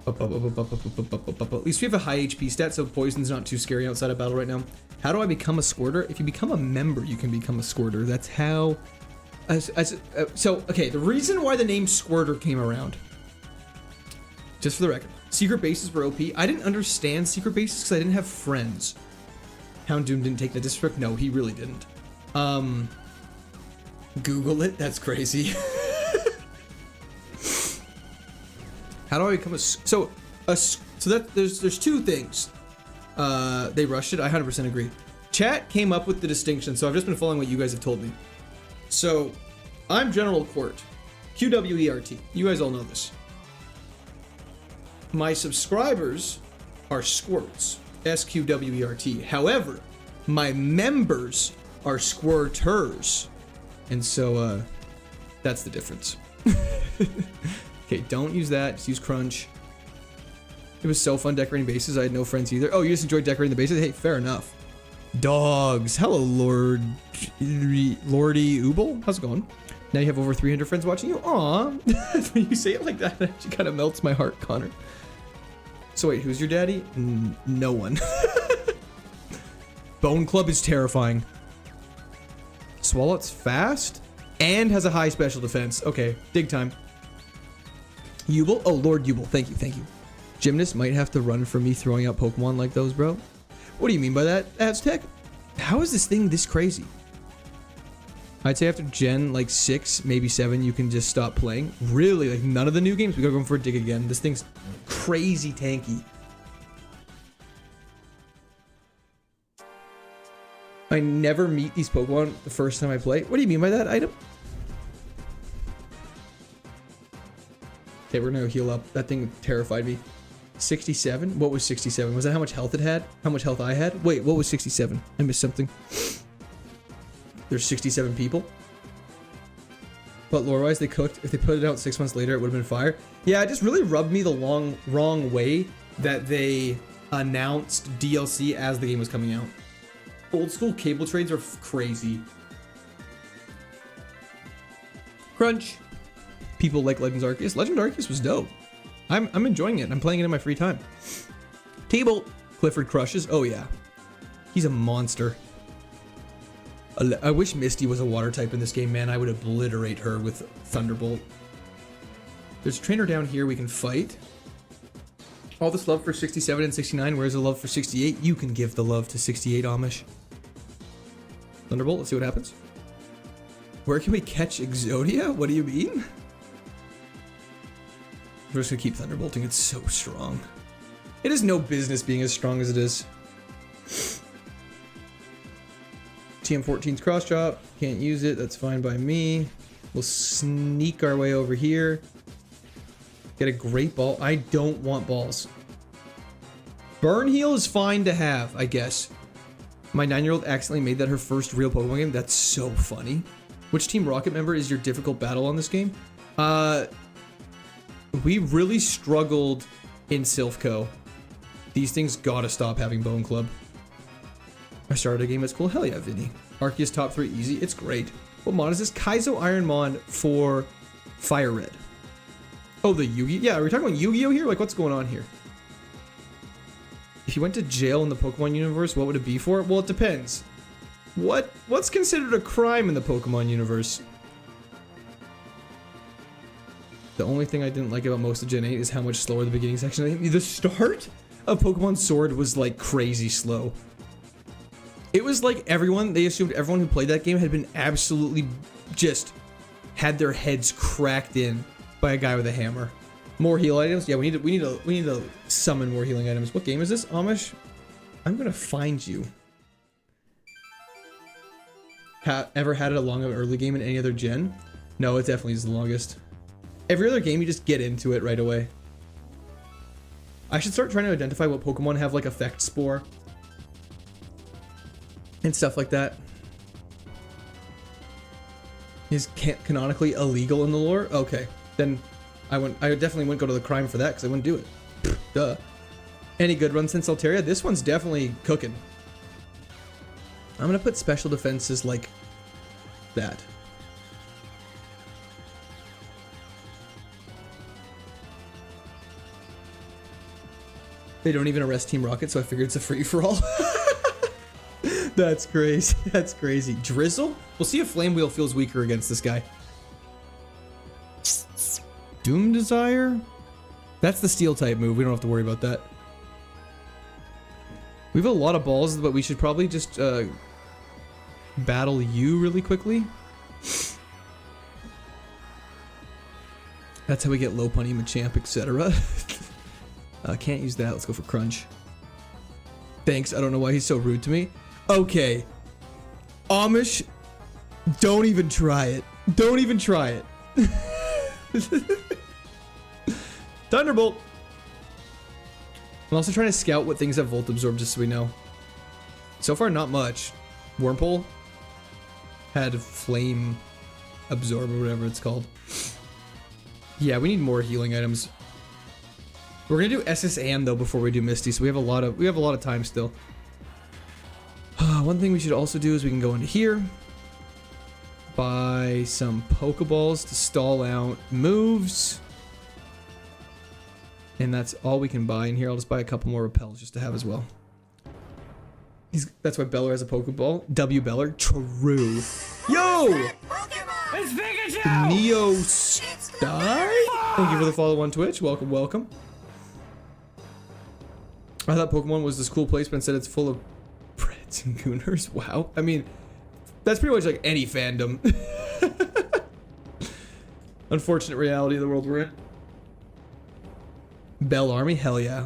Up. At least we have a high HP stat, so poison's not too scary outside of battle right now. How do I become a squirter? If you become a member, you can become a squirter. That's how... So, okay, the reason why the name Squirter came around, just for the record, secret bases were OP. I didn't understand secret bases because I didn't have friends. Houndoom didn't take the district? No, he really didn't. Google it? That's crazy. How do I become a... So that there's two things. They rushed it. I 100% agree. Chat came up with the distinction, so I've just been following what you guys have told me. So, I'm General Quert. QWERT. You guys all know this. My subscribers are squirts. SQWERT. However, my members are squirters. And so, that's the difference. Okay, don't use that. Just use Crunch. It was so fun decorating bases. I had no friends either. Oh, you just enjoyed decorating the bases? Hey, fair enough. Dogs. Hello, Lordy Ubel. How's it going? Now you have over 300 friends watching you. Aw. When you say it like that, it actually kind of melts my heart, Connor. So wait, who's your daddy? No one. Bone Club is terrifying. Swallow's fast and has a high special defense. Okay, dig time. Ubel? Oh, Lord Ubel. Thank you, thank you. Gymnast might have to run for me throwing out Pokemon like those, bro. What do you mean by that, Aztec? How is this thing this crazy? I'd say after Gen like 6, maybe 7, you can just stop playing. Really, like none of the new games? We gotta go for a dig again. This thing's crazy tanky. I never meet these Pokemon the first time I play. What do you mean by that item? Okay, we're gonna go heal up. That thing terrified me. 67? What was 67? Was that how much health it had? How much health I had? Wait, what was 67? I missed something. There's 67 people. But lore-wise, they cooked. If they put it out 6 months later, it would have been fire. Yeah, it just really rubbed me the wrong way that they announced DLC as the game was coming out. Old school cable trades are crazy. Crunch. People like Legends Arceus. Legend Arceus was dope. I'm enjoying it. I'm playing it in my free time. T-Bolt. Clifford crushes. Oh yeah. He's a monster. I wish Misty was a water type in this game, man. I would obliterate her with Thunderbolt. There's a trainer down here we can fight. All this love for 67 and 69. Where's the love for 68? You can give the love to 68, Amish. Thunderbolt, let's see what happens. Where can we catch Exodia? What do you mean? We're just gonna keep Thunderbolting. It's so strong. It has no business being as strong as it is. TM14's cross chop. Can't use it. That's fine by me. We'll sneak our way over here. Get a great ball. I don't want balls. Burn heal is fine to have, I guess. My 9-year-old accidentally made that her first real Pokemon game. That's so funny. Which Team Rocket member is your difficult battle on this game? We really struggled in Silphco. These things gotta stop having Bone Club. I started a game that's cool. Hell yeah, Vinny. Arceus top 3 easy. It's great. What mod is this? KAIZO IRONMON for Fire Red. Oh, the Yu-Gi-Oh! Yeah, are we talking about Yu-Gi-Oh! Here? Like, what's going on here? If you went to jail in the Pokemon universe, what would it be for? Well, it depends. What's considered a crime in the Pokemon universe? The only thing I didn't like about most of Gen 8 is how much slower the beginning section. The start of Pokemon Sword was like crazy slow. It was like they assumed everyone who played that game had been absolutely just had their heads cracked in by a guy with a hammer. More heal items? Yeah, we need to summon more healing items. What game is this, Amish? I'm gonna find you. Ever had a long early game in any other gen? No, it definitely is the longest. Every other game, you just get into it right away. I should start trying to identify what Pokemon have like Effect Spore and stuff like that. Is canonically illegal in the lore? Okay, then I definitely wouldn't go to the crime for that because I wouldn't do it. Duh. Any good runs since Altaria? This one's definitely cooking. I'm gonna put special defenses like that. They don't even arrest Team Rocket, so I figured it's a free-for-all. That's crazy. That's crazy. Drizzle? We'll see if Flame Wheel feels weaker against this guy. Doom Desire? That's the Steel type move. We don't have to worry about that. We have a lot of balls, but we should probably just battle you really quickly. That's how we get Lopunny, Machamp, etc. Can't use that. Let's go for Crunch. Thanks. I don't know why he's so rude to me. Okay. Amish, don't even try it. Don't even try it. Thunderbolt. I'm also trying to scout what things have Volt Absorb just so we know. So far, not much. Wurmple had Flame Absorb or whatever it's called. Yeah, we need more healing items. We're gonna do SSN though before we do Misty, so we have a lot of time still. One thing we should also do is we can go into here, buy some Pokeballs to stall out moves, and that's all we can buy in here. I'll just buy a couple more repels just to have as well. That's why Beller has a Pokeball. W Beller, true. Yo! It's Pikachu! Neo Sty? Thank you for the follow on Twitch. Welcome, welcome. I thought Pokemon was this cool place, but instead it's full of Preds and Gooners. Wow. I mean, that's pretty much like any fandom. Unfortunate reality of the world we're in. Bell Army? Hell yeah.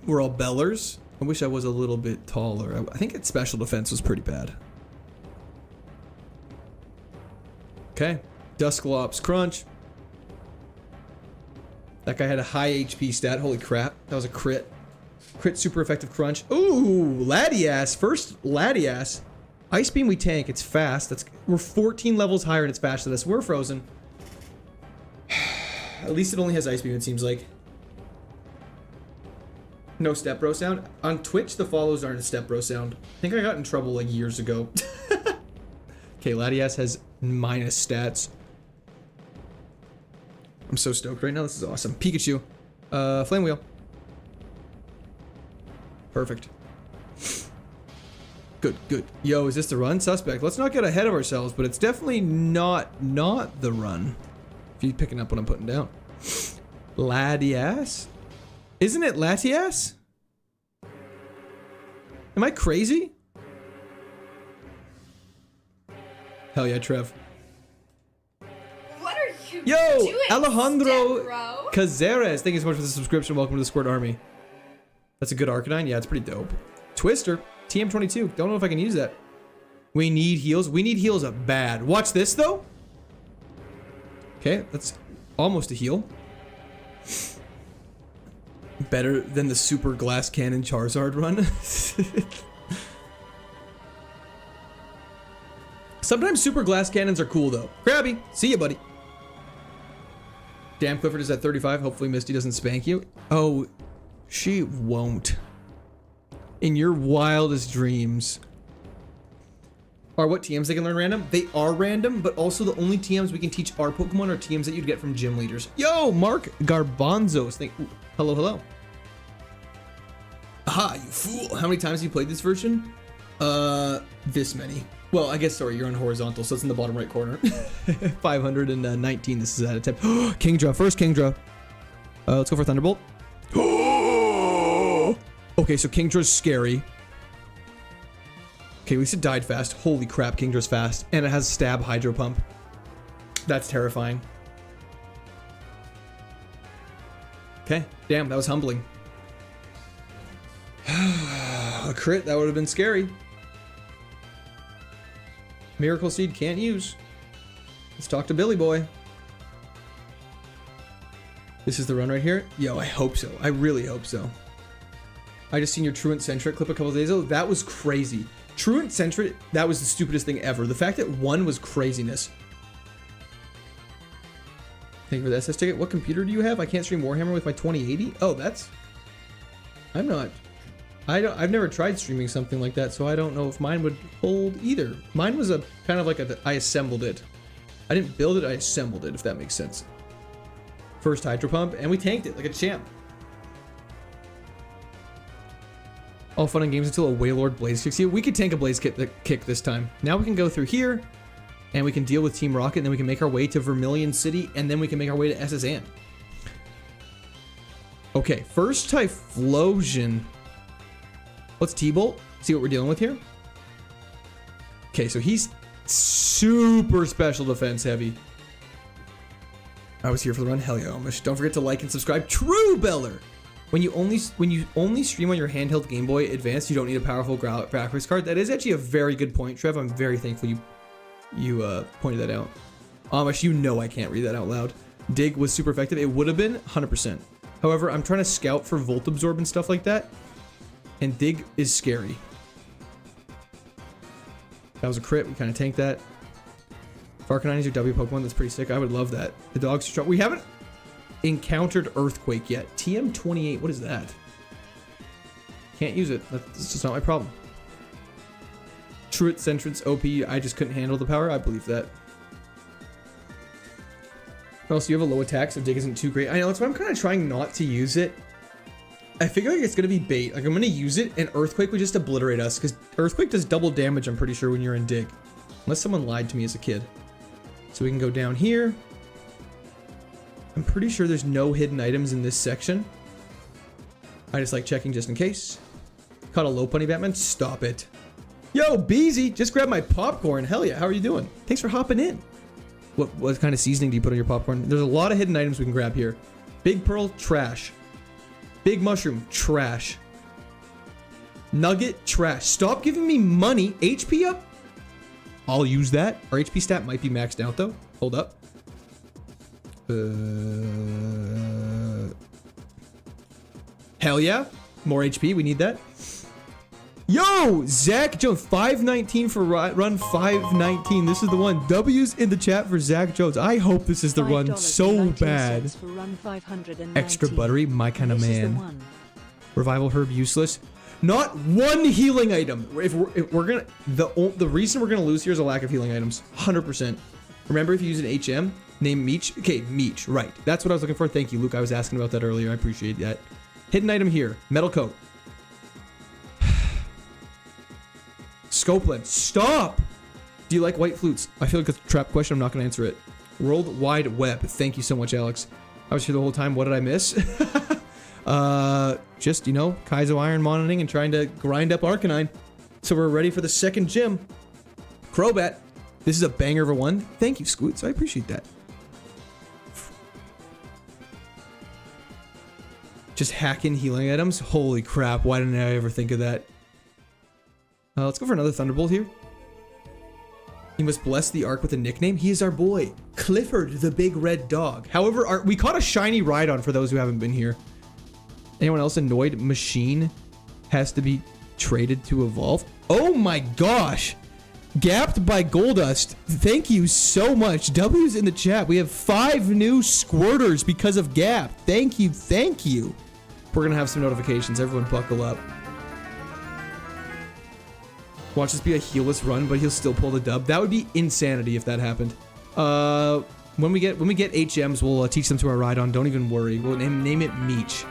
We're all Bellers. I wish I was a little bit taller. I think its special defense was pretty bad. Okay. Dusclops Crunch. That guy had a high HP stat. Holy crap. That was a crit. Crit super effective crunch. Ooh, Latias. First Latias. Ice Beam we tank. It's fast. We're 14 levels higher and it's faster than us. We're frozen. At least it only has Ice Beam, it seems like. No Step Bro sound. On Twitch, the follows aren't a Step Bro sound. I think I got in trouble like years ago. Okay, Latias has minus stats. I'm so stoked right now. This is awesome. Pikachu. Flame Wheel. Perfect. Good, good. Yo, is this the run? Suspect. Let's not get ahead of ourselves, but it's definitely not the run. If you're picking up what I'm putting down. Latias? Isn't it Latias? Am I crazy? Hell yeah, Trev. What are you Yo, doing, Alejandro Step Bro? Cazares. Thank you so much for the subscription. Welcome to the Squirt Army. That's a good Arcanine. Yeah, it's pretty dope. Twister. TM22. Don't know if I can use that. We need heals. We need heals bad. Watch this, though. Okay, that's almost a heal. Better than the Super Glass Cannon Charizard run. Sometimes Super Glass Cannons are cool, though. Krabby, see ya, buddy. Damn, Clifford is at 35. Hopefully Misty doesn't spank you. Oh, she won't. In your wildest dreams. Are what TMs they can learn random? They are random, but also the only TMs we can teach our Pokemon are TMs that you'd get from gym leaders. Yo, Mark Garbanzos. Hello, hello. Aha, you fool. How many times have you played this version? This many. Well, I guess, sorry, you're on horizontal, so it's in the bottom right corner. 519, this is out of 10. Kingdra, first Kingdra. Let's go for Thunderbolt. Okay, so Kingdra's scary. Okay, at least it died fast. Holy crap, Kingdra's fast. And it has Stab Hydro Pump. That's terrifying. Okay, damn, that was humbling. A crit, that would have been scary. Miracle Seed can't use. Let's talk to Billy Boy. This is the run right here? Yo, I hope so. I really hope so. I just seen your Truant Centric clip a couple days ago. That was crazy. Truant Centric, that was the stupidest thing ever. The fact that one was craziness. Thank you for the SS ticket. What computer do you have? I can't stream Warhammer with my 2080. Oh, that's... I've never tried streaming something like that, so I don't know if mine would hold either. Mine was a kind of like I assembled it. I didn't build it, I assembled it, if that makes sense. First Hydro Pump, and we tanked it like a champ. All fun and games until a Wailord Blaze kicks you. We could tank a Blaze kick this time. Now we can go through here, and we can deal with Team Rocket, and then we can make our way to Vermilion City, and then we can make our way to SS Ant. Okay, first Typhlosion. Let's T-Bolt, see what we're dealing with here. Okay, so he's super special defense heavy. I was here for the run. Hell yeah, Omish. Don't forget to like and subscribe. True Beller! When you only stream on your handheld Game Boy Advance, you don't need a powerful graphics card. That is actually a very good point, Trev. I'm very thankful you pointed that out. Amish, you know I can't read that out loud. Dig was super effective. It would have been 100%. However, I'm trying to scout for Volt Absorb and stuff like that. And Dig is scary. That was a crit. We kind of tanked that. If Arcanine is your W Pokemon, that's pretty sick. I would love that. The dog's strong. We haven't encountered Earthquake yet. TM28, what is that? Can't use it. That's just not my problem. Truant Centrance OP, I just couldn't handle the power. I believe that. Also, you have a low attack, so Dig isn't too great. I know, that's why I'm kind of trying not to use it. I figure like it's going to be bait. Like I'm going to use it and Earthquake would just obliterate us because Earthquake does double damage, I'm pretty sure, when you're in Dig. Unless someone lied to me as a kid. So we can go down here. I'm pretty sure there's no hidden items in this section. I just like checking just in case. Caught a low punny Batman. Stop it. Yo, Beezy, just grab my popcorn. Hell yeah, how are you doing? Thanks for hopping in. What kind of seasoning do you put on your popcorn? There's a lot of hidden items we can grab here. Big Pearl, trash. Big Mushroom, trash. Nugget, trash. Stop giving me money. HP up? I'll use that. Our HP stat might be maxed out though. Hold up. Hell yeah. More HP, we need that. Yo, Zach Jones, 519 for run 519. This is the one. W's in the chat for Zach Jones. I hope this is the run so bad. For run 519. Extra buttery, my kind of This is the man. one. Revival herb useless. Not one healing item. If we're gonna, the reason we're gonna lose here is a lack of healing items. 100%. Remember, if you use an HM, name Meech. Okay, Meech. Right. That's what I was looking for. Thank you, Luke. I was asking about that earlier. I appreciate that. Hidden item here. Metal coat. Scope lens. Stop! Do you like white flutes? I feel like it's a trap question. I'm not going to answer it. World Wide Web. Thank you so much, Alex. I was here the whole time. What did I miss? Just, you know, Kaizo Ironmoning and trying to grind up Arcanine. So we're ready for the second gym. Crobat. This is a banger of a one. Thank you, Scoots. I appreciate that. Just hack in healing items. Holy crap. Why didn't I ever think of that? Let's go for another Thunderbolt here. You must bless the Ark with a nickname. He is our boy, Clifford the Big Red Dog. However, we caught a shiny Rhydon for those who haven't been here. Anyone else annoyed? Machine has to be traded to evolve. Oh my gosh. Gapped by Goldust. Thank you so much. W's in the chat. We have 5 new squirters because of Gap. Thank you. Thank you. We're going to have some notifications. Everyone buckle up. Watch this be a heelless run, but he'll still pull the dub. That would be insanity if that happened. When we get HMs, we'll teach them to our Rhydon. Don't even worry. We'll name it Meech.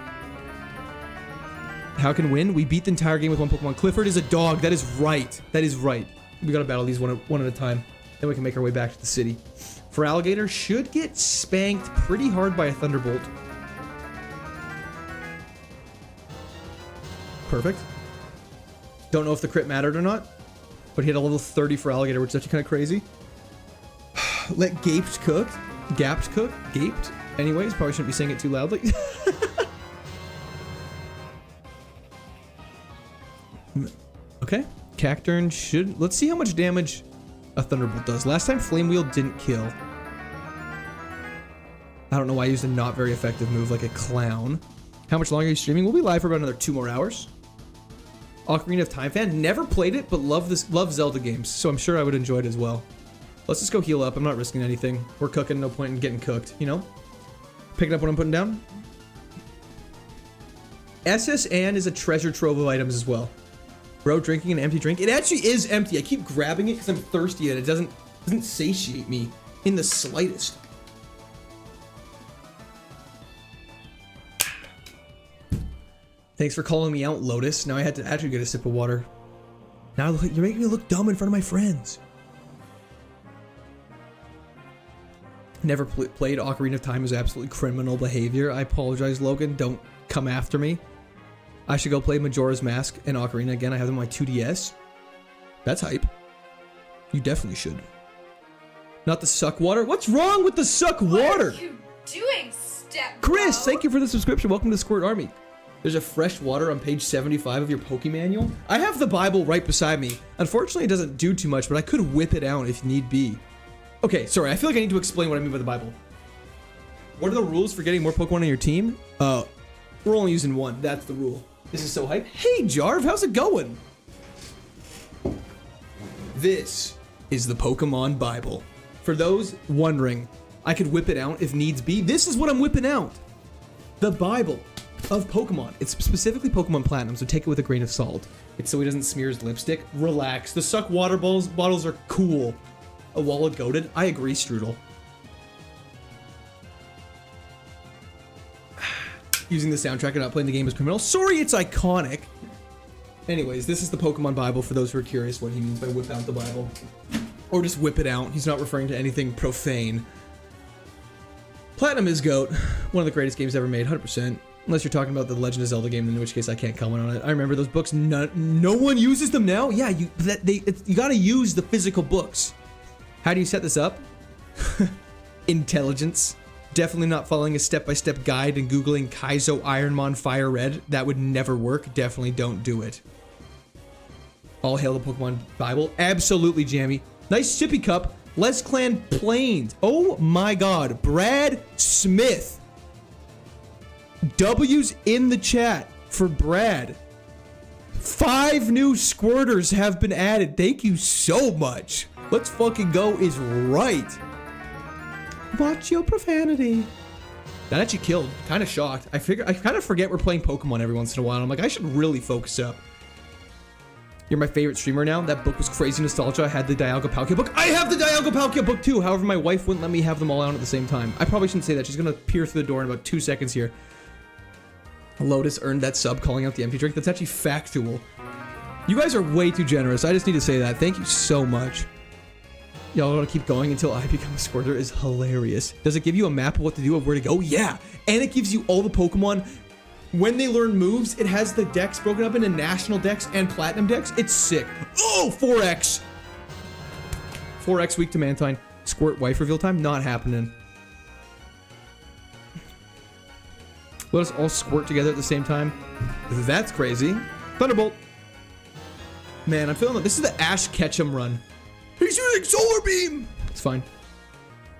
How can win? We beat the entire game with one Pokemon. Clifford is a dog. That is right. That is right. We gotta battle these one at a time. Then we can make our way back to the city. For Alligator, should get spanked pretty hard by a Thunderbolt. Perfect. Don't know if the crit mattered or not, but he had a level 30 for Alligator, which is actually kind of crazy. Let Gaped cook. Gapped cook. Gaped. Anyways, probably shouldn't be saying it too loudly. Okay. Cacturn should... Let's see how much damage a Thunderbolt does. Last time Flame Wheel didn't kill. I don't know why I used a not very effective move like a clown. How much longer are you streaming? We'll be live for about another 2 more hours. Ocarina of Time fan. Never played it, but love Zelda games, so I'm sure I would enjoy it as well. Let's just go heal up. I'm not risking anything. We're cooking, no point in getting cooked, you know? Picking up what I'm putting down. SS Ann is a treasure trove of items as well. Bro, drinking an empty drink. It actually is empty. I keep grabbing it because I'm thirsty and it doesn't satiate me in the slightest. Thanks for calling me out, Lotus. Now I had to actually get a sip of water. Now you're making me look dumb in front of my friends. Never played Ocarina of Time. Is absolutely criminal behavior. I apologize, Logan. Don't come after me. I should go play Majora's Mask and Ocarina again. I have them on my 2DS. That's hype. You definitely should. Not the suck water. What's wrong with the suck water? What are you doing, step Chris, bro? thank you for the subscription. Welcome to the Squirt Army. There's a fresh water on page 75 of your Pokemanual. I have the Bible right beside me. Unfortunately, it doesn't do too much, but I could whip it out if need be. Okay, sorry. I feel like I need to explain what I mean by the Bible. What are the rules for getting more Pokemon on your team? We're only using one. That's the rule. This is so hype. Hey, Jarv, how's it going? This is the Pokemon Bible. For those wondering, I could whip it out if needs be. This is what I'm whipping out. The Bible of Pokemon. It's specifically Pokemon Platinum, so take it with a grain of salt. It's so he doesn't smear his lipstick. Relax. The suck water bottles are cool. A wallet goated. I agree, Strudel. Using the soundtrack and not playing the game is criminal. Sorry, it's iconic. Anyways, this is the Pokemon Bible for those who are curious what he means by whip out the Bible. Or just whip it out. He's not referring to anything profane. Platinum is GOAT. One of the greatest games ever made, 100%. Unless you're talking about the Legend of Zelda game, in which case I can't comment on it. I remember those books. No one uses them now. Yeah, you gotta use the physical books. How do you set this up? Intelligence. Definitely not following a step-by-step guide and Googling KAIZO IRONMON Fire Red. That would never work. Definitely don't do it. All hail the Pokemon Bible. Absolutely, Jammy. Nice sippy cup. Les Clan Plains. Oh my god. Brad Smith. W's in the chat for Brad. 5 new squirters have been added. Thank you so much. Let's fucking go is right. Watch your profanity. That actually killed. Kind of shocked. I kind of forget we're playing Pokemon every once in a while. I'm like, I should really focus up. You're my favorite streamer now. That book was crazy nostalgia. I had the Dialga Palkia book. I have the Dialga Palkia book too. However, my wife wouldn't let me have them all out at the same time. I probably shouldn't say that. She's gonna peer through the door in about 2 seconds here. Lotus earned that sub calling out the empty drink. That's actually factual. You guys are way too generous. I just need to say that. Thank you so much. Y'all gotta keep going until I become a squirter is hilarious. Does it give you a map of what to do, of where to go? Yeah. And it gives you all the Pokemon. When they learn moves, it has the decks broken up into national decks and platinum decks. It's sick. Oh, 4X. 4X weak to Mantine. Squirt wife reveal time? Not happening. Let us all squirt together at the same time. That's crazy. Thunderbolt. Man, I'm feeling like this is the Ash Ketchum run. He's using Solar Beam! It's fine.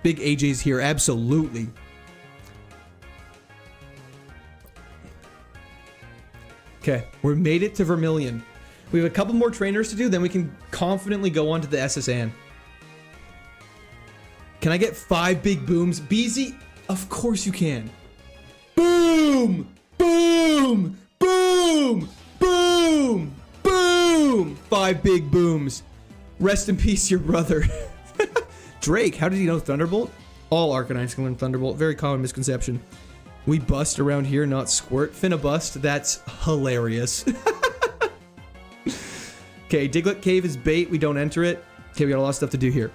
Big AJ's here, absolutely. Okay, we made it to Vermilion. We have a couple more trainers to do, then we can confidently go on to the SSN. Can I get 5 big booms? Beezy? Of course you can. Boom! Boom! Boom! Boom! Boom! 5 big booms. Rest in peace, your brother. Drake, how did he know Thunderbolt? All Arcanines can learn Thunderbolt. Very common misconception. We bust around here, not squirt. Finna bust. That's hilarious. Okay, Diglett Cave is bait. We don't enter it. Okay, we got a lot of stuff to do here.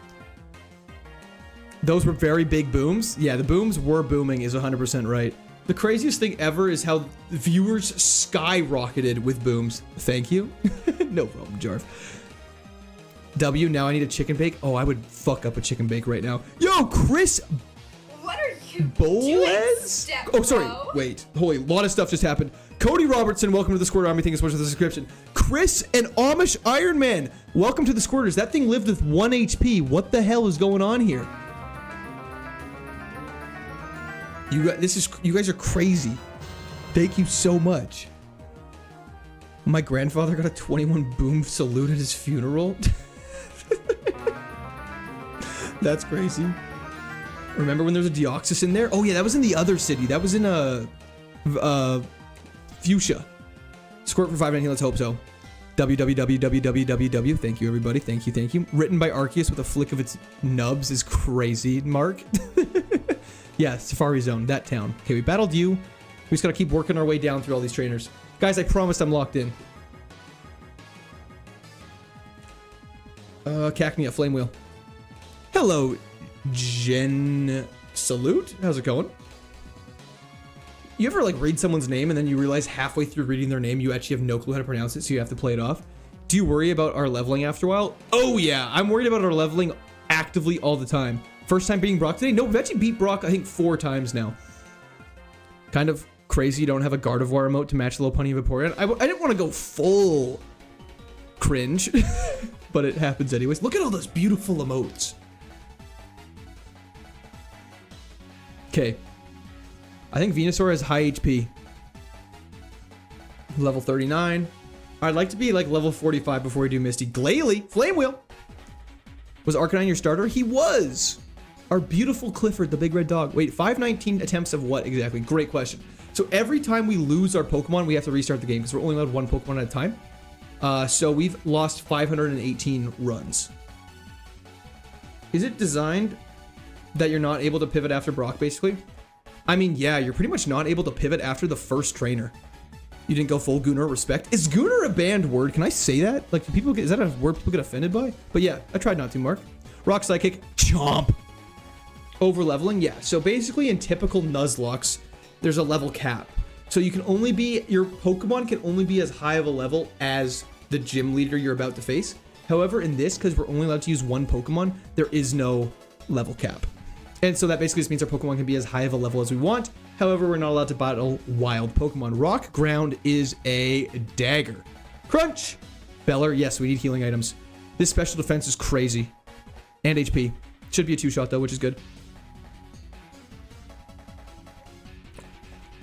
Those were very big booms. Yeah, the booms were booming is 100% right. The craziest thing ever is how viewers skyrocketed with booms. Thank you. No problem, Jarv. W, now I need a chicken bake. Oh, I would fuck up a chicken bake right now. Yo, Chris What are you Boaz? doing, step Oh, sorry. bro? Wait. Holy, a lot of stuff just happened. Cody Robertson, welcome to the Squirt Army. Thank you so much for the subscription. Chris and Amish Iron Man, welcome to the Squirters. That thing lived with 1 HP. What the hell is going on here? You guys are crazy. Thank you so much. My grandfather got a 21 boom salute at his funeral. That's crazy. Remember when there was a Deoxys in there? Oh yeah, that was in the other city. That was in Fuchsia. Squirt for 590, let's hope so. www. Thank you everybody. Thank you. Written by Arceus with a flick of its nubs is crazy, Mark. Yeah, Safari Zone, that town. Okay, we battled you. We just gotta keep working our way down through all these trainers. Guys, I promised I'm locked in. Cacnea, Flame Wheel. Hello, Jen Salute. How's it going? You ever like read someone's name and then you realize halfway through reading their name you actually have no clue how to pronounce it, so you have to play it off? Do you worry about our leveling after a while? Oh yeah, I'm worried about our leveling actively all the time. First time beating Brock today? No, we've actually beat Brock I think 4 times now. Kind of crazy you don't have a Gardevoir emote to match the Lopunny and Vaporeon. I didn't want to go full cringe, but it happens anyways. Look at all those beautiful emotes. Okay. I think Venusaur has high HP. Level 39. I'd like to be like level 45 before we do Misty. Glalie, Flame Wheel. Was Arcanine your starter? He was. Our beautiful Clifford, the big red dog. Wait, 519 attempts of what exactly? Great question. So every time we lose our Pokemon, we have to restart the game because we're only allowed 1 Pokemon at a time. So we've lost 518 runs. Is it designed that you're not able to pivot after Brock, basically? I mean, yeah, you're pretty much not able to pivot after the first trainer. You didn't go full Gunnar respect. Is Gunnar a banned word? Can I say that? Like, is that a word people get offended by? But yeah, I tried not to, Mark. Rock Psychic, chomp. Over leveling, yeah. So basically in typical Nuzlocke, there's a level cap. So you can only be, your Pokemon can only be as high of a level as the gym leader you're about to face. However, in this, because we're only allowed to use one Pokemon, there is no level cap. And so that basically just means our Pokemon can be as high of a level as we want. However, we're not allowed to battle wild Pokemon. Rock Ground is a dagger. Crunch! Beller, yes, we need healing items. This special defense is crazy. And HP. Should be a 2-shot though, which is good.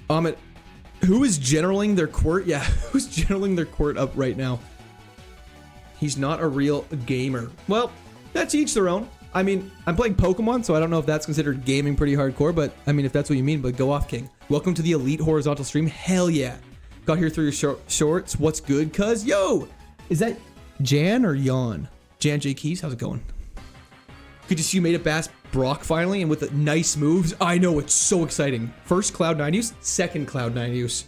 Who is generaling their court? Yeah, who's generaling their court up right now? He's not a real gamer. Well, that's each their own. I mean, I'm playing Pokemon, so I don't know if that's considered gaming pretty hardcore, but I mean, if that's what you mean, but go off, King. Welcome to the Elite Horizontal stream. Hell yeah. Got here through your shorts. What's good, cuz? Yo! Is that Jan or Jan? Jan J. Keys, how's it going? Could you see you made it past Brock finally, and with the nice moves? I know, it's so exciting. First Cloud9 use, second Cloud9 use.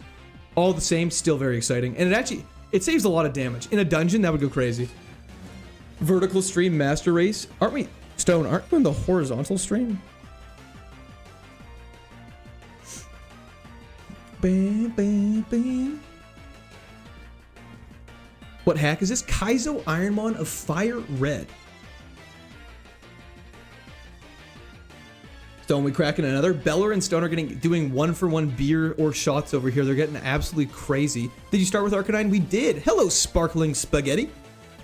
All the same, still very exciting. And it saves a lot of damage. In a dungeon, that would go crazy. Vertical stream master race. Aren't we, Stone, aren't we in the horizontal stream? Bam, bam, bam. What hack is this? KAIZO IRONMON of Fire Red. Stone, we cracking another. Beller and Stone are doing 1-for-1 beer or shots over here. They're getting absolutely crazy. Did you start with Arcanine? We did. Hello, Sparkling Spaghetti.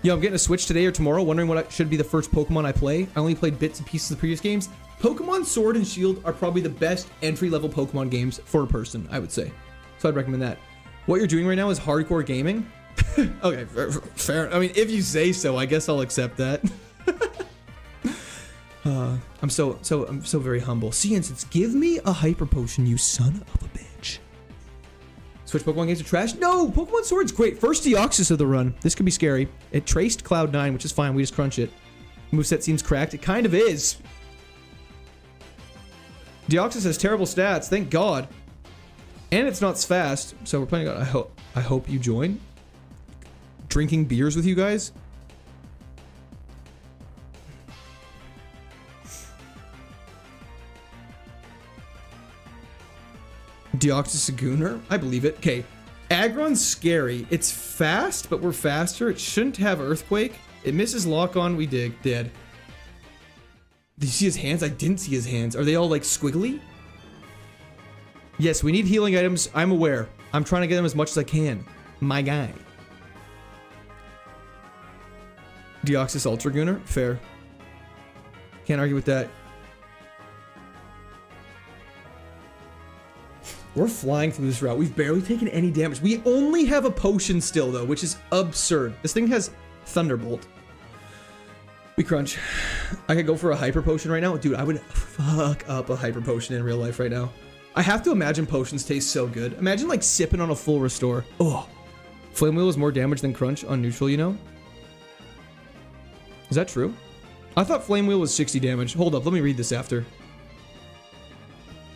Yo, I'm getting a Switch today or tomorrow, wondering what should be the first Pokemon I play. I only played bits and pieces of the previous games. Pokemon Sword and Shield are probably the best entry-level Pokemon games for a person, I would say. So I'd recommend that. What you're doing right now is hardcore gaming. Okay, fair. I mean, if you say so, I guess I'll accept that. I'm so very humble. Sea Instance, give me a Hyper Potion, you son of a bitch. Switch Pokemon games are trash? No, Pokemon Sword's great. First Deoxys of the run. This could be scary. It traced Cloud9, which is fine. We just crunch it. Moveset seems cracked. It kind of is. Deoxys has terrible stats, thank God. And it's not fast, so we're playing. I hope you join. Drinking beers with you guys. Deoxys Sagooner? I believe it. Okay. Aggron's scary. It's fast, but we're faster. It shouldn't have Earthquake. It misses Lock-On. We dead. Did you see his hands? I didn't see his hands. Are they all like squiggly? Yes, we need healing items. I'm aware. I'm trying to get them as much as I can. My guy. Deoxys Ultra Gooner? Fair. Can't argue with that. We're flying through this route. We've barely taken any damage. We only have a potion still, though, which is absurd. This thing has Thunderbolt. We crunch. I could go for a Hyper Potion right now. Dude, I would fuck up a Hyper Potion in real life right now. I have to imagine potions taste so good. Imagine, like, sipping on a full restore. Oh. Flame Wheel is more damage than Crunch on neutral, you know? Is that true? I thought Flame Wheel was 60 damage. Hold up, let me read this after.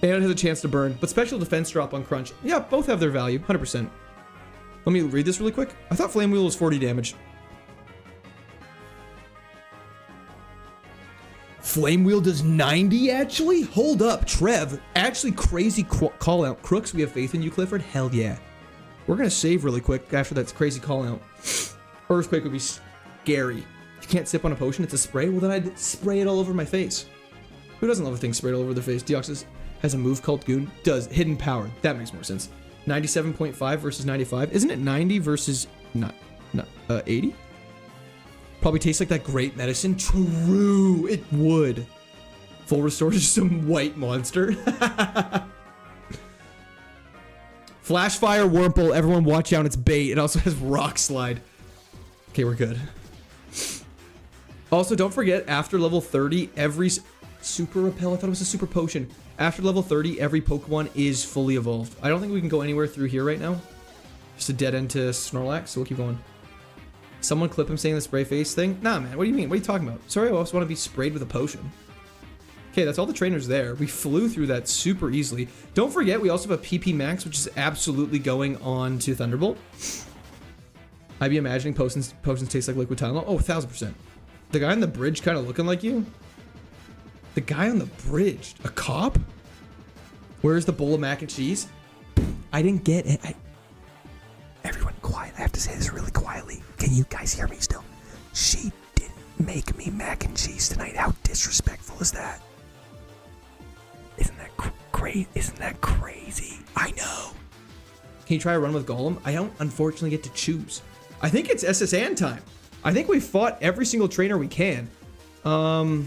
And it has a chance to burn, but special defense drop on Crunch. Yeah, both have their value, 100%. Let me read this really quick. I thought Flame Wheel was 40 damage. Flame Wheel does 90 actually? Hold up, Trev. Actually crazy call out. Crooks, we have faith in you, Clifford. Hell yeah. We're gonna save really quick after that crazy call out. Earthquake would be scary. You can't sip on a potion, it's a spray? Well then I'd spray it all over my face. Who doesn't love a thing sprayed all over their face? Deoxys has a move called Goon. Does. Hidden Power. That makes more sense. 97.5 versus 95. Isn't it 90 versus 80? Probably tastes like that great medicine. True. It would. Full Restore is just some white monster. Flash Fire Wurmple. Everyone watch out. It's bait. It also has Rock Slide. Okay, we're good. Also, don't forget, after level 30, every... Super Repel? I thought it was a Super Potion. After level 30, every Pokemon is fully evolved. I don't think we can go anywhere through here right now. Just a dead end to Snorlax, so we'll keep going. Someone clip him saying the spray face thing? Nah, man, what do you mean? What are you talking about? Sorry, I also want to be sprayed with a potion. Okay, that's all the trainers there. We flew through that super easily. Don't forget, we also have a PP Max, which is absolutely going on to Thunderbolt. I'd be imagining potions taste like liquid Tylenol. Oh, 1000%. The guy on the bridge kind of looking like you? The guy on the bridge, a cop? Where's the bowl of mac and cheese? I didn't get it. Everyone quiet. I have to say this really quietly. Can you guys hear me still? She didn't make me mac and cheese tonight. How disrespectful is that? Isn't that great? Isn't that crazy? I know. Can you try a run with Golem? I don't unfortunately get to choose. I think it's SSN time. I think we fought every single trainer we can. Yeah,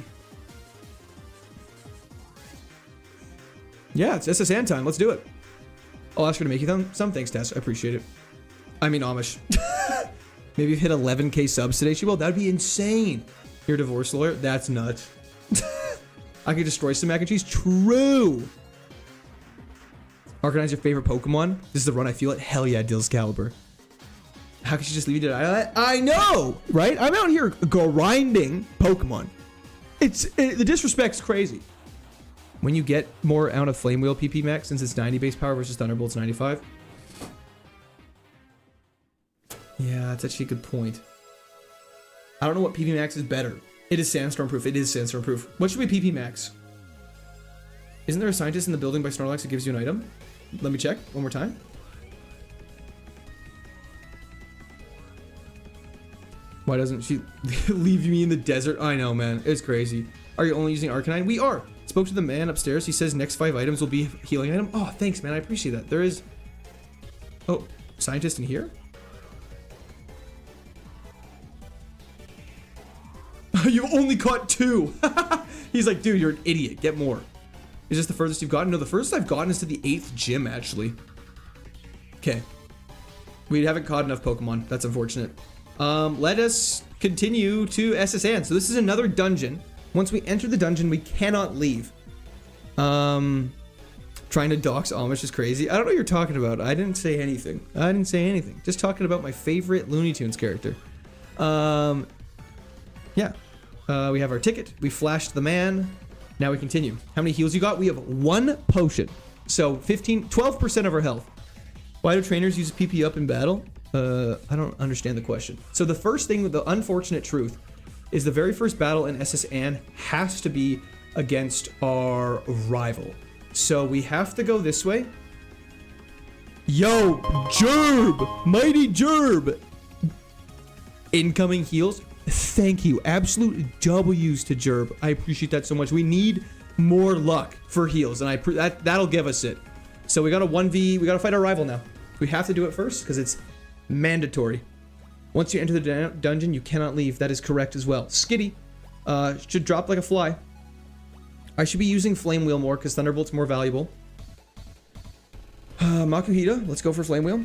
it's SSN time. Let's do it. I'll ask her to make you some. Thanks, Tess. I appreciate it. I mean, Amish. Maybe you've hit 11k subs today. She will. That'd be insane. Your divorce lawyer? That's nuts. I could destroy some mac and cheese. True. Arcanine's your favorite Pokemon? This is the run I feel it. Hell yeah, Dill's Caliber. How could you just leave it at I know, right? I'm out here grinding Pokemon. The disrespect's crazy. When you get more out of Flame Wheel PP max, since it's 90 base power versus Thunderbolt's 95. Yeah, that's actually a good point. I don't know what PP max is better. It is Sandstorm proof. It is Sandstorm proof. What should be PP max? Isn't there a scientist in the building by Snorlax that gives you an item? Let me check one more time. Why doesn't she leave me in the desert? I know, man. It's crazy. Are you only using Arcanine? We are. Spoke to the man upstairs. He says next 5 items will be healing item. Oh, thanks, man. I appreciate that. There is... Oh, scientist in here? You've only caught 2. He's like, dude, you're an idiot. Get more. Is this the furthest you've gotten? No, the furthest I've gotten is to the 8th gym, actually. Okay. We haven't caught enough Pokemon. That's unfortunate. Let us continue to SSN. So this is another dungeon. Once we enter the dungeon, we cannot leave. Trying to dox Amish is crazy. I don't know what you're talking about. I didn't say anything. Just talking about my favorite Looney Tunes character. Yeah. We have our ticket. We flashed the man. Now we continue. How many heals you got? We have 1 potion. So 12% of our health. Why do trainers use PP up in battle? I don't understand the question. So the first thing, the unfortunate truth, is the very first battle in SSN has to be against our rival. So we have to go this way. Yo, Gerb! Mighty Gerb! Incoming heals. Thank you. Absolute W's to Gerb. I appreciate that so much. We need more luck for heals, and that'll give us it. So we got a 1v. We got to fight our rival now. We have to do it first because it's mandatory. Once you enter the dungeon, you cannot leave. That is correct as well. Skitty should drop like a fly. I should be using Flame Wheel more because Thunderbolt's more valuable. Makuhita, let's go for Flame Wheel.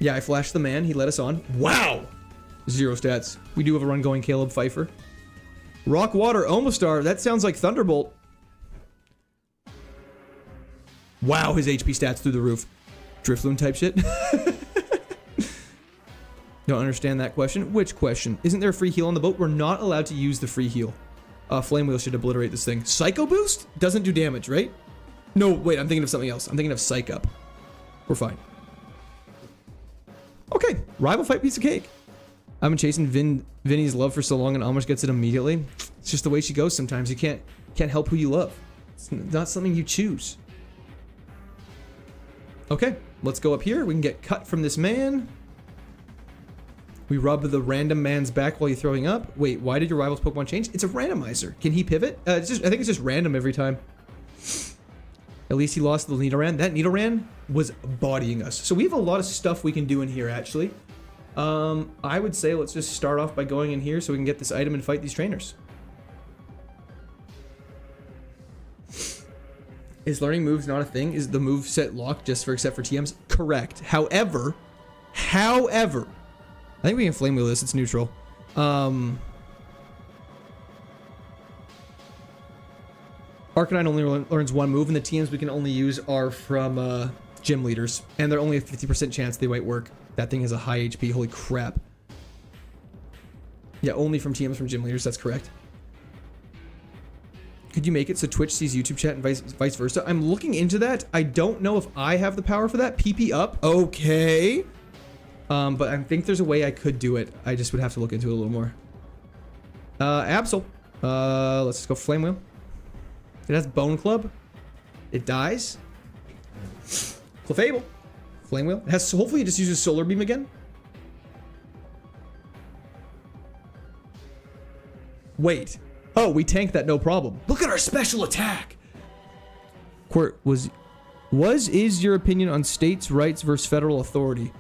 Yeah, I flashed the man. He let us on. Wow! 0 stats. We do have a run going, Caleb Pfeiffer. Rock Water, Omastar. That sounds like Thunderbolt. Wow, his HP stats through the roof. Drifloon type shit. Don't understand that question. Which question? Isn't there a free heal on the boat? We're not allowed to use the free heal. Flame Wheel should obliterate this thing. Psycho Boost? Doesn't do damage, right? No, wait, I'm thinking of something else. I'm thinking of Psych Up. We're fine. Okay, rival fight piece of cake. I've been chasing Vinny's love for so long and Amish gets it immediately. It's just the way she goes sometimes. You can't help who you love. It's not something you choose. Okay, let's go up here. We can get cut from this man. We rub the random man's back while you're throwing up. Wait, why did your rival's Pokemon change? It's a randomizer. Can he pivot? I think it's just random every time. At least he lost the Nidoran. That Nidoran was bodying us. So we have a lot of stuff we can do in here, actually. I would say let's just start off by going in here so we can get this item and fight these trainers. Is learning moves not a thing? Is the move set locked just for except for TMs? Correct. However, I think we can Flame Wheel this. It's neutral. Arcanine only learns 1 move, and the TMs we can only use are from gym leaders, and they're only a 50% chance they might work. That thing has a high HP. Holy crap. Yeah, only from TMs from gym leaders. That's correct. Could you make it so Twitch sees YouTube chat and vice versa? I'm looking into that. I don't know if I have the power for that. PP up. Okay. But I think there's a way I could do it. I just would have to look into it a little more. Absol. Let's just go Flame Wheel. It has Bone Club. It dies. Clefable. Flame Wheel. Hopefully it just uses Solar Beam again. Wait. Oh, we tanked that, no problem. Look at our special attack. Quirt, is your opinion on states' rights versus federal authority?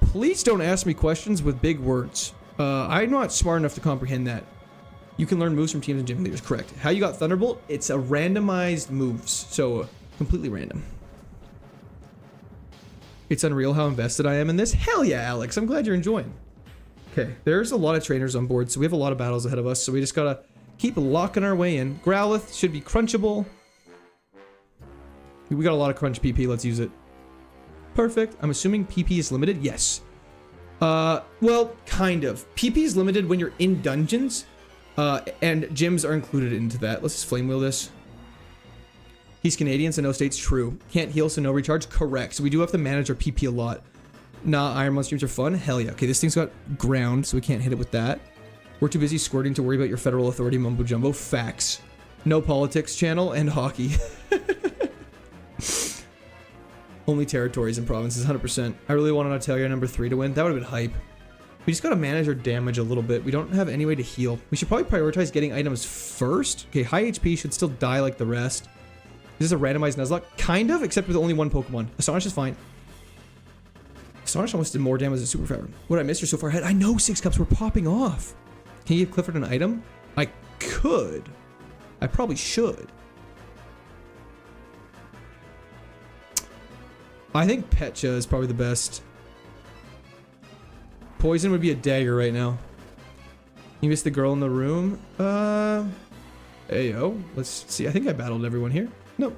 Please don't ask me questions with big words. I'm not smart enough to comprehend that. You can learn moves from teams and gym leaders, correct. How you got Thunderbolt? It's a randomized moves, so completely random. It's unreal how invested I am in this. Hell yeah, Alex. I'm glad you're enjoying. Okay, there's a lot of trainers on board, so we have a lot of battles ahead of us, so we just gotta keep locking our way in. Growlithe should be crunchable. We got a lot of crunch PP, let's use it. Perfect. I'm assuming PP is limited? Yes. Well, kind of. PP is limited when you're in dungeons, and gyms are included into that. Let's just Flame Wheel this. He's Canadian, so no states, true. Can't heal, so no recharge, correct. So we do have to manage our PP a lot. Nah, Ironmon streams are fun? Hell yeah. Okay, this thing's got ground, so we can't hit it with that. We're too busy squirting to worry about your federal authority mumbo jumbo. Facts. No politics channel and hockey. Only territories and provinces, 100%. I really wanted Natalia number 3 to win. That would have been hype. We just gotta manage our damage a little bit. We don't have any way to heal. We should probably prioritize getting items first. Okay, high HP should still die like the rest. Is this a randomized Nuzlocke? Kind of, except with only one Pokemon. Astonish is fine. Astonish almost did more damage than Super Favorite. What did I miss? You're so far ahead. I know 6 cups were popping off. Can you give Clifford an item? I could. I probably should. I think Petcha is probably the best. Poison would be a dagger right now. You missed the girl in the room? Ayo. Let's see. I think I battled everyone here. No.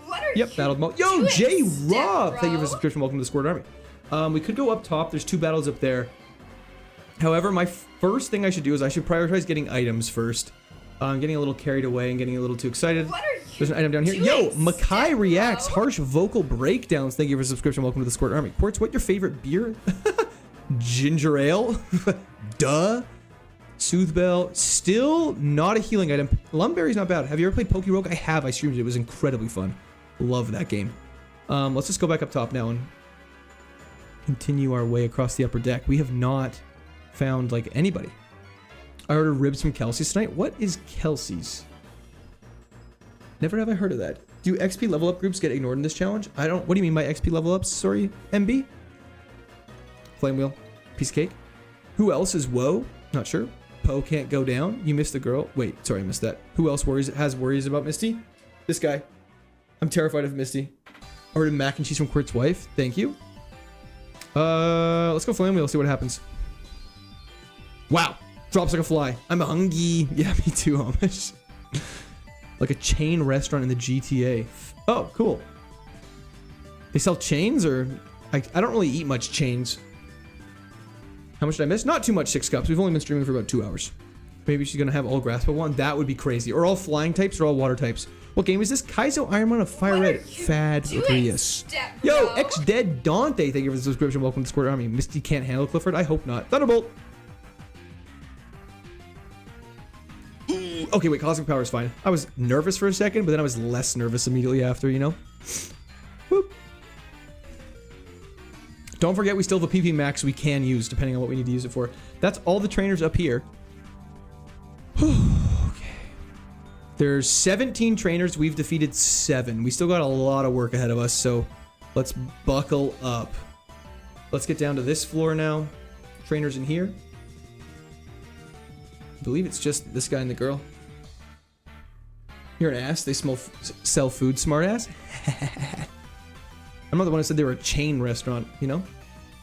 What are Yep, you battled Mo. Yo, doing, J Step Rob! Bro? Thank you for the subscription. Welcome to the Squirt Army. We could go up top. There's 2 battles up there. However, my first thing I should do is I should prioritize getting items first. I'm getting a little carried away and getting a little too excited. What are you There's an item down here. doing, Yo, Step Makai Bro? reacts. Harsh vocal breakdowns. Thank you for the subscription. Welcome to the Squirt Army. Quartz, what your favorite beer? Ginger ale? Duh. Soothe Bell. Still not a healing item. Lumb Berry's not bad. Have you ever played Pokerogue? I have. I streamed it. It was incredibly fun. Love that game. Let's just go back up top now and continue our way across the upper deck. We have not found, like, anybody. I ordered ribs from Kelsey's tonight. What is Kelsey's? Never have I heard of that. Do XP level up groups get ignored in this challenge? I don't. What do you mean by XP level ups? Sorry, MB? Flame Wheel. Piece of cake. Who else is Woe? Not sure. Poe can't go down. You missed the girl. Wait, sorry, I missed that. Who else has worries about Misty? This guy. I'm terrified of Misty. Ordered mac and cheese from Quirt's wife. Thank you. Let's go Flame Wheel, see what happens. Wow. Drops like a fly. I'm hungry. Yeah, me too, Amish. Like a chain restaurant in the GTA. Oh, cool. They sell chains, or... I don't really eat much chains. How much did I miss? Not too much, 6 cups. We've only been streaming for about 2 hours. Maybe she's gonna have all grass Pokemon. That would be crazy. Or all flying types, or all water types. What game is this? KAIZO IRONMON of Fire What Red. are you Fabulous. Step Yo, Bro? X-Dead Dante, thank you for the subscription. Welcome to Squirt Army. Misty can't handle Clifford? I hope not. Thunderbolt! Ooh, okay, wait, Cosmic Power is fine. I was nervous for a second, but then I was less nervous immediately after, you know? Whoop. Don't forget, we still have a PP max we can use, depending on what we need to use it for. That's all the trainers up here. Okay. There's 17 trainers. We've defeated 7. We still got a lot of work ahead of us, so let's buckle up. Let's get down to this floor now. Trainers in here. I believe it's just this guy and the girl. You're an ass. They sell food, smart ass. I'm not the one who said they were a chain restaurant, you know?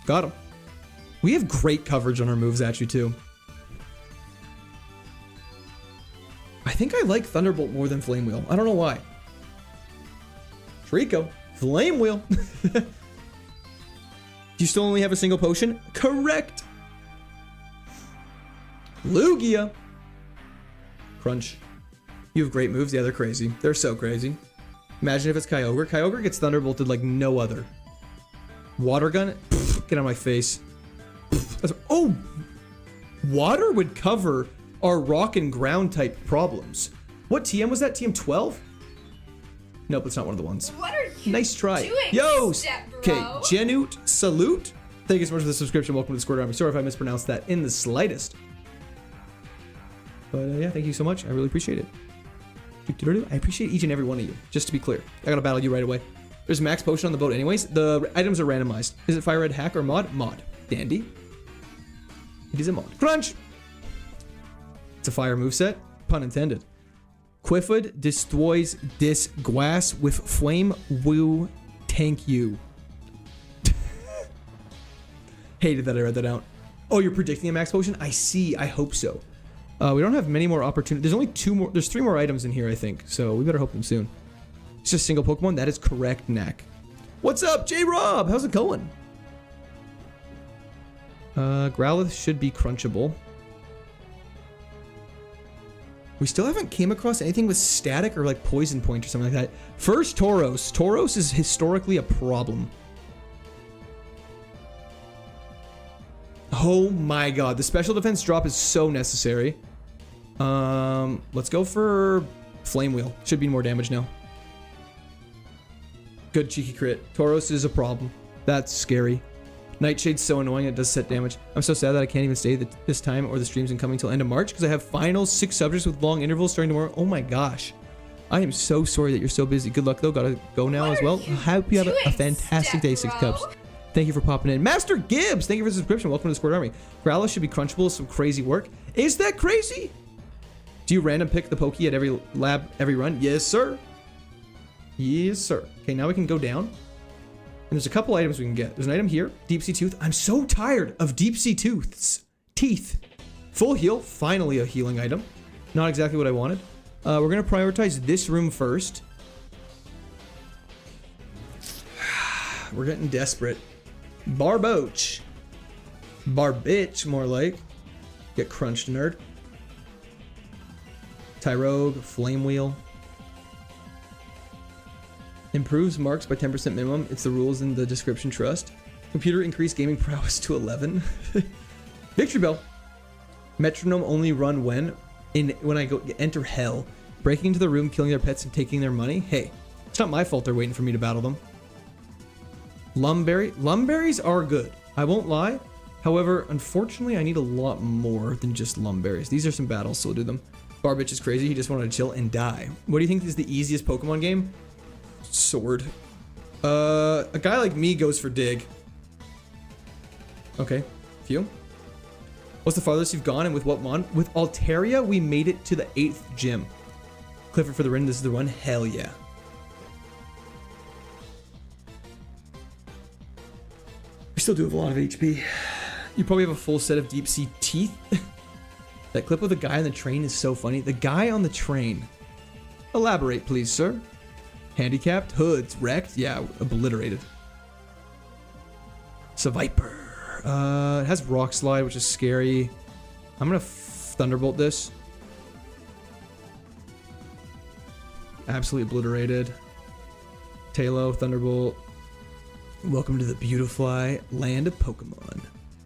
Got them. We have great coverage on our moves, actually, too. I think I like Thunderbolt more than Flame Wheel. I don't know why. Trico. Flame Wheel. Do you still only have a single potion? Correct. Lugia. Crunch. You have great moves. Yeah, they're crazy. They're so crazy. Imagine if it's Kyogre. Kyogre gets Thunderbolted like no other. Water Gun? Pfft, get out of my face. Oh! Water would cover our rock and ground type problems. What TM was that? TM 12? Nope, it's not one of the ones. What are you Nice try. doing, Yo! step bro? Okay, Genute Salute. Thank you so much for the subscription. Welcome to the Square Army. Sorry if I mispronounced that in the slightest. But yeah, thank you so much. I really appreciate it. I appreciate each and every one of you. Just to be clear, I gotta battle you right away. There's max potion on the boat anyways. The items are randomized. Is it fire red hack or mod? Mod. Dandy. It is a mod. Crunch! It's a fire moveset. Pun intended. Quifford destroys this grass with flame woo tank you. Hated that I read that out. Oh, you're predicting a max potion? I see. I hope so. We don't have many more opportunities. There's only 2 more. There's 3 more items in here, I think. So we better hope them soon. It's just a single Pokemon. That is correct, Knack. What's up, J-Rob? How's it going? Growlithe should be crunchable. We still haven't came across anything with static or like poison point or something like that. First, Tauros. Tauros is historically a problem. Oh my god, the special defense drop is so necessary. Let's go for Flame Wheel. Should be more damage now. Good cheeky crit. Tauros is a problem. That's scary. Nightshade's so annoying, it does set damage. I'm so sad that I can't even stay this time or the streams and coming till end of March because I have finals 6 subjects with long intervals starting tomorrow. Oh my gosh. I am so sorry that you're so busy. Good luck though, gotta go now as well. I hope you have a fantastic day, 6 Cups. Thank you for popping in. Master Gibbs, thank you for the subscription. Welcome to the Square Army. Growlithe should be crunchable, some crazy work. Is that crazy? Do you random pick the Poke at every lab, every run? Yes, sir. Yes, sir. Okay, now we can go down. And there's a couple items we can get. There's an item here, Deep Sea Tooth. I'm so tired of Deep Sea Tooth's teeth. Full heal, finally a healing item. Not exactly what I wanted. We're gonna prioritize this room first. We're getting desperate. Barboach. Barbitch, more like. Get crunched, nerd. Tyrogue, Flame Wheel. Improves marks by 10% minimum. It's the rules in the description, trust. Computer increase gaming prowess to 11. Victory Bell. Metronome only run when I go enter hell. Breaking into the room, killing their pets, and taking their money. Hey, it's not my fault they're waiting for me to battle them. Lumb Berry. Lumb Berries are good. I won't lie. However, unfortunately, I need a lot more than just Lumb Berries. These are some battles, so we'll do them. Barbitch is crazy. He just wanted to chill and die. What do you think is the easiest Pokemon game? Sword. A guy like me goes for Dig. Okay, few. What's the farthest you've gone and with what mon? With Altaria, we made it to the 8th gym. Clifford for the run. This is the run. Hell yeah. We still do have a lot of HP. You probably have a full set of Deep Sea Teeth. That clip of the guy on the train is so funny. The guy on the train. Elaborate, please, sir. Handicapped, hoods, wrecked. Yeah, obliterated. Seviper. It has Rock Slide, which is scary. I'm gonna Thunderbolt this. Absolutely obliterated. Talo, Thunderbolt. Welcome to the Beautifly land of Pokemon.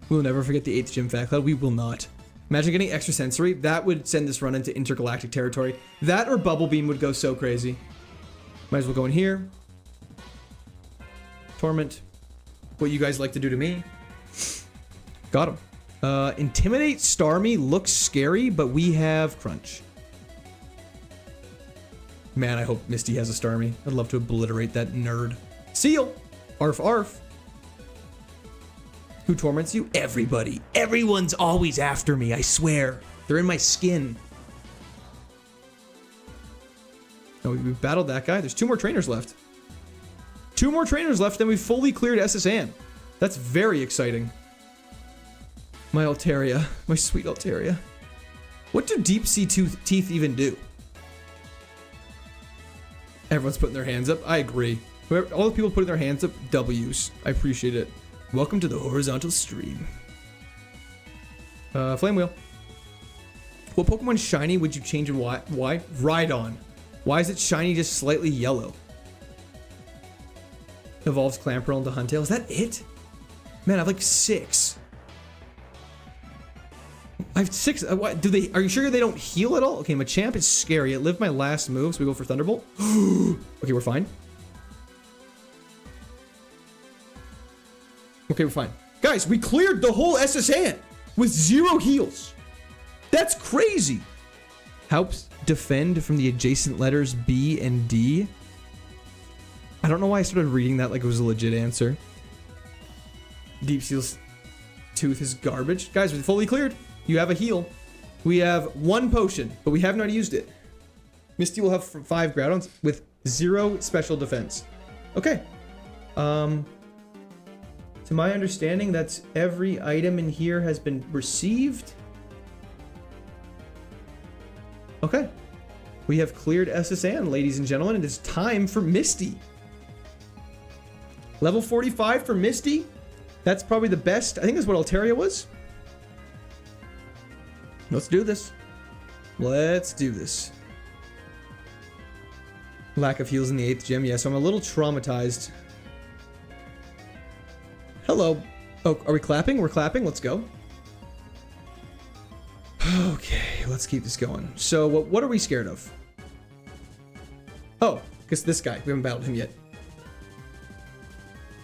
We'll never forget the 8th gym fact cloud. We will not. Imagine getting extra sensory. That would send this run into intergalactic territory. That or Bubble Beam would go so crazy. Might as well go in here. Torment. What you guys like to do to me. Got him. Intimidate Starmie looks scary, but we have Crunch. Man, I hope Misty has a Starmie. I'd love to obliterate that nerd. Seal. Arf arf. Who torments you? Everybody. Everyone's always after me, I swear. They're in my skin. No, we've battled that guy. There's 2 more trainers left. 2 more trainers left, then we fully cleared SSN. That's very exciting. My Altaria. My sweet Altaria. What do Deep Sea Teeth even do? Everyone's putting their hands up. I agree. All the people putting their hands up, W's. I appreciate it. Welcome to the horizontal stream. Flame Wheel. What Pokemon shiny would you change and why? Rhydon. Why is it shiny just slightly yellow? Evolves Clamperl into Huntail. Is that it? Man, I have like 6. I have 6. What do they? Are you sure they don't heal at all? Okay, Machamp is scary. It lived my last move, so we go for Thunderbolt. Okay, we're fine. Okay, we're fine. Guys, we cleared the whole SSN with 0 heals. That's crazy. Helps defend from the adjacent letters B and D. I don't know why I started reading that like it was a legit answer. Deep Seal's tooth is garbage. Guys, we're fully cleared. You have a heal. We have 1 potion, but we have not used it. Misty will have 5 Groudons with 0 special defense. Okay. To my understanding, that's every item in here has been received. Okay. We have cleared SSN, ladies and gentlemen. It is time for Misty. Level 45 for Misty. That's probably the best. I think that's what Altaria was. Let's do this. Let's do this. Lack of heals in the 8th gym. Yeah, so I'm a little traumatized. Hello. Oh, are we clapping? We're clapping. Let's go. Okay, let's keep this going. So, what are we scared of? Oh, because this guy. We haven't battled him yet.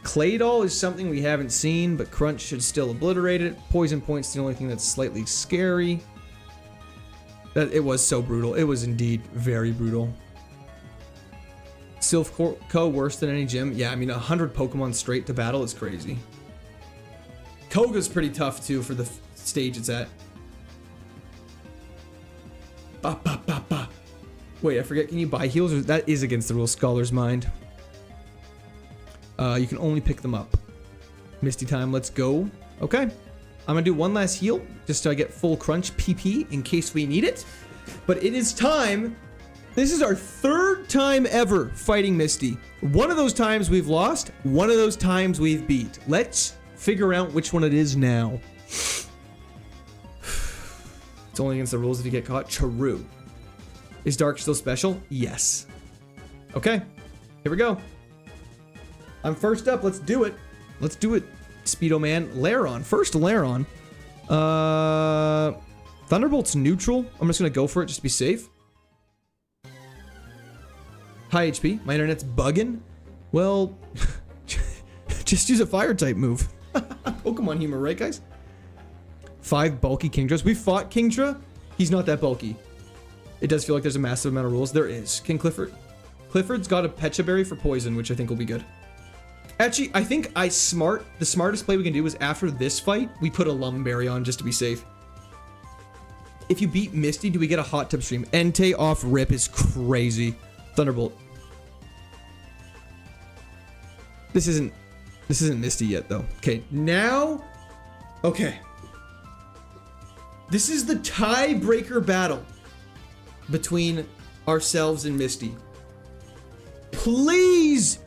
Claydol is something we haven't seen, but Crunch should still obliterate it. Poison Point's the only thing that's slightly scary. It was so brutal. It was indeed very brutal. Silph worse than any gym. Yeah, I mean, 100 Pokemon straight to battle is crazy. Koga's pretty tough, too, for the stage it's at. Ba, ba, ba, ba. Wait, I forget. Can you buy heals? That is against the rules. Scholar's Mind. You can only pick them up. Misty time. Let's go. Okay. I'm going to do one last heal just so I get full Crunch PP in case we need it. But it is time. This is our 3rd time ever fighting Misty. One of those times we've lost. One of those times we've beat. Let's figure out which one it is now. It's only against the rules if you get caught. True. Is Dark still special? Yes. Okay. Here we go. I'm first up. Let's do it. Let's do it. Speedo Man. Lairon. First Lairon. Thunderbolt's neutral. I'm just going to go for it just to be safe. High HP. My internet's bugging. Well, just use a fire type move. Pokemon humor, right, guys? 5 bulky Kingdras. We fought Kingdra. He's not that bulky. It does feel like there's a massive amount of rules. There is. King Clifford. Clifford's got a Pecha Berry for poison, which I think will be good. Actually, I think the smartest play we can do is after this fight, we put a Lumb Berry on just to be safe. If you beat Misty, do we get a hot tub stream? Entei off rip is crazy. Thunderbolt. This isn't Misty yet, though. Okay, now... Okay. This is the tiebreaker battle between ourselves and Misty. Please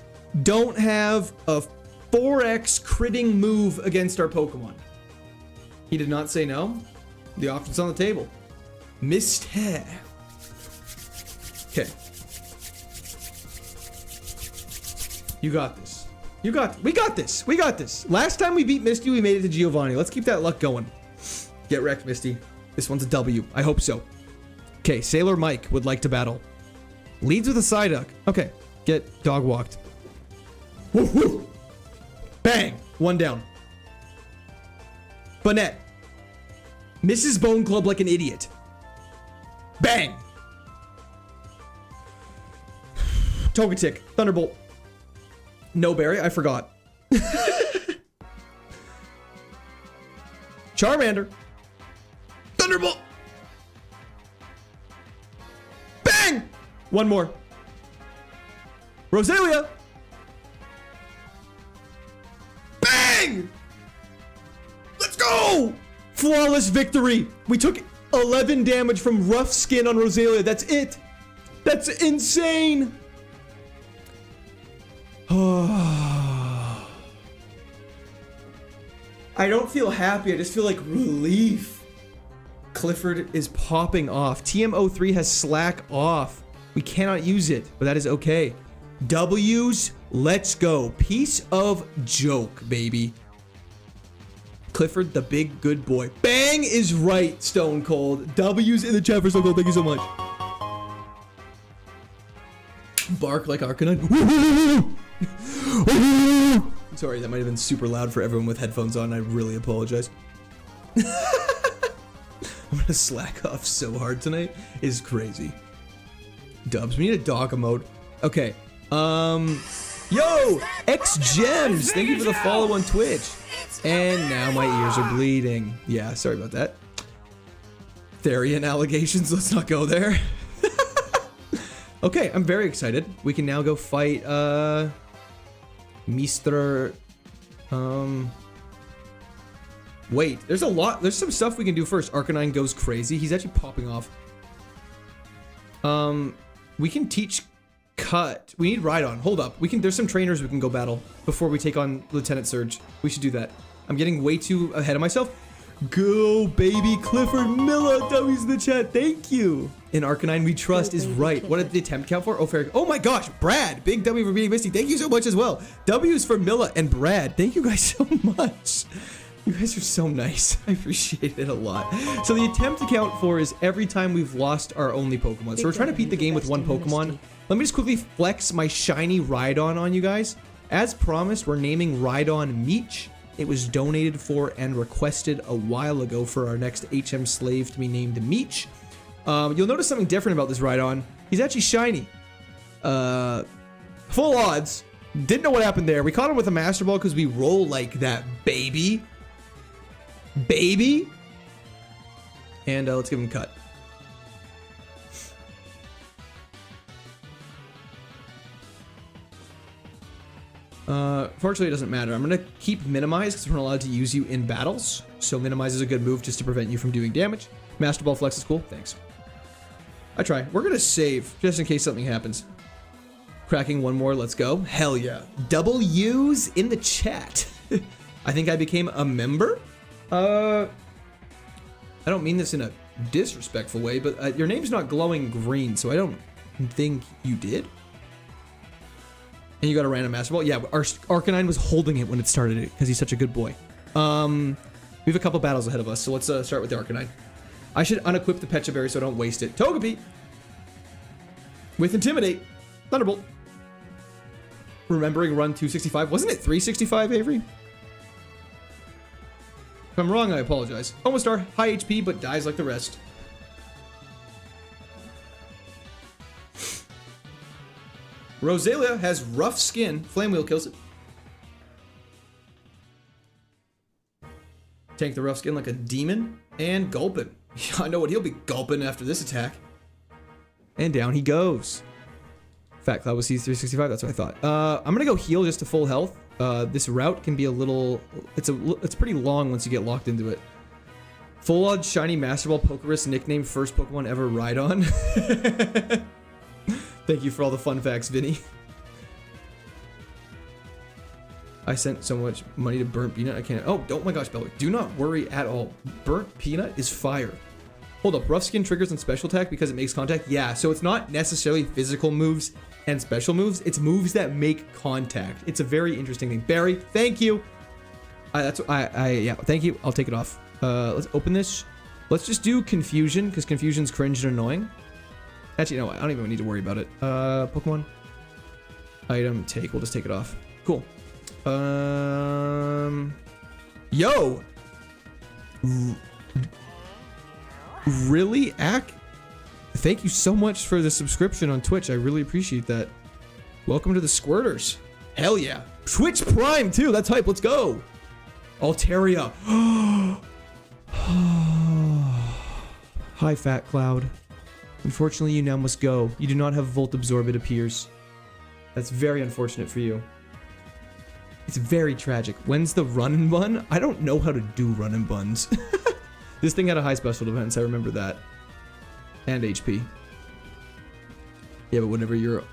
don't have a 4x critting move against our Pokemon. He did not say no. The option's on the table. Misty. Okay. You got this. We got this. We got this. Last time we beat Misty, we made it to Giovanni. Let's keep that luck going. Get wrecked, Misty. This one's a W. I hope so. Okay, Sailor Mike would like to battle. Leads with a Psyduck. Okay, get dog walked. Woo woo. Bang. 1 down. Bonnet. Misses Bone Club like an idiot. Bang. Togetic. Thunderbolt. No berry. I forgot. Charmander. Thunderbolt. Bang. 1 more. Roselia. Bang. Let's go. Flawless victory. We took 11 damage from rough skin on Roselia. That's it. That's insane. I don't feel happy. I just feel like relief. Clifford is popping off. TM03 has slack off. We cannot use it, but that is okay. W's, let's go. Piece of joke, baby. Clifford, the big good boy. Bang is right, Stone Cold. W's in the chat for Stone Cold. Thank you so much. Bark like Arcanine. Sorry, that might have been super loud for everyone with headphones on. I really apologize. I'm gonna slack off so hard tonight. It's crazy. Dubs, we need a dog mode. Okay. Yo, X Gems. Thank you for the follow on Twitch. And now my ears are bleeding. Yeah, sorry about that. Therian allegations. Let's not go there. Okay, I'm very excited. We can now go fight Mr. Wait, there's some stuff we can do first. Arcanine goes crazy. He's actually popping off. We can teach Cut. We need Rhydon. Hold up. There's some trainers we can go battle before we take on Lieutenant Surge. We should do that. I'm getting way too ahead of myself. Go, baby. Clifford Miller. W's in the chat. Thank you. In Arcanine, we trust is right. What did the attempt count for? Oh, fair. Oh my gosh. Brad. Big W for being Misty. Thank you so much as well. W's for Milla and Brad. Thank you guys so much. You guys are so nice. I appreciate it a lot. So the attempt to count for is every time we've lost our only Pokemon. So we're trying to beat the game with one Pokemon. Let me just quickly flex my shiny Rhydon on you guys. As promised, we're naming Rhydon Meech. It was donated for and requested a while ago for our next HM slave to be named Meech. You'll notice something different about this Rhydon. He's actually shiny. Full odds. Didn't know what happened there. We caught him with a Master Ball because we roll like that, baby. Baby. And let's give him Cut. Fortunately, it doesn't matter. I'm going to keep Minimize because we're not allowed to use you in battles. So Minimize is a good move just to prevent you from doing damage. Master Ball Flex is cool. Thanks. I try. We're going to save just in case something happens. Cracking one more. Let's go. Hell yeah. Double U's in the chat. I think I became a member. I don't mean this in a disrespectful way, but your name's not glowing green, so I don't think you did. And you got a random Master Ball? Yeah, our Arcanine was holding it when it started it because he's such a good boy. We have a couple battles ahead of us, so let's start with the Arcanine. I should unequip the Pecha Berry so I don't waste it. Togepi! With Intimidate. Thunderbolt. Remembering run 265. Wasn't it 365, Avery? If I'm wrong, I apologize. Omastar, high HP, but dies like the rest. Roselia has rough skin. Flame Wheel kills it. Tank the rough skin like a demon. And gulping. I know what he'll be gulping after this attack. And down he goes. Fat Cloud with C365, that's what I thought. I'm gonna go heal just to full health. This route can be a little... It's pretty long once you get locked into it. Full odds shiny Master Ball Pokerus nickname first Pokemon ever Rhydon. Thank you for all the fun facts, Vinny. I sent so much money to Burnt Peanut, I can't... Oh, oh my gosh, Belwick. Do not worry at all. Burnt Peanut is fire. Hold up, Rough Skin triggers on special attack because it makes contact? Yeah, so it's not necessarily physical moves and special moves. It's moves that make contact. It's a very interesting thing. Barry, thank you. Yeah, thank you. I'll take it off. Let's open this. Let's just do Confusion because Confusion's cringe and annoying. Actually, no, I don't even need to worry about it. Pokemon. Item, take. We'll just take it off. Cool. Yo! Really? Thank you so much for the subscription on Twitch. I really appreciate that. Welcome to the Squirters. Hell yeah. Twitch Prime, too. That's hype. Let's go. Altaria. Hi, Fat Cloud. Unfortunately, you now must go. You do not have Volt Absorb, it appears. That's very unfortunate for you. It's very tragic. When's the run and bun? I don't know how to do run and buns. This thing had a high special defense, I remember that. And HP. Yeah, but whenever you're...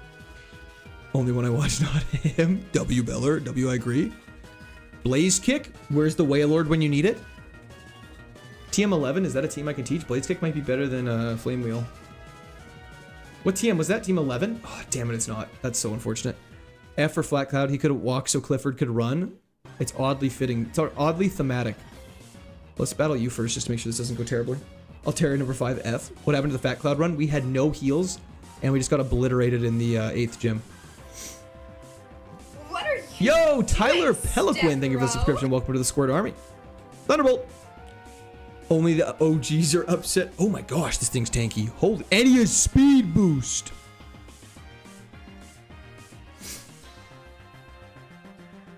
Only when I watch, not him. W. Beller. W. I agree. Blaze Kick. Where's the Wailord when you need it? TM11. Is that a team I can teach? Blaze Kick might be better than Flame Wheel. What TM? Was that Team 11? Oh, damn it, it's not. That's so unfortunate. F for Flat Cloud. He could walk so Clifford could run. It's oddly fitting. It's oddly thematic. Let's battle you first just to make sure this doesn't go terribly. Altaria number 5, F. What happened to the Fat Cloud run? We had no heals, and we just got obliterated in the 8th gym. What are you? Yo, Tyler doing, Peliquin, thank you for the subscription. Welcome to the Squirt Army. Thunderbolt. Only the OGs are upset. Oh my gosh, this thing's tanky. Holy, and he has speed boost.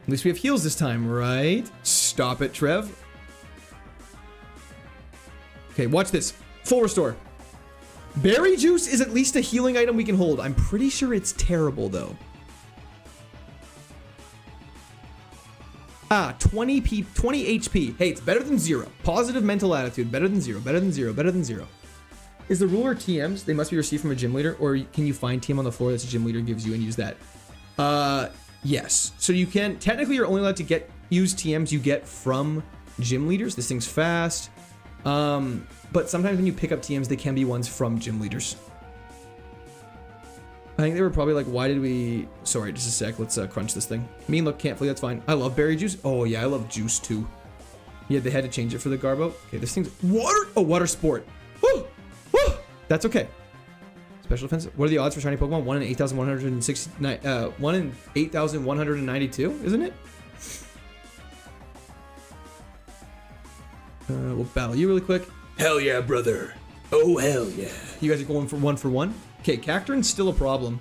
At least we have heals this time, right? Stop it, Trev. Okay, watch this. Full restore. Berry juice is at least a healing item we can hold. I'm pretty sure it's terrible, though. Ah, 20 HP. Hey, it's better than 0. Positive mental attitude. Better than 0. Better than 0. Better than 0. Is the ruler TMs? They must be received from a gym leader, or can you find TM on the floor that the gym leader gives you and use that? Yes. So you can, technically you're only allowed to use TMs you get from gym leaders. This thing's fast. But sometimes when you pick up TMs, they can be ones from gym leaders. I think they were probably like, why did we... Sorry, just a sec. Let's crunch this thing. Mean look, can't flee. That's fine. I love berry juice. Oh, yeah, I love juice, too. Yeah, they had to change it for the Garbo. Okay, this thing's... Water... Oh, water sport. Woo! Woo! That's okay. Special defense. What are the odds for shiny Pokemon? 1 in 8,169... 1 in 8,192, isn't it? We'll battle you really quick. Hell yeah, brother. Oh, hell yeah. You guys are going for 1 for 1? Okay, Cacturin's still a problem.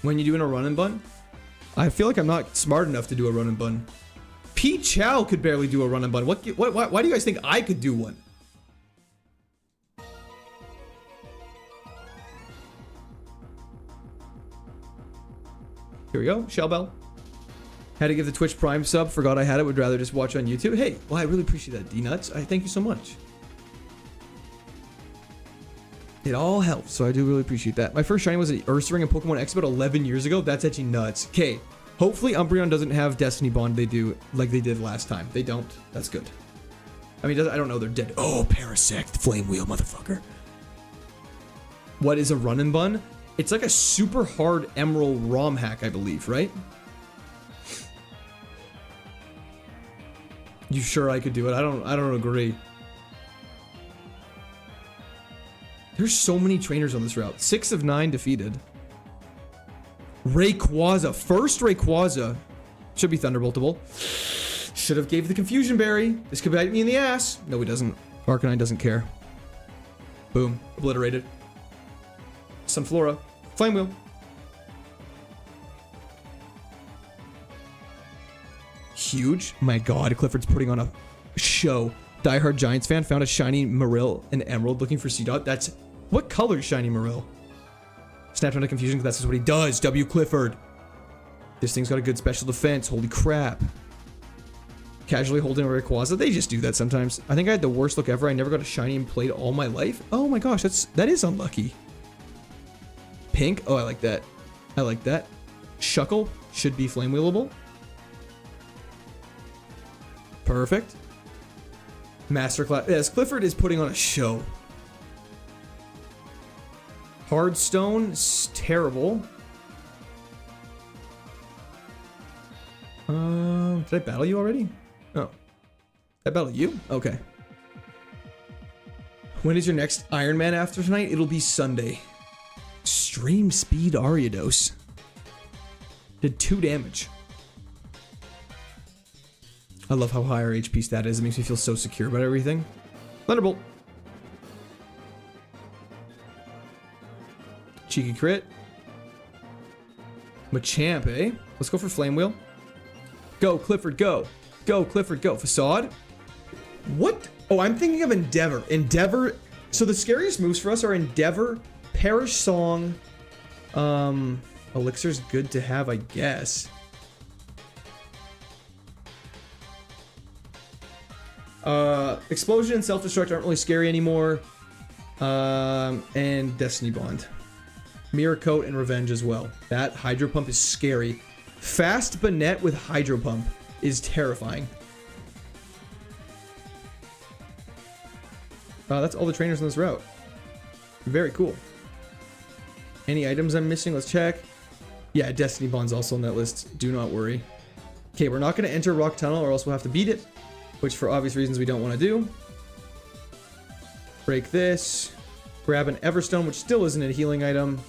When you doing a run and bun? I feel like I'm not smart enough to do a run and bun. P. Chow could barely do a run and bun. Why do you guys think I could do one? Here we go, Shell Bell. Had to give the Twitch Prime sub. Forgot I had it. Would rather just watch on YouTube. Hey, well, I really appreciate that, D-Nuts. I thank you so much. It all helps, so I do really appreciate that. My first shiny was an Ursaring in Pokemon X about 11 years ago. That's actually nuts. Okay, hopefully Umbreon doesn't have Destiny Bond they do like they did last time. They don't. That's good. I mean, I don't know. They're dead. Oh, Parasect, Flame Wheel, motherfucker. What is a run and bun? It's like a super hard Emerald ROM hack, I believe, right? You sure I could do it? I don't agree. There's so many trainers on this route. 6 of 9 defeated. Rayquaza. First Rayquaza. Should be Thunderboltable. Should have gave the Confusion Berry. This could bite me in the ass. No, he doesn't. Arcanine doesn't care. Boom. Obliterated. Sunflora. Flame Wheel. Huge. My god, Clifford's putting on a show. Diehard Giants fan found a shiny Marill and Emerald looking for C-Dot. That's... What color is shiny Marill? Snapped onto Confusion because that's just what he does. W. Clifford. This thing's got a good special defense. Holy crap. Casually holding a Rayquaza. They just do that sometimes. I think I had the worst look ever. I never got a shiny and played all my life. Oh my gosh, that is unlucky. Pink. Oh, I like that. I like that. Shuckle should be Flame Wheelable. Perfect. Masterclass. Yes, Clifford is putting on a show. Hardstone's terrible. Did I battle you already? Oh. Did I battle you? Okay. When is your next Iron Man after tonight? It'll be Sunday. Extreme Speed Ariados. Did 2 damage. I love how high our HP stat is. It makes me feel so secure about everything. Thunderbolt. Cheeky crit. Machamp, eh? Let's go for Flame Wheel. Go, Clifford, go. Go, Clifford, go. Facade. What? Oh, I'm thinking of Endeavor. Endeavor. So the scariest moves for us are Endeavor, Perish Song. Elixir's good to have, I guess. Explosion and Self-Destruct aren't really scary anymore. And Destiny Bond. Mirror Coat and Revenge as well. That Hydro Pump is scary. Fast Banette with Hydro Pump is terrifying. That's all the trainers on this route. Very cool. Any items I'm missing? Let's check. Yeah, Destiny Bond's also on that list. Do not worry. Okay, we're not going to enter Rock Tunnel or else we'll have to beat it, which for obvious reasons we don't want to do. Break this. Grab an Everstone, which still isn't a healing item.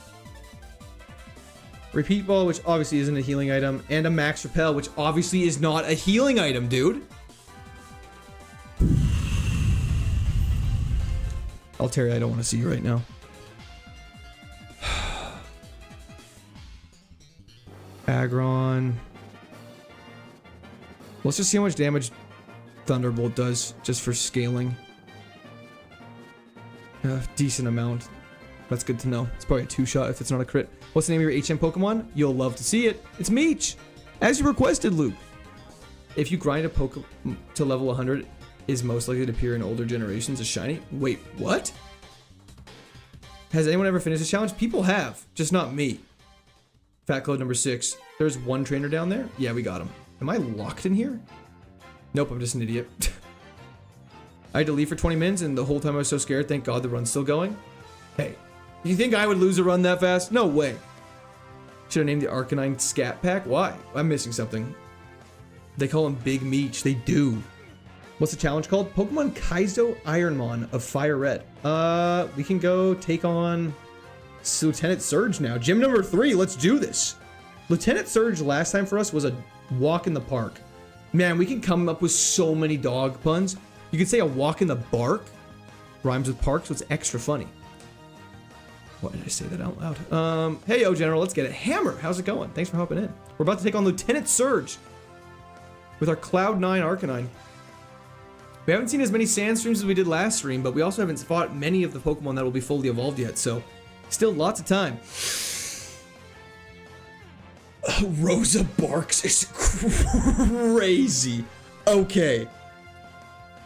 Repeat Ball, which obviously isn't a healing item. And a Max Repel, which obviously is not a healing item, dude. Altaria, I don't want to see you right now. Aggron. Let's just see how much damage Thunderbolt does, just for scaling. Decent amount. That's good to know. It's probably a 2-shot if it's not a crit. What's the name of your HM Pokemon? You'll love to see it. It's Meech! As you requested, Luke. If you grind a Pokemon to level 100, is most likely to appear in older generations as shiny. Wait, what? Has anyone ever finished this challenge? People have, just not me. Fat Cloud number 6. There's one trainer down there? Yeah, we got him. Am I locked in here? Nope, I'm just an idiot. I had to leave for 20 minutes and the whole time I was so scared, thank God the run's still going. Hey, you think I would lose a run that fast? No way. Should have named the Arcanine Scat Pack? Why? I'm missing something. They call him Big Meech. They do. What's the challenge called? Pokemon KAIZO IRONMON of Fire Red. We can go take on Lieutenant Surge now. Gym number 3, let's do this. Lieutenant Surge last time for us was a walk in the park. Man, we can come up with so many dog puns. You could say a walk in the bark rhymes with park, so it's extra funny. Why did I say that out loud? Hey, yo, General, let's get it. Hammer, how's it going? Thanks for hopping in. We're about to take on Lieutenant Surge with our Cloud 9 Arcanine. We haven't seen as many sand streams as we did last stream, but we also haven't fought many of the Pokemon that will be fully evolved yet, so still lots of time. Rosa Barks is crazy. Okay.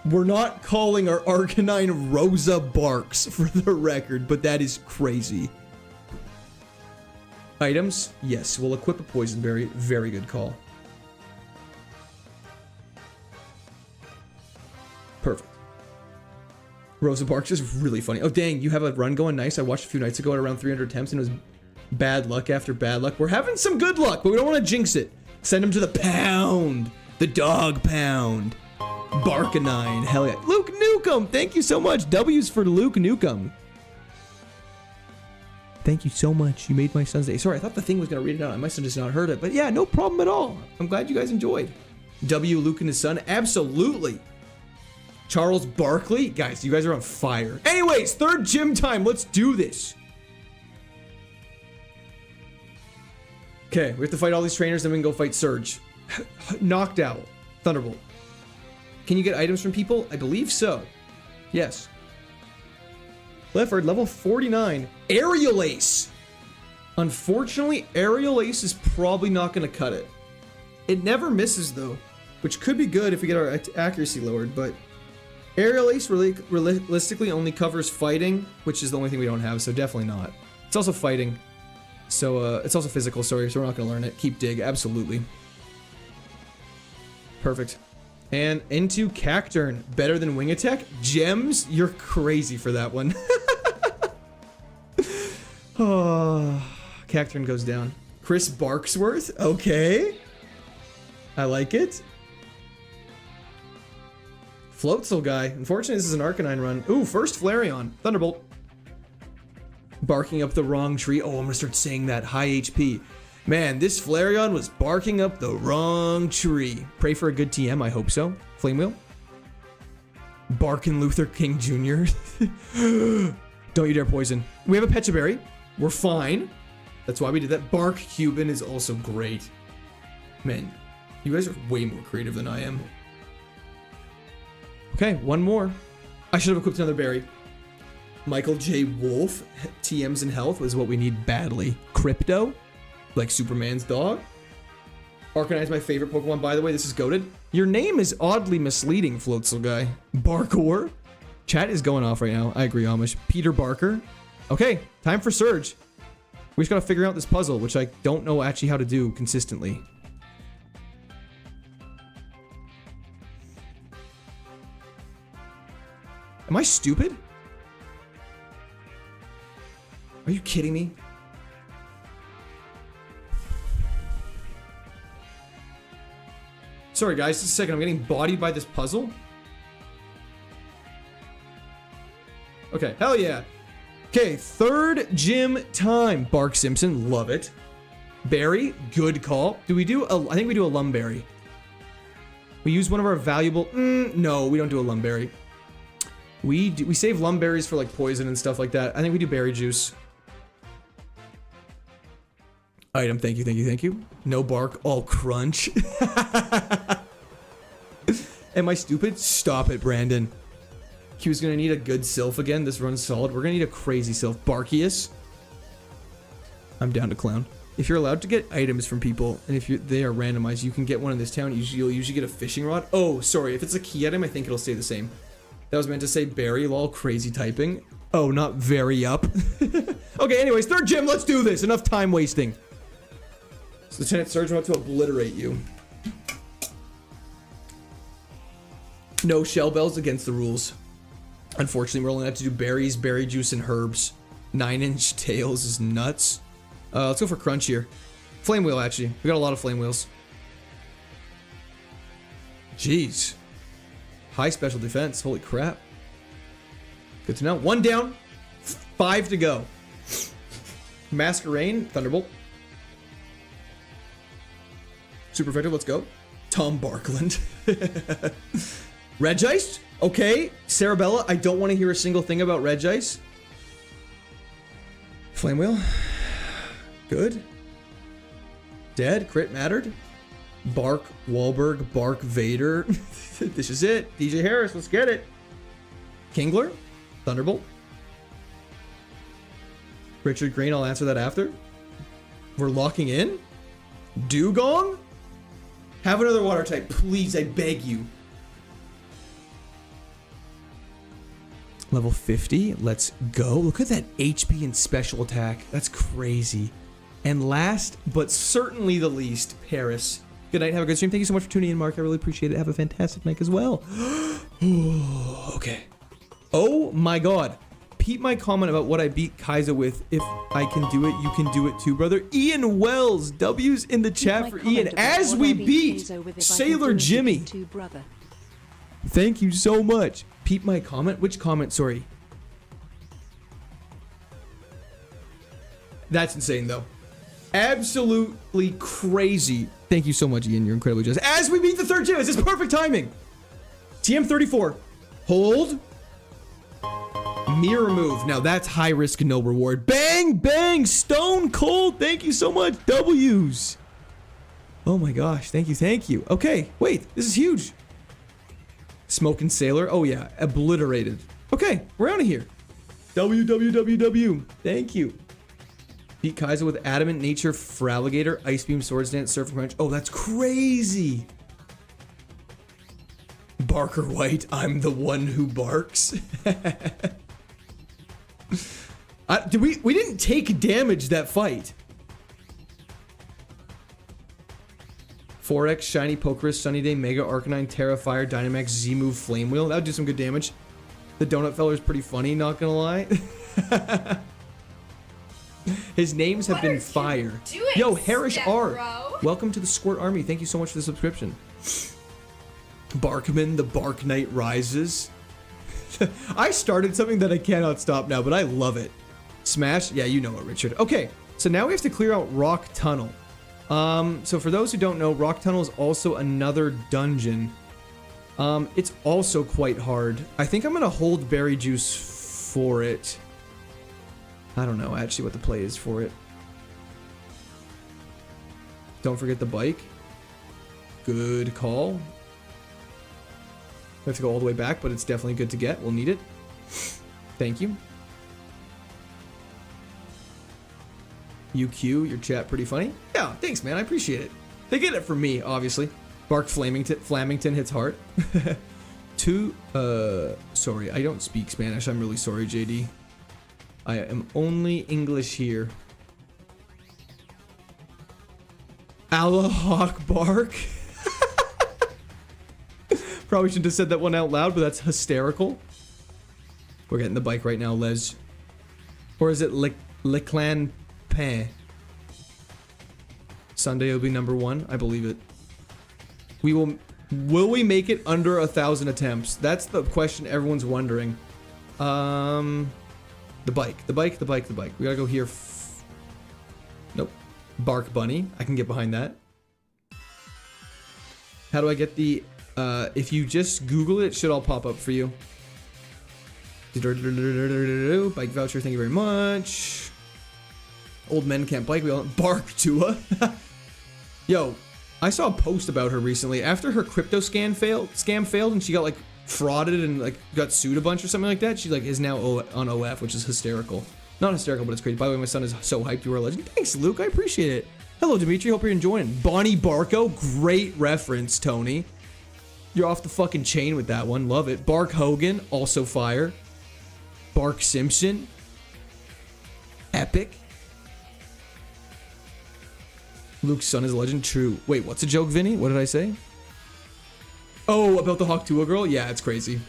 We're not calling our Arcanine Rosa Barks for the record, but that is crazy. Items? Yes, we'll equip a Poison Berry. Very good call. Perfect. Rosa Barks is really funny. Oh, dang, you have a run going nice. I watched a few nights ago at around 300 attempts, and it was bad luck after bad luck. We're having some good luck, but we don't want to jinx it. Send him to the pound. The dog pound. Barcanine. Hell yeah. Luke Newcomb. Thank you so much. W's for Luke Newcomb. Thank you so much. You made my son's day. Sorry, I thought the thing was going to read it out. I must have just not heard it. But yeah, no problem at all. I'm glad you guys enjoyed. W. Luke and his son. Absolutely. Charles Barkley. Guys, you guys are on fire. Anyways, third gym time. Let's do this. Okay, we have to fight all these trainers, then we can go fight Surge. Knocked out. Thunderbolt. Can you get items from people? I believe so. Yes. Lefford, level 49. Aerial Ace. Unfortunately, Aerial Ace is probably not going to cut it. It never misses, though, which could be good if we get our accuracy lowered, but Aerial Ace realistically only covers fighting, which is the only thing we don't have, so definitely not. It's also fighting. So, it's also physical, sorry, so we're not going to learn it. Keep Dig, absolutely. Perfect. And into Cacturn. Better than Wing Attack? Gems? You're crazy for that one. Oh, Cacturn goes down. Chris Barksworth? Okay. I like it. Floatzel guy. Unfortunately, this is an Arcanine run. Ooh, first Flareon. Thunderbolt. Barking up the wrong tree. Oh, I'm gonna start saying that. High HP. Man, this Flareon was barking up the wrong tree. Pray for a good TM, I hope so. Flame Wheel. Barkin' Luther King Jr. Don't you dare poison. We have a Pecha Berry. We're fine. That's why we did that. Bark Cuban is also great. Man, you guys are way more creative than I am. Okay, one more. I should have equipped another berry. Michael J. Wolf. TMs and health is what we need badly. Crypto. Like Superman's dog. Arcanine is my favorite Pokemon, by the way. This is goated. Your name is oddly misleading, Floatzel guy. Barkor. Chat is going off right now. I agree, Amish. Peter Barker. Okay, time for Surge. We just gotta figure out this puzzle, which I don't know actually how to do consistently. Am I stupid? Are you kidding me? Sorry, guys. Just a second. I'm getting bodied by this puzzle. Okay. Hell yeah. Okay. Third gym time. Bark Simpson. Love it. Berry. Good call. Do we do a... I think we do a Lumb Berry. We use one of our valuable... no, we don't do a Lumb Berry. We save Lumb Berries for like poison and stuff like that. I think we do berry juice. Item, thank you, thank you, thank you. No bark, all crunch. Am I stupid? Stop it, Brandon. He was gonna need a good Sylph again. This run's solid. We're gonna need a crazy Sylph. Barkius. I'm down to clown. If you're allowed to get items from people, and if they are randomized, you can get one in this town. You'll usually get a fishing rod. Oh, sorry. If it's a key item, I think it'll stay the same. That was meant to say berry, lol, crazy typing. Oh, not very up. Okay, anyways, third gym, let's do this. Enough time wasting. So Lieutenant Surgeon about to obliterate you. No shell bells against the rules. Unfortunately, we're only allowed to do berries, berry juice, and herbs. 9-inch tails is nuts. Let's go for crunch here. Flame wheel, actually. We got a lot of flame wheels. Jeez. High special defense. Holy crap. Good to know. 1 down. 5 to go. Masquerain. Thunderbolt. Super effective. Let's go. Tom Barkland. Regice. Okay. Cerebella. I don't want to hear a single thing about Regice. Flame wheel. Good. Dead. Crit mattered. Bark Wahlberg. Bark Vader. This is it. DJ Harris. Let's get it. Kingler. Thunderbolt. Richard Green. I'll answer that after. We're locking in. Dugong. Have another water type. Please, I beg you. Level 50. Let's go. Look at that HP and special attack. That's crazy. And last, but certainly the least, Paris. Good night. Have a good stream. Thank you so much for tuning in, Mark. I really appreciate it. Have a fantastic night as well. Okay. Oh my god. Peep my comment about what I beat KAIZO with. If I can do it, you can do it too, brother. Ian Wells. W's in the chat for Ian. As we beat Sailor Jimmy. Thank you so much. Peep my comment. Which comment? Sorry. That's insane, though. Absolutely crazy. Thank you so much, Ian. You're incredibly just. As we beat the third gym, this is perfect timing. TM34. Hold. Mirror move. Now that's high risk, no reward. Bang, bang. Stone cold. Thank you so much. W's. Oh my gosh. Thank you. Thank you. Okay. Wait. This is huge. Smoking Sailor. Oh yeah. Obliterated. Okay. We're out of here. W. Thank you. Beat KAIZO with Adamant Nature, Fraligator, Ice Beam, Swords Dance, Surf and Crunch. Oh, that's crazy. Barker White, I'm the one who barks. We didn't take damage that fight. 4X, Shiny Pokerus, Sunny Day, Mega Arcanine, Terrafire, Dynamax, Z-Move, Flame Wheel. That would do some good damage. The Donut Feller's pretty funny, not gonna lie. His names have been fire. Yo, Harish R. Welcome to the Squirt Army. Thank you so much for the subscription. Barkman, the Bark Knight rises. I started something that I cannot stop now, but I love it. Smash? Yeah, you know it, Richard. Okay, so now we have to clear out Rock Tunnel. So for those who don't know, Rock Tunnel is also another dungeon. It's also quite hard. I think I'm gonna hold Berry Juice for it. I don't know actually what the play is for it. Don't forget the bike. Good call. We have to go all the way back, but it's definitely good to get. We'll need it. Thank you. UQ, your chat pretty funny. Yeah, thanks, man. I appreciate it. They get it from me, obviously. Bark Flamington hits hard. Sorry, I don't speak Spanish. I'm really sorry, JD. I am only English here. Allah Bark. Probably shouldn't have said that one out loud, but that's hysterical. We're getting the bike right now, Les. Or is it Le Clan Pain? Sunday will be #1. I believe it. We will Will we make it under 1,000 attempts? That's the question everyone's wondering. The bike. We gotta go here. Nope. Bark Bunny. I can get behind that. How do I get the... if you just Google it, it should all pop up for you. Bike voucher, thank you very much. Old men can't bike. We all Bark Tua. Yo, I saw a post about her recently. After her crypto scam failed and she got like frauded and like got sued a bunch or something like that, she like is now on OF, which is hysterical. Not hysterical, but it's crazy. By the way, my son is so hyped you are a legend. Thanks, Luke. I appreciate it. Hello, Dimitri. Hope you're enjoying it. Bonnie Barco. Great reference, Tony. You're off the fucking chain with that one. Love it. Bark Hogan. Also fire. Bark Simpson. Epic. Luke's son is a legend. True. Wait, what's a joke, Vinny? What did I say? Oh, about the Hawk Tua girl? Yeah, it's crazy.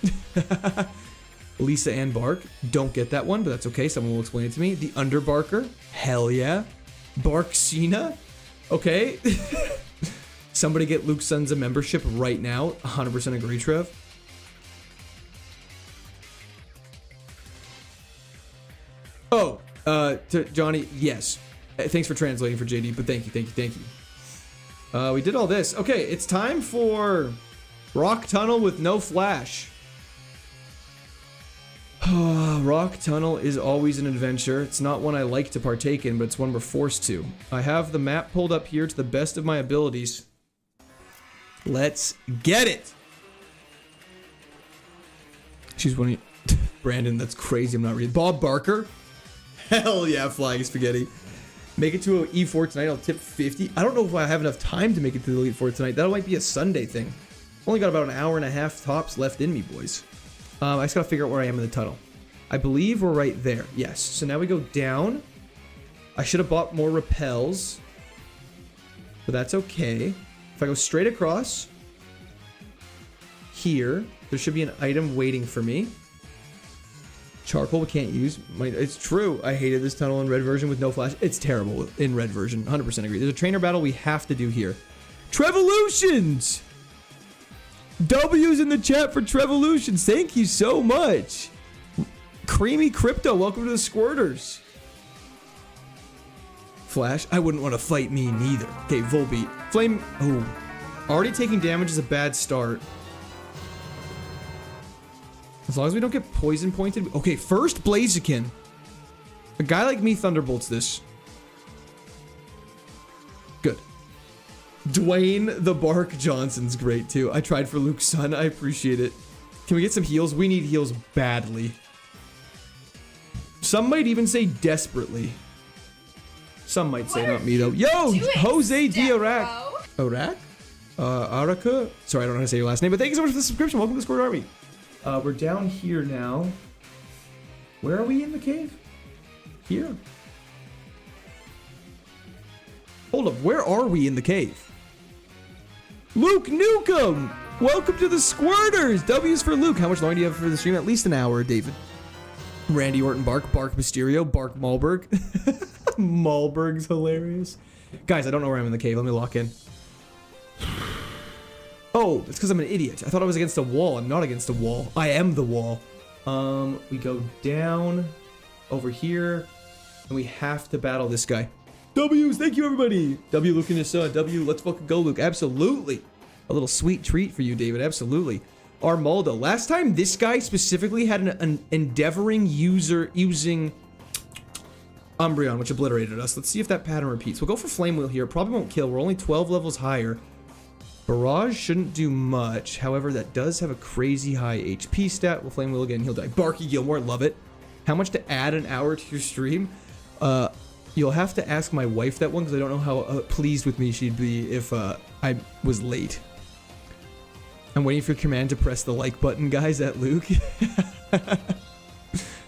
Lisa Ann Bark. Don't get that one, but that's okay. Someone will explain it to me. The Underbarker. Hell yeah. Bark Cena. Okay. Somebody get Luke's Sons a membership right now. 100% agree, Trev. Oh, to Johnny, yes. Thanks for translating for JD, but thank you. We did all this. Okay, it's time for Rock Tunnel with no flash. Rock Tunnel is always an adventure. It's not one I like to partake in, but it's one we're forced to. I have the map pulled up here to the best of my abilities. Let's get it! She's one of you. Brandon, that's crazy. I'm not reading. Bob Barker? Hell yeah, Flying Spaghetti. Make it to an E4 tonight. I'll tip 50. I don't know if I have enough time to make it to the Elite Four tonight. That might be a Sunday thing. Only got about an hour and a half tops left in me, boys. I just gotta figure out where I am in the tunnel. I believe we're right there. Yes. So now we go down. I should have bought more repels, but that's okay. If I go straight across here, there should be an item waiting for me. Charcoal we can't use. It's true. I hated this tunnel in red version with no flash. It's terrible in red version. 100% agree. There's a trainer battle we have to do here. Trevolutions! W's in the chat for Trevolutions. Thank you so much. Creamy Crypto, welcome to the Squirters. Flash, I wouldn't want to fight me neither. Okay, Volbeat. Flame, oh. Already taking damage is a bad start. As long as we don't get poison pointed. Okay, first Blaziken. A guy like me thunderbolts this. Good. Dwayne the Bark Johnson's great too. I tried for Luke's son. I appreciate it. Can we get some heals? We need heals badly. Some might even say desperately. Some might say not me though. Yo, Jose Diorac. Orac? Araca? Sorry, I don't know how to say your last name, but thank you so much for the subscription. Welcome to Squirt Army. We're down here now. Where are we in the cave? Here. Hold up, where are we in the cave? Luke Newcomb! Welcome to the Squirters! W's for Luke. How much longer do you have for the stream? At least an hour, David. Randy Orton Bark, Bark Mysterio, Bark Malberg. Malberg's hilarious. Guys, I don't know where I'm in the cave. Let me lock in. Oh, it's because I'm an idiot. I thought I was against a wall. I'm not against a wall. I am the wall. We go down over here, and we have to battle this guy. W's, thank you, everybody. W, Luke and your son. W, let's fucking go, Luke. Absolutely. A little sweet treat for you, David. Absolutely. Armaldo. Last time, this guy specifically had an endeavoring user using Umbreon, which obliterated us. Let's see if that pattern repeats. We'll go for Flame Wheel here. Probably won't kill. We're only 12 levels higher. Barrage shouldn't do much. However, that does have a crazy high HP stat. We'll Flame Wheel again. He'll die. Barky Gilmore. Love it. How much to add an hour to your stream? You'll have to ask my wife that one because I don't know how pleased with me she'd be if I was late. I'm waiting for your command to press the like button, guys, at Luke.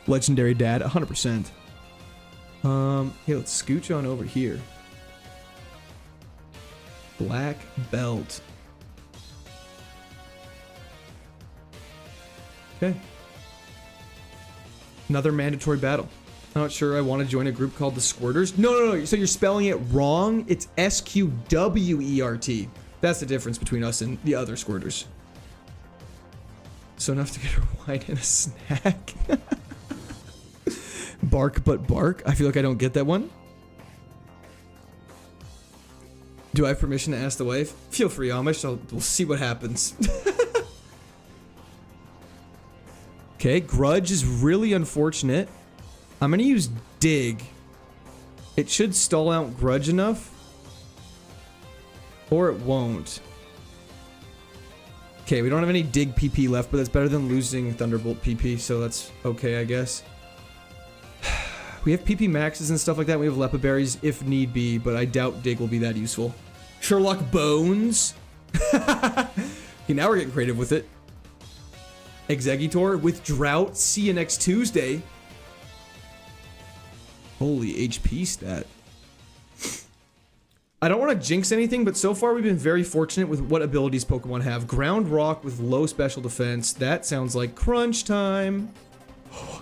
Legendary dad, 100%. Hey, let's scooch on over here. Black belt. Okay. Another mandatory battle. I'm not sure I want to join a group called the Squirters. No. So you're spelling it wrong. It's SQWERT. That's the difference between us and the other squirters. So enough to get her wine and a snack. Bark but bark. I feel like I don't get that one. Do I have permission to ask the wife? Feel free, Amish. We'll see what happens. Okay, Grudge is really unfortunate. I'm gonna use Dig. It should stall out Grudge enough. Or it won't. Okay, we don't have any Dig PP left, but that's better than losing Thunderbolt PP, so that's okay, I guess. We have PP maxes and stuff like that. We have Lepa Berries if need be, but I doubt Dig will be that useful. Sherlock Bones. Okay, now we're getting creative with it. Exeggutor with Drought. See you next Tuesday. Holy HP stat. I don't want to jinx anything, but so far we've been very fortunate with what abilities Pokemon have. Ground Rock with low special defense. That sounds like crunch time.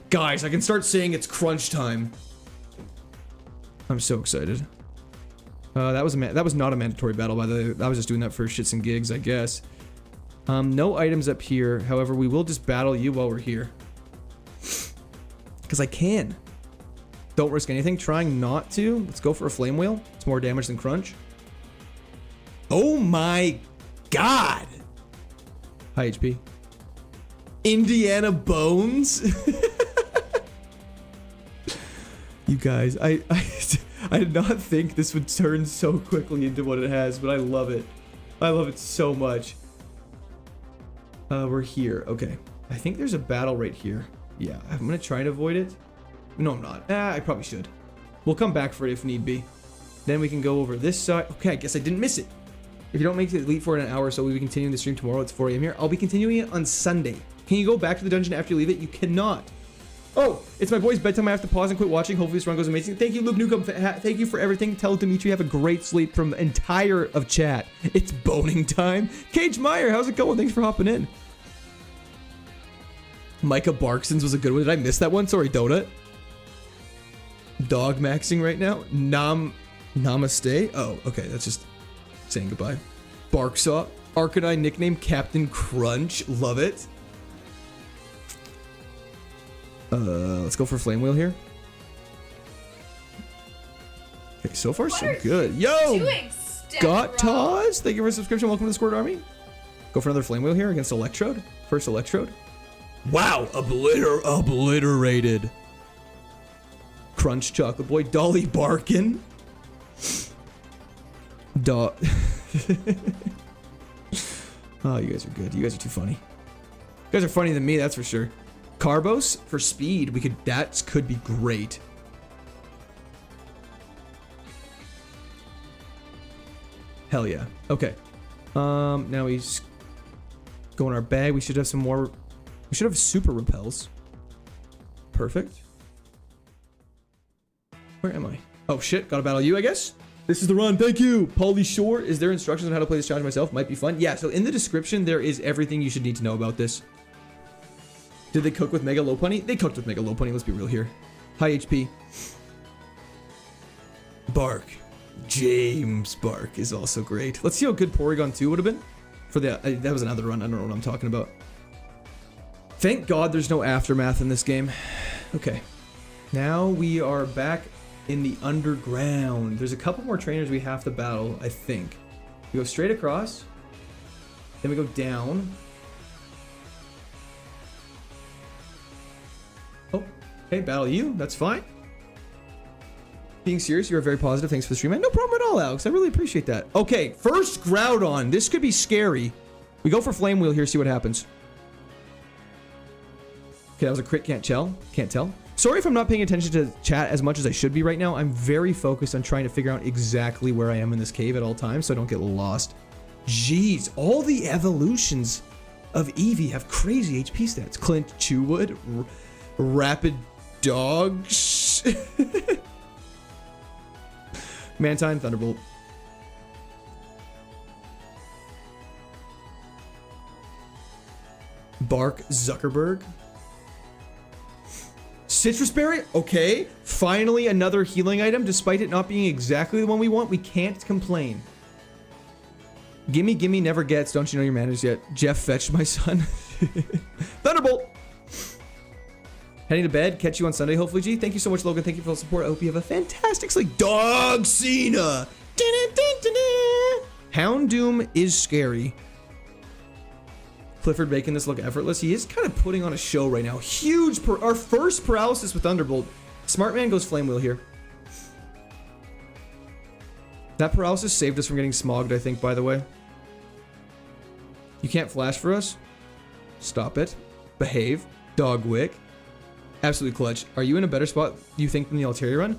Guys, I can start saying it's crunch time. I'm so excited. That was not a mandatory battle, by the way. I was just doing that for shits and gigs, I guess. No items up here. However, we will just battle you while we're here. Because I can. Don't risk anything. Trying not to. Let's go for a Flame Wheel. It's more damage than Crunch. Oh my god! High HP. Indiana Bones? You guys, I did not think this would turn so quickly into what it has, but I love it. I love it so much. We're here. Okay. I think there's a battle right here. Yeah, I'm gonna try and avoid it. No, I'm not. I probably should. We'll come back for it if need be. Then we can go over this side. Okay, I guess I didn't miss it. If you don't make it Elite for an hour, so we'll be continuing the stream tomorrow. It's 4 a.m. here. I'll be continuing it on Sunday. Can you go back to the dungeon after you leave it? You cannot. Oh, it's my boy's bedtime. I have to pause and quit watching. Hopefully this run goes amazing. Thank you, Luke Newcomb. Thank you for everything. Tell Dimitri have a great sleep from the entire of chat. It's boning time. Cage Meyer, how's it going? Thanks for hopping in. Micah Barksons was a good one. Did I miss that one? Sorry, Donut. Dog maxing right now. Namaste. Oh, okay. That's just saying goodbye. Barksaw. Arcanine nickname Captain Crunch. Love it. Let's go for Flame Wheel here. Okay, so far so good. Yo! Got Taz. Thank you for the subscription. Welcome to the Squirt Army. Go for another Flame Wheel here against Electrode. First Electrode. Wow! Obliterated. Crunch Chocolate Boy. Dolly Barkin. Oh, you guys are good. You guys are too funny. You guys are funnier than me, that's for sure. Carbos for speed. That could be great. Hell yeah. Okay. Now he's go in our bag. We should have some more. We should have super repels. Perfect. Where am I? Oh shit, gotta battle you, I guess. This is the run. Thank you. Pauly Shore. Is there instructions on how to play this challenge myself? Might be fun. Yeah, so in the description, there is everything you should need to know about this. Did they cook with Mega Lopunny? They cooked with Mega Lopunny. Let's be real here. High HP. Bark. James Bark is also great. Let's see how good Porygon 2 would have been. For the that was another run. I don't know what I'm talking about. Thank God there's no aftermath in this game. Okay. Now we are back in the underground. There's a couple more trainers we have to battle, I think. We go straight across. Then we go down. Oh, hey, battle you. That's fine. Being serious, you're very positive. Thanks for the stream, man. No problem at all, Alex. I really appreciate that. Okay, first Groudon. This could be scary. We go for Flame Wheel here, see what happens. Okay, that was a crit. Can't tell. Can't tell. Sorry if I'm not paying attention to chat as much as I should be right now. I'm very focused on trying to figure out exactly where I am in this cave at all times so I don't get lost. Jeez, all the evolutions of Eevee have crazy HP stats. Clint Chewwood, Rapid Dogs, Mantine, Thunderbolt. Bark, Zuckerberg. Citrus Berry? Okay. Finally another healing item. Despite it not being exactly the one we want, we can't complain. Gimme, gimme never gets. Don't you know your manners yet? Jeff fetched my son. Thunderbolt. Heading to bed. Catch you on Sunday, hopefully, G. Thank you so much, Logan. Thank you for the support. I hope you have a fantastic sleep. Dog Cena. Houndoom is scary. Clifford making this look effortless. He is kind of putting on a show right now. Huge. Our first paralysis with Thunderbolt. Smart man goes Flame Wheel here. That paralysis saved us from getting smogged, I think, by the way. You can't flash for us? Stop it. Behave. Dog Wick. Absolutely clutch. Are you in a better spot, you think, than the Altaria run?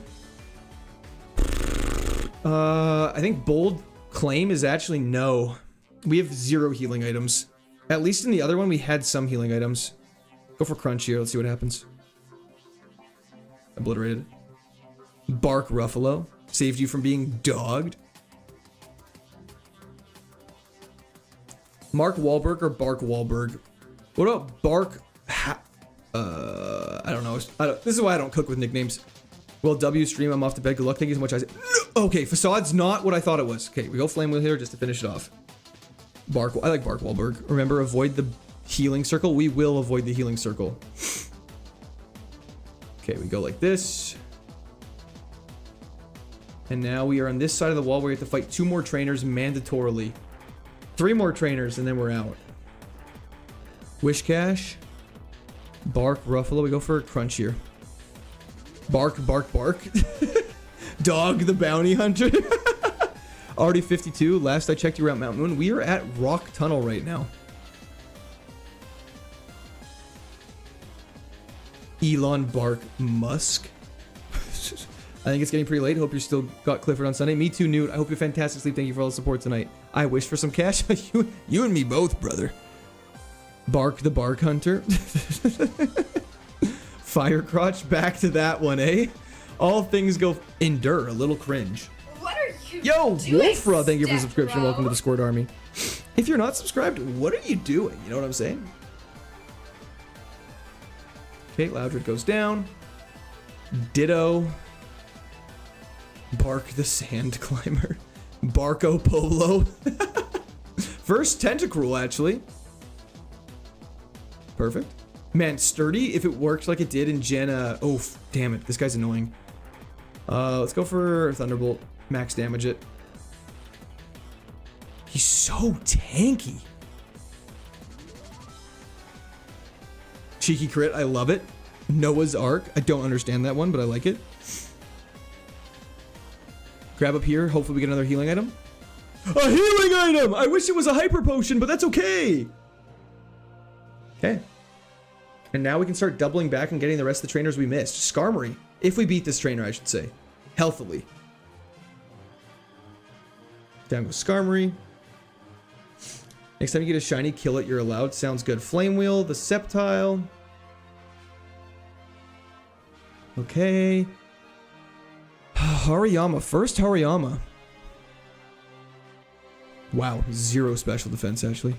I think Bold Claim is actually no. We have 0 healing items. At least in the other one, we had some healing items. Go for Crunch here. Let's see what happens. Obliterated. Bark Ruffalo. Saved you from being dogged. Mark Wahlberg or Bark Wahlberg? What about Bark... I don't know. This is why I don't cook with nicknames. Well, W stream, I'm off to bed. Good luck. Thank you so much, Isaac. No! Okay, Facade's not what I thought it was. Okay, we go Flame Wheel here just to finish it off. Bark. I like Bark Wahlberg. Remember, avoid the healing circle. We will avoid the healing circle. Okay, we go like this. And now we are on this side of the wall where we have to fight 2 more trainers mandatorily. 3 more trainers, and then we're out. Wishcash. Bark Ruffalo. We go for a Crunch here. Bark, bark, bark. Dog the Bounty Hunter. Already 52. Last I checked, you were at Mount Moon. We are at Rock Tunnel right now. Elon Bark Musk. I think it's getting pretty late. Hope you're still got Clifford on Sunday. Me too, Newt. I hope you have fantastic sleep. Thank you for all the support tonight. I wish for some cash. you and me both, brother. Bark the Bark Hunter. Firecrotch. Back to that one, eh? All things go... Endure. A little cringe. What are you Yo, doing, Wolfra, thank you for the subscription. Step-bro? Welcome to the Squirt Army. If you're not subscribed, what are you doing? You know what I'm saying? Okay, Loudred goes down. Ditto. Bark the Sand Climber. Barco Polo. First Tentacruel, actually. Perfect. Man, Sturdy, if it worked like it did in Gen... oh, damn it. This guy's annoying. Let's go for Thunderbolt. Max damage it. He's so tanky. Cheeky crit, I love it. Noah's Ark. I don't understand that one, but I like it. Grab up here. Hopefully we get another healing item. A healing item! I wish it was a hyper potion, but that's okay. Okay. And now we can start doubling back and getting the rest of the trainers we missed. Skarmory. If we beat this trainer, I should say. Healthily. Down goes Skarmory. Next time you get a shiny, kill it, you're allowed. Sounds good. Flame Wheel, the Sceptile. Okay. Hariyama. First Hariyama. Wow. 0 special defense, actually.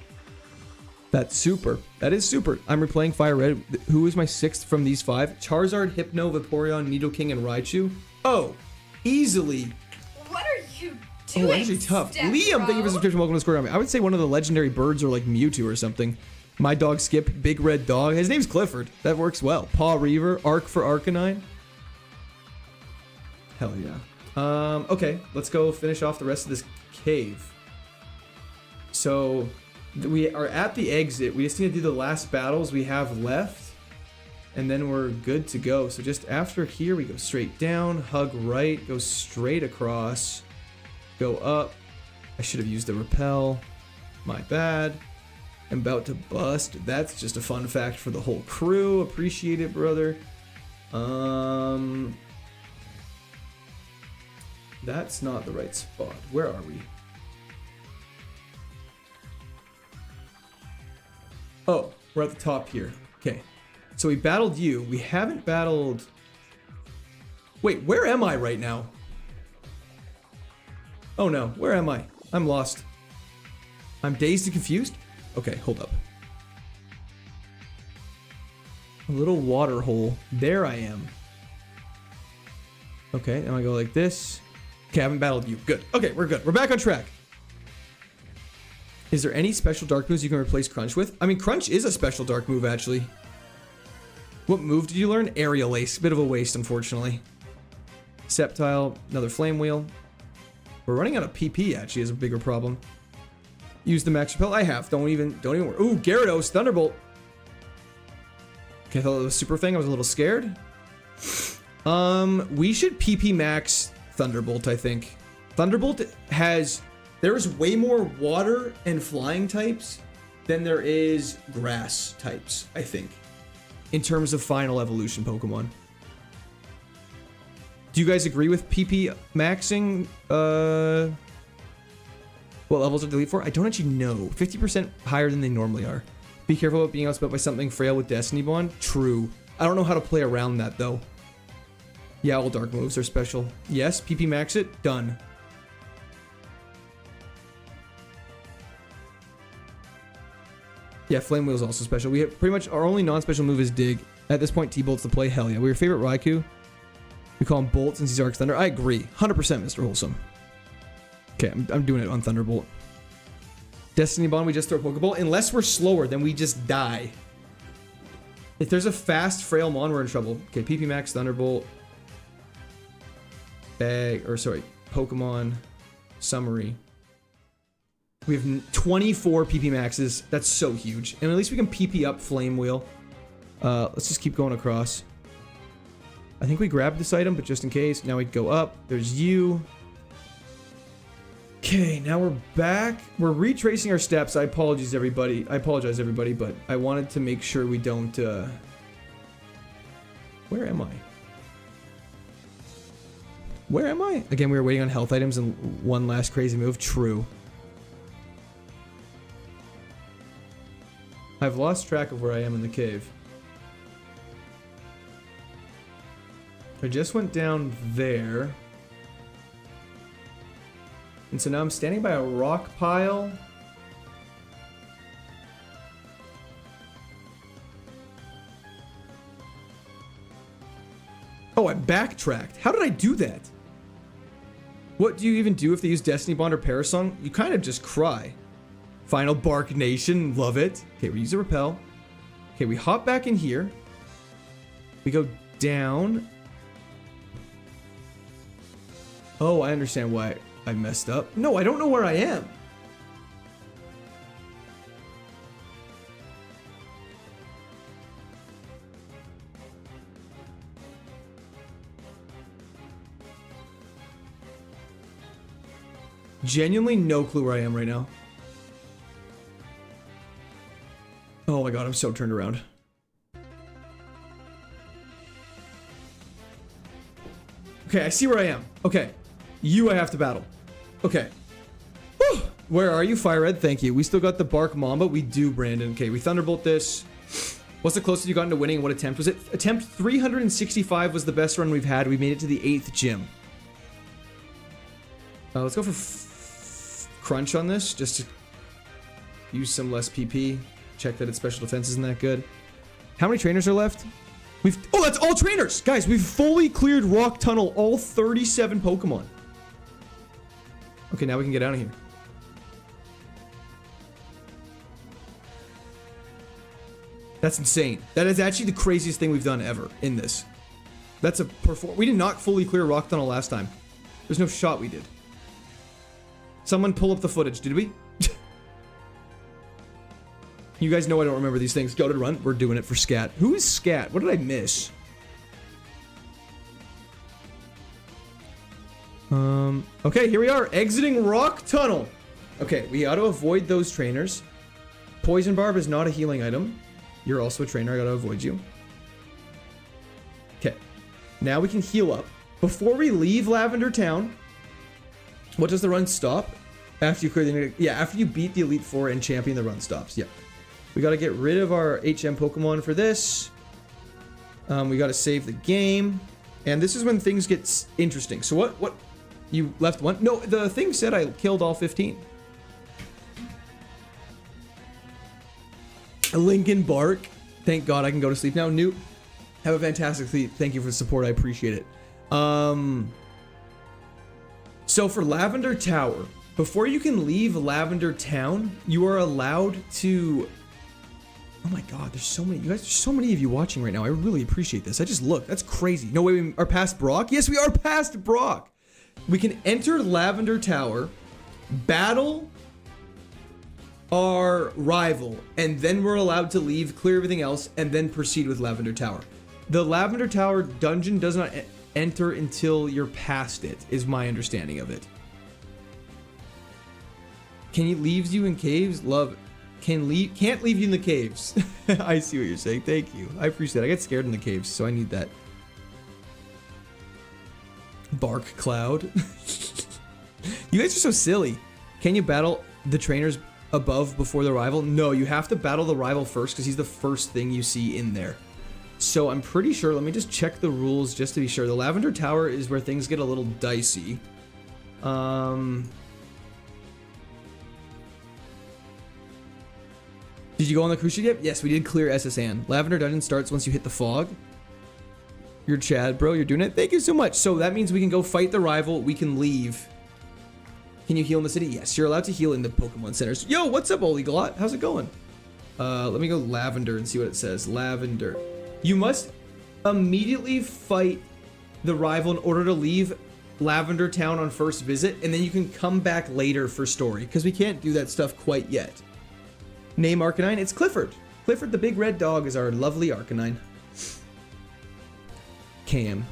That's super. That is super. I'm replaying Fire Red. Who is my 6th from these 5? Charizard, Hypno, Vaporeon, Nidoking, and Raichu. Oh, easily. What are you doing? Oh, actually tough. Step-bro? Liam, thank you for the subscription. Welcome to the Square Army. I would say one of the legendary birds or like Mewtwo or something. My dog Skip, Big Red Dog. His name's Clifford. That works well. Paw Reaver, Arc for Arcanine. Hell yeah. Okay, let's go finish off the rest of this cave. So we are at the exit. We just need to do the last battles we have left, and then we're good to go. So just after here, we go straight down, hug right, go straight across, go up. I should have used the repel. My bad. I'm about to bust. That's just a fun fact for the whole crew. Appreciate it, brother. That's not the right spot. Where are we? Oh, we're at the top here. Okay. So we battled you. We haven't battled... Wait, where am I right now? Oh no, where am I? I'm lost. I'm dazed and confused? Okay, hold up. A little water hole. There I am. Okay, now I go like this. Okay, I haven't battled you. Good. Okay, we're good. We're back on track. Is there any special dark moves you can replace Crunch with? I mean, Crunch is a special dark move, actually. What move did you learn? Aerial Ace. Bit of a waste, unfortunately. Sceptile, another Flame Wheel. We're running out of PP, actually, is a bigger problem. Use the Max Repel. I have. Don't even worry. Ooh, Gyarados, Thunderbolt. Okay, I thought it was Super Fang. I was a little scared. We should PP Max Thunderbolt, I think. Thunderbolt has... There's way more water and flying types than there is grass types, I think. In terms of final evolution Pokemon. Do you guys agree with PP maxing? What levels are delete for? I don't actually know. 50% higher than they normally are. Be careful about being outspent by something frail with Destiny Bond. True. I don't know how to play around that though. Yeah, all dark moves are special. Yes, PP max it. Done. Yeah, Flame Wheel is also special. We have pretty much our only non-special move is Dig. At this point, T-Bolt's the play. Hell yeah. We're your favorite Raikou. We call him Bolt since he's Arc Thunder. I agree. 100% Mr. Wholesome. Okay, I'm doing it on Thunderbolt. Destiny Bond, we just throw Pokeball. Unless we're slower, then we just die. If there's a fast, frail Mon, we're in trouble. Okay, PP Max, Thunderbolt. Pokemon Summary. We have 24 PP Maxes. That's so huge. And at least we can PP up Flame Wheel. Let's just keep going across. I think we grabbed this item, but just in case. Now we go up. There's you. Okay, now we're back. We're retracing our steps. I apologize, everybody, but I wanted to make sure we don't, Where am I? Where am I? Again, we were waiting on health items and one last crazy move. True. I've lost track of where I am in the cave. I just went down there. And so now I'm standing by a rock pile. Oh, I backtracked. How did I do that? What do you even do if they use Destiny Bond or Parasong? You kind of just cry. Final Bark Nation, love it. Okay, we use a Repel. Okay, we hop back in here. We go down. Oh, I understand why I messed up. No, I don't know where I am. Genuinely no clue where I am right now. Oh my god, I'm so turned around. Okay, I see where I am. Okay. You I have to battle. Okay. Whew. Where are you, Fire Red? Thank you. We still got the Bark Mamba. We do, Brandon. Okay, we Thunderbolt this. What's the closest you gotten to winning and what attempt was it? Attempt 365 was the best run we've had. We made it to the 8th gym. Let's go for Crunch on this, just to use some less PP. Check that its special defense isn't that good. How many trainers are left? Oh, that's all trainers! Guys, we've fully cleared Rock Tunnel, all 37 Pokemon. Okay, now we can get out of here. That's insane. That is actually the craziest thing we've done ever in this. That's a we did not fully clear Rock Tunnel last time. There's no shot we did. Someone pull up the footage, did we? You guys know I don't remember these things. Go to run. We're doing it for Scat. Who is Scat? What did I miss? Okay, here we are. Exiting Rock Tunnel. Okay, we got to avoid those trainers. Poison Barb is not a healing item. You're also a trainer. I got to avoid you. Okay. Now we can heal up. Before we leave Lavender Town, what does the run stop? After you clear the... Yeah, after you beat the Elite Four and champion, the run stops. Yeah. We got to get rid of our HM Pokemon for this. We got to save the game. And this is when things get interesting. So what? You left one? No, the thing said I killed all 15. Lincoln Bark. Thank God I can go to sleep now. Newt, have a fantastic sleep. Thank you for the support. I appreciate it. So for Lavender Tower, Before you can leave Lavender Town, you are allowed to... Oh my god, there's so many. You guys, there's so many of you watching right now. I really appreciate this. I just looked. That's crazy. No way, we are past Brock? Yes, we are past Brock. We can enter Lavender Tower, battle our rival, and then we're allowed to leave, clear everything else, and then proceed with Lavender Tower. The Lavender Tower dungeon does not enter until you're past it, is my understanding of it. Can he leaves you in caves? Love. Can't leave you in the caves. I see what you're saying. Thank you. I appreciate it. I get scared in the caves, so I need that. Bark Cloud. You guys are so silly. Can you battle the trainers above before the rival? No, you have to battle the rival first because he's the first thing you see in there. So I'm pretty sure, let me just check the rules just to be sure. The Lavender Tower is where things get a little dicey. Did you go on the cruise ship yet? Yes, we did clear SSN. Lavender Dungeon starts once you hit the fog. You're Chad, bro. You're doing it. Thank you so much. So that means we can go fight the rival. We can leave. Can you heal in the city? Yes, you're allowed to heal in the Pokemon centers. Yo, what's up, Oliglot? How's it going? Let me go Lavender and see what it says. Lavender. You must immediately fight the rival in order to leave Lavender Town on first visit, and then you can come back later for story, because we can't do that stuff quite yet. Name Arcanine? It's Clifford. Clifford the big red dog is our lovely Arcanine. Cam?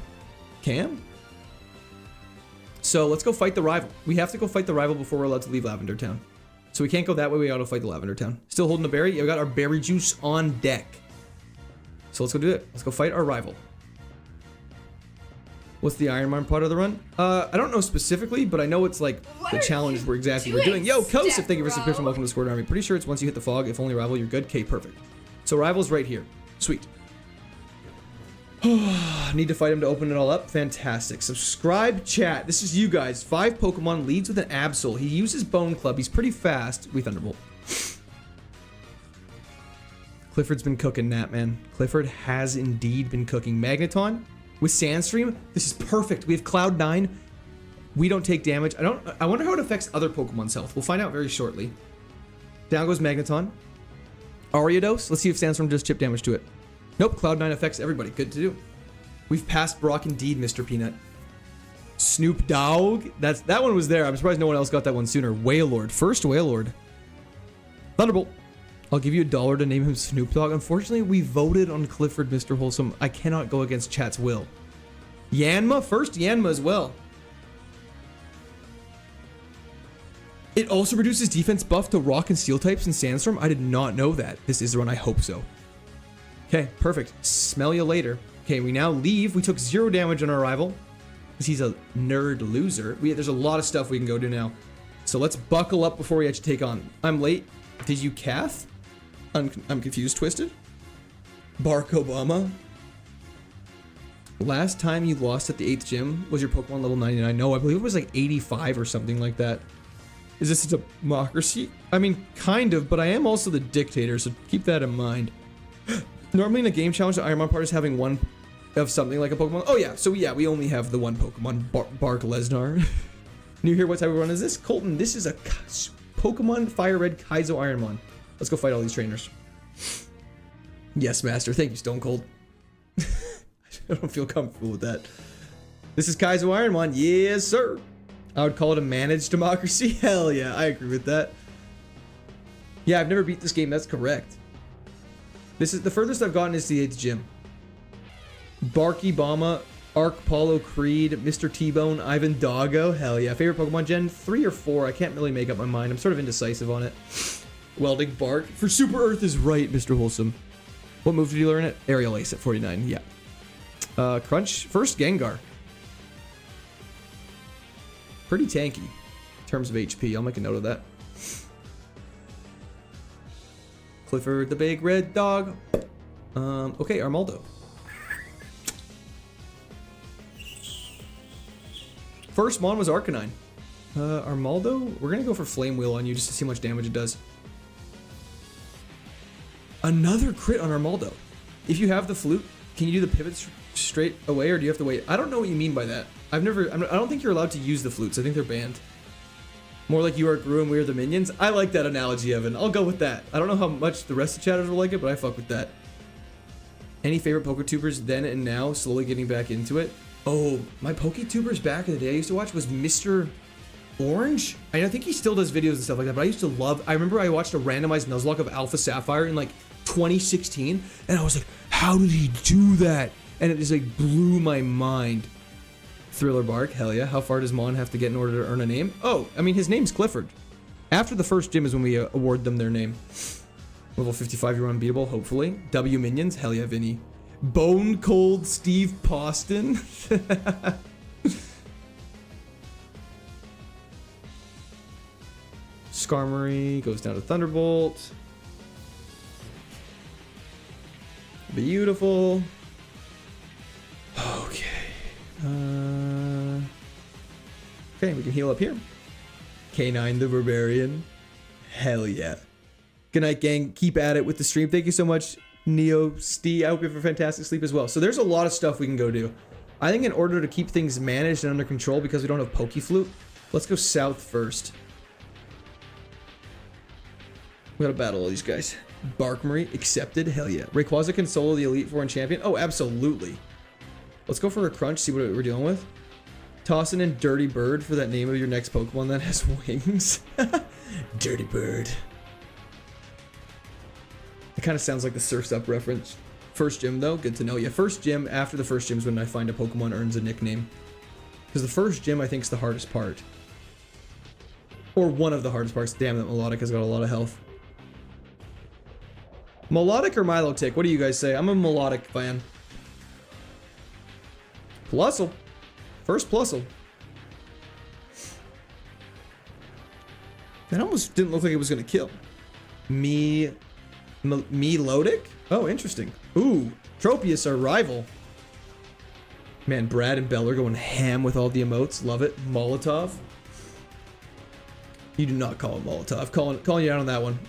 So let's go fight the rival. We have to go fight the rival before we're allowed to leave Lavender Town. So we can't go that way, we gotta fight the Lavender Town. Still holding the berry? Yeah, we got our berry juice on deck. So let's go do it. Let's go fight our rival. What's the Ironmon part of the run? I don't know specifically, but I know it's like the challenge we're doing. Yo, Kosif, thank you for subscription. Welcome to the Squad Army. Pretty sure it's once you hit the fog, if only rival, you're good. Okay, perfect. So rival's right here. Sweet. Need to fight him to open it all up. Fantastic. Subscribe, chat. This is you guys. 5 Pokemon, leads with an Absol. He uses Bone Club. He's pretty fast. We Thunderbolt. Clifford's been cooking that, man. Clifford has indeed been cooking. Magneton with Sandstream. This is perfect. We have Cloud9. We don't take damage. I wonder how it affects other Pokemon's health. We'll find out very shortly. Down goes Magneton. Ariados. Let's see if Sandstorm does chip damage to it. Nope, Cloud9 affects everybody. Good to do. We've passed Brock indeed, Mr. Peanut. Snoop Dogg. That one was there. I'm surprised no one else got that one sooner. Wailord. First Wailord. Thunderbolt. I'll give you $1 to name him Snoop Dogg. Unfortunately, we voted on Clifford, Mr. Wholesome. I cannot go against chat's will. Yanma. First Yanma as well. It also reduces defense buff to rock and steel types in Sandstorm. I did not know that. This is the run. I hope so. Okay, perfect. Smell you later. Okay, we now leave. We took 0 damage on our rival because he's a nerd loser. There's a lot of stuff we can go do now. So let's buckle up before we actually take on. I'm late. Did you Kath? I'm confused, Twisted. Bark Obama. Last time you lost at the 8th gym was your Pokemon level 99. No, I believe it was like 85 or something like that. Is this a democracy? I mean, kind of, but I am also the dictator, so keep that in mind. Normally in a game challenge, the Ironmon part is having one of something like a Pokemon. Oh yeah, so yeah, we only have the one Pokemon, Bark Lesnar. New here, what type of run is this? Colton, this is a Pokemon Fire Red KAIZO Ironmon. Let's go fight all these trainers. Yes, Master. Thank you, Stone Cold. I don't feel comfortable with that. This is KAIZO Ironmon. Yes, sir. I would call it a managed democracy. Hell yeah, I agree with that. Yeah, I've never beat this game. That's correct. This is the furthest I've gotten is the 8th gym. Barky Bama, Arc Paulo Creed, Mr. T-Bone, Ivan Doggo. Hell yeah. Favorite Pokemon Gen? 3 or 4. I can't really make up my mind. I'm sort of indecisive on it. Welding Bark. For Super Earth is right, Mr. Wholesome. What move did you learn it? Aerial Ace at 49. Yeah. Crunch. First Gengar. Pretty tanky in terms of HP. I'll make a note of that. Clifford the big red dog. Okay, Armaldo. First Mon was Arcanine. Armaldo, we're gonna go for Flame Wheel on you just to see how much damage it does. Another crit on Armaldo. If you have the flute, can you do the pivots straight away or do you have to wait? I don't know what you mean by that. I don't think you're allowed to use the flutes. I think they're banned. More like you are Gru and we are the minions. I like that analogy, Evan. I'll go with that. I don't know how much the rest of chatters will like it, but I fuck with that. Any favorite PokeTubers then and now, slowly getting back into it? Oh, my PokeTubers back in the day I used to watch was Mr. Orange. I think he still does videos and stuff like that, but I used to love, I remember I watched a randomized Nuzlocke of Alpha Sapphire in like 2016, and I was like, how did he do that? And it just like blew my mind. Thriller Bark, hell yeah. How far does Mon have to get in order to earn a name? Oh, I mean, his name's Clifford. After the first gym is when we award them their name. Level 55, you're unbeatable, hopefully. W Minions, hell yeah, Vinny. Bone Cold Steve Poston. Skarmory goes down to Thunderbolt. Beautiful. Okay. Okay, we can heal up here. K9 the Barbarian. Hell yeah. Good night, gang. Keep at it with the stream. Thank you so much, Neo Steve. I hope you have a fantastic sleep as well. So there's a lot of stuff we can go do. I think in order to keep things managed and under control, because we don't have Pokeflute, let's go south first. We gotta battle all these guys. Barkmarie, accepted. Hell yeah. Rayquaza can solo the Elite Four and Champion. Oh, absolutely. Let's go for a crunch, see what we're dealing with. Tossing in Dirty Bird for that name of your next Pokemon that has wings. Dirty Bird. It kind of sounds like the Surf's Up reference. First gym though, good to know. Yeah, first gym, after the first gym is when I find a Pokemon earns a nickname. Because the first gym I think is the hardest part. Or one of the hardest parts. Damn, that Milotic has got a lot of health. Milotic or Milotic? What do you guys say? I'm a Milotic fan. Plusle. First Plusle. That almost didn't look like it was going to kill. Milotic? Oh, interesting. Ooh, Tropius, our rival. Man, Brad and Bell are going ham with all the emotes. Love it. Molotov. You do not call it Molotov. Calling you out on that one.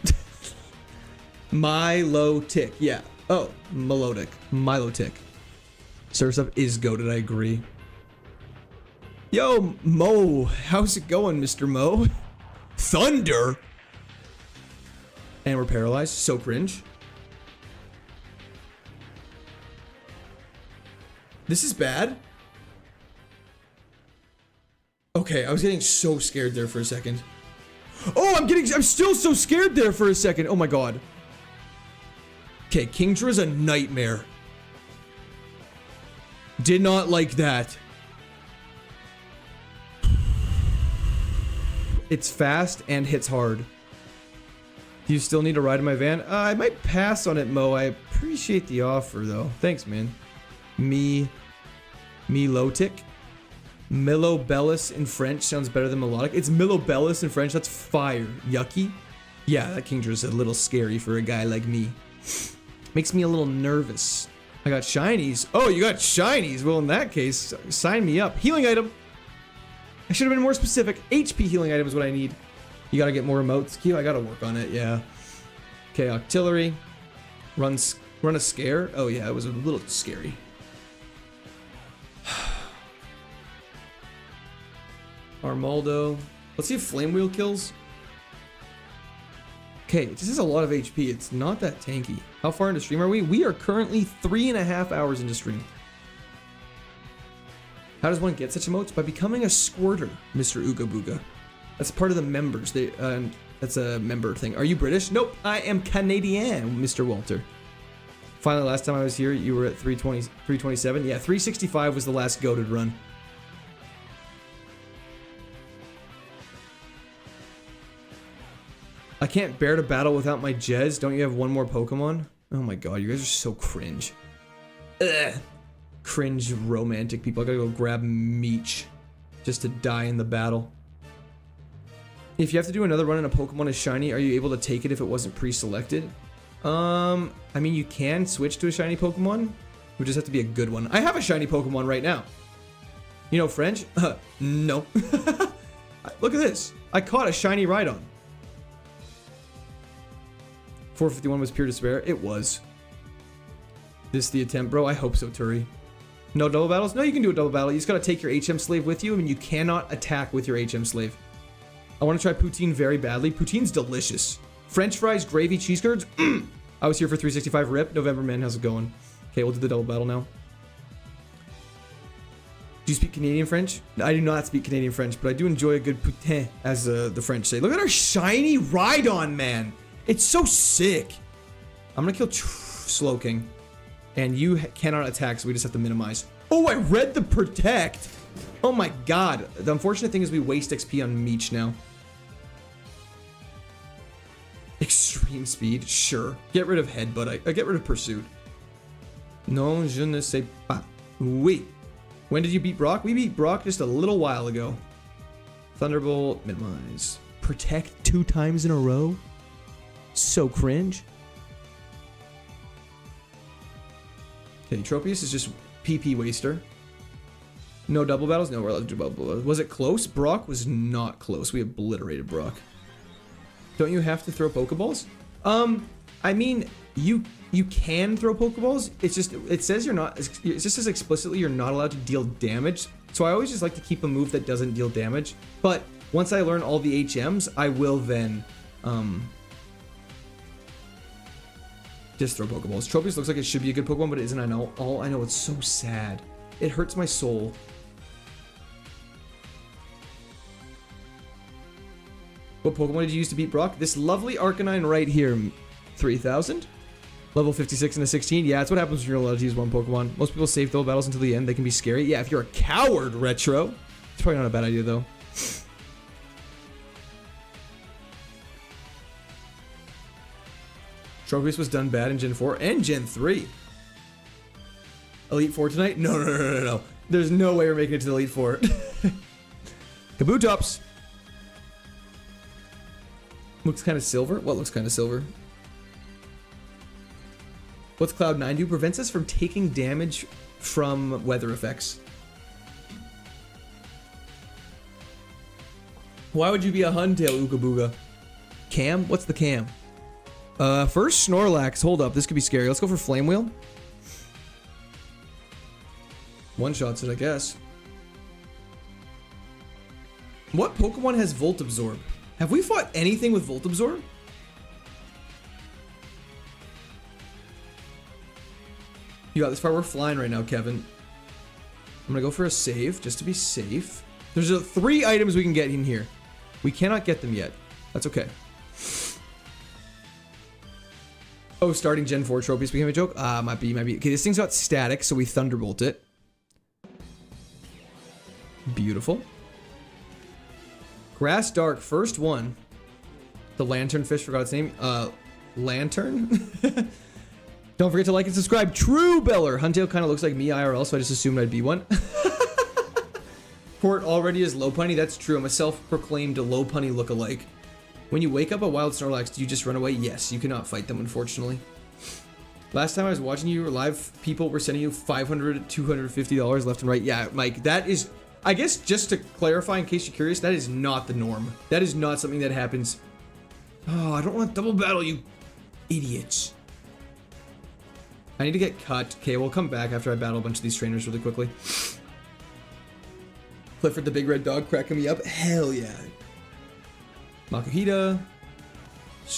Milotic. Yeah. Oh, Milotic. Milotic. Surf's Up is goated, I agree. Yo, Mo. How's it going, Mr. Mo? Thunder? And we're paralyzed. So cringe. This is bad. Okay, I was getting so scared there for a second. Oh, I'm still so scared there for a second. Oh my god. Okay, Kingdra's a nightmare. Did not like that. It's fast and hits hard. Do you still need a ride in my van? I might pass on it, Mo. I appreciate the offer, though. Thanks, man. Milotic. Milobellus in French sounds better than melodic. It's Milobellus in French. That's fire. Yucky. Yeah, that Kingdra's a little scary for a guy like me. Makes me a little nervous. I got shinies. Oh, you got shinies. Well, in that case, sign me up. Healing item. I should have been more specific. HP healing item is what I need. You gotta get more emotes. Q, I gotta work on it, yeah. Okay, Octillery. Run a scare. Oh yeah, it was a little scary. Armaldo. Let's see if Flame Wheel kills. Okay, this is a lot of HP. It's not that tanky. How far into stream are we? We are currently 3.5 hours into stream. How does one get such emotes? By becoming a squirter, Mr. Ooga Booga. That's part of the members. That's a member thing. Are you British? Nope, I am Canadian, Mr. Walter. Finally, last time I was here, you were at 327. Yeah, 365 was the last goated run. I can't bear to battle without my Jez. Don't you have one more Pokemon? Oh my god, you guys are so cringe. Ugh. Cringe romantic people. I gotta go grab Meech just to die in the battle. If you have to do another run and a Pokemon is shiny, are you able to take it if it wasn't pre-selected? I mean, you can switch to a shiny Pokemon. It would just have to be a good one. I have a shiny Pokemon right now. You know French? No. Look at this. I caught a shiny Rhydon. 451 was pure despair. It was. This the attempt, bro? I hope so, Turi. No double battles? No, you can do a double battle. You just gotta take your HM slave with you. I mean, you cannot attack with your HM slave. I want to try poutine very badly. Poutine's delicious. French fries, gravy, cheese curds. I was here for 365 rip. November man, how's it going? Okay, we'll do the double battle now. Do you speak Canadian French? I do not speak Canadian French, but I do enjoy a good putain, as the French say. Look at our shiny Rhydon, man. It's so sick. I'm gonna kill Slowking. And you cannot attack, so we just have to minimize. Oh, I read the protect. Oh my god. The unfortunate thing is we waste XP on Meech now. Extreme speed, sure. Get rid of Headbutt. I get rid of Pursuit. Non, je ne sais pas. Oui. When did you beat Brock? We beat Brock just a little while ago. Thunderbolt, minimize. Protect 2 times in a row? So cringe. Okay, Tropius is just PP waster. No double battles? No, we're allowed to do double battles. Was it close? Brock was not close. We obliterated Brock. Don't you have to throw Pokeballs? I mean, you can throw Pokeballs. It's just, it says you're not, it just says explicitly you're not allowed to deal damage. So I always just like to keep a move that doesn't deal damage. But once I learn all the HMs, I will then, just throw Pokeballs. Tropius looks like it should be a good Pokemon, but it isn't. I know, it's so sad. It hurts my soul. What Pokemon did you use to beat Brock? This lovely Arcanine right here. 3,000? Level 56 and a 16? Yeah, that's what happens when you're allowed to use one Pokemon. Most people save double battles until the end. They can be scary. Yeah, if you're a coward, Retro. It's probably not a bad idea, though. Tropius was done bad in Gen 4 and Gen 3. Elite 4 tonight? No. There's no way we're making it to the Elite 4. Kabutops. Looks kind of silver. What looks kind of silver? What's Cloud9 do? Prevents us from taking damage from weather effects. Why would you be a Huntail, Ukabooga? Cam? What's the cam? First Snorlax. Hold up, this could be scary. Let's go for Flame Wheel. One shots it, I guess. What Pokemon has Volt Absorb? Have we fought anything with Volt Absorb? You got this far. We're flying right now, Kevin. I'm gonna go for a save, just to be safe. There's 3 items we can get in here. We cannot get them yet. That's okay. Oh, starting Gen 4 Tropius became a joke? Might be. Okay, this thing's got static, so we Thunderbolt it. Beautiful. Grass Dark, first one. The Lanternfish, forgot its name. Lantern? Don't forget to like and subscribe. True Beller. Huntail kind of looks like me IRL, so I just assumed I'd be one. Port already is Lopunny. That's true. I'm a self-proclaimed Lopunny lookalike. When you wake up a wild Snorlax, do you just run away? Yes, you cannot fight them, unfortunately. Last time I was watching you live, people were sending you $500, $250 left and right. Yeah, Mike, that is... I guess just to clarify, in case you're curious, that is not the norm. That is not something that happens. Oh, I don't want to double battle, you idiots. I need to get cut. Okay, we'll come back after I battle a bunch of these trainers really quickly. Clifford the big red dog cracking me up. Hell yeah. Makuhita.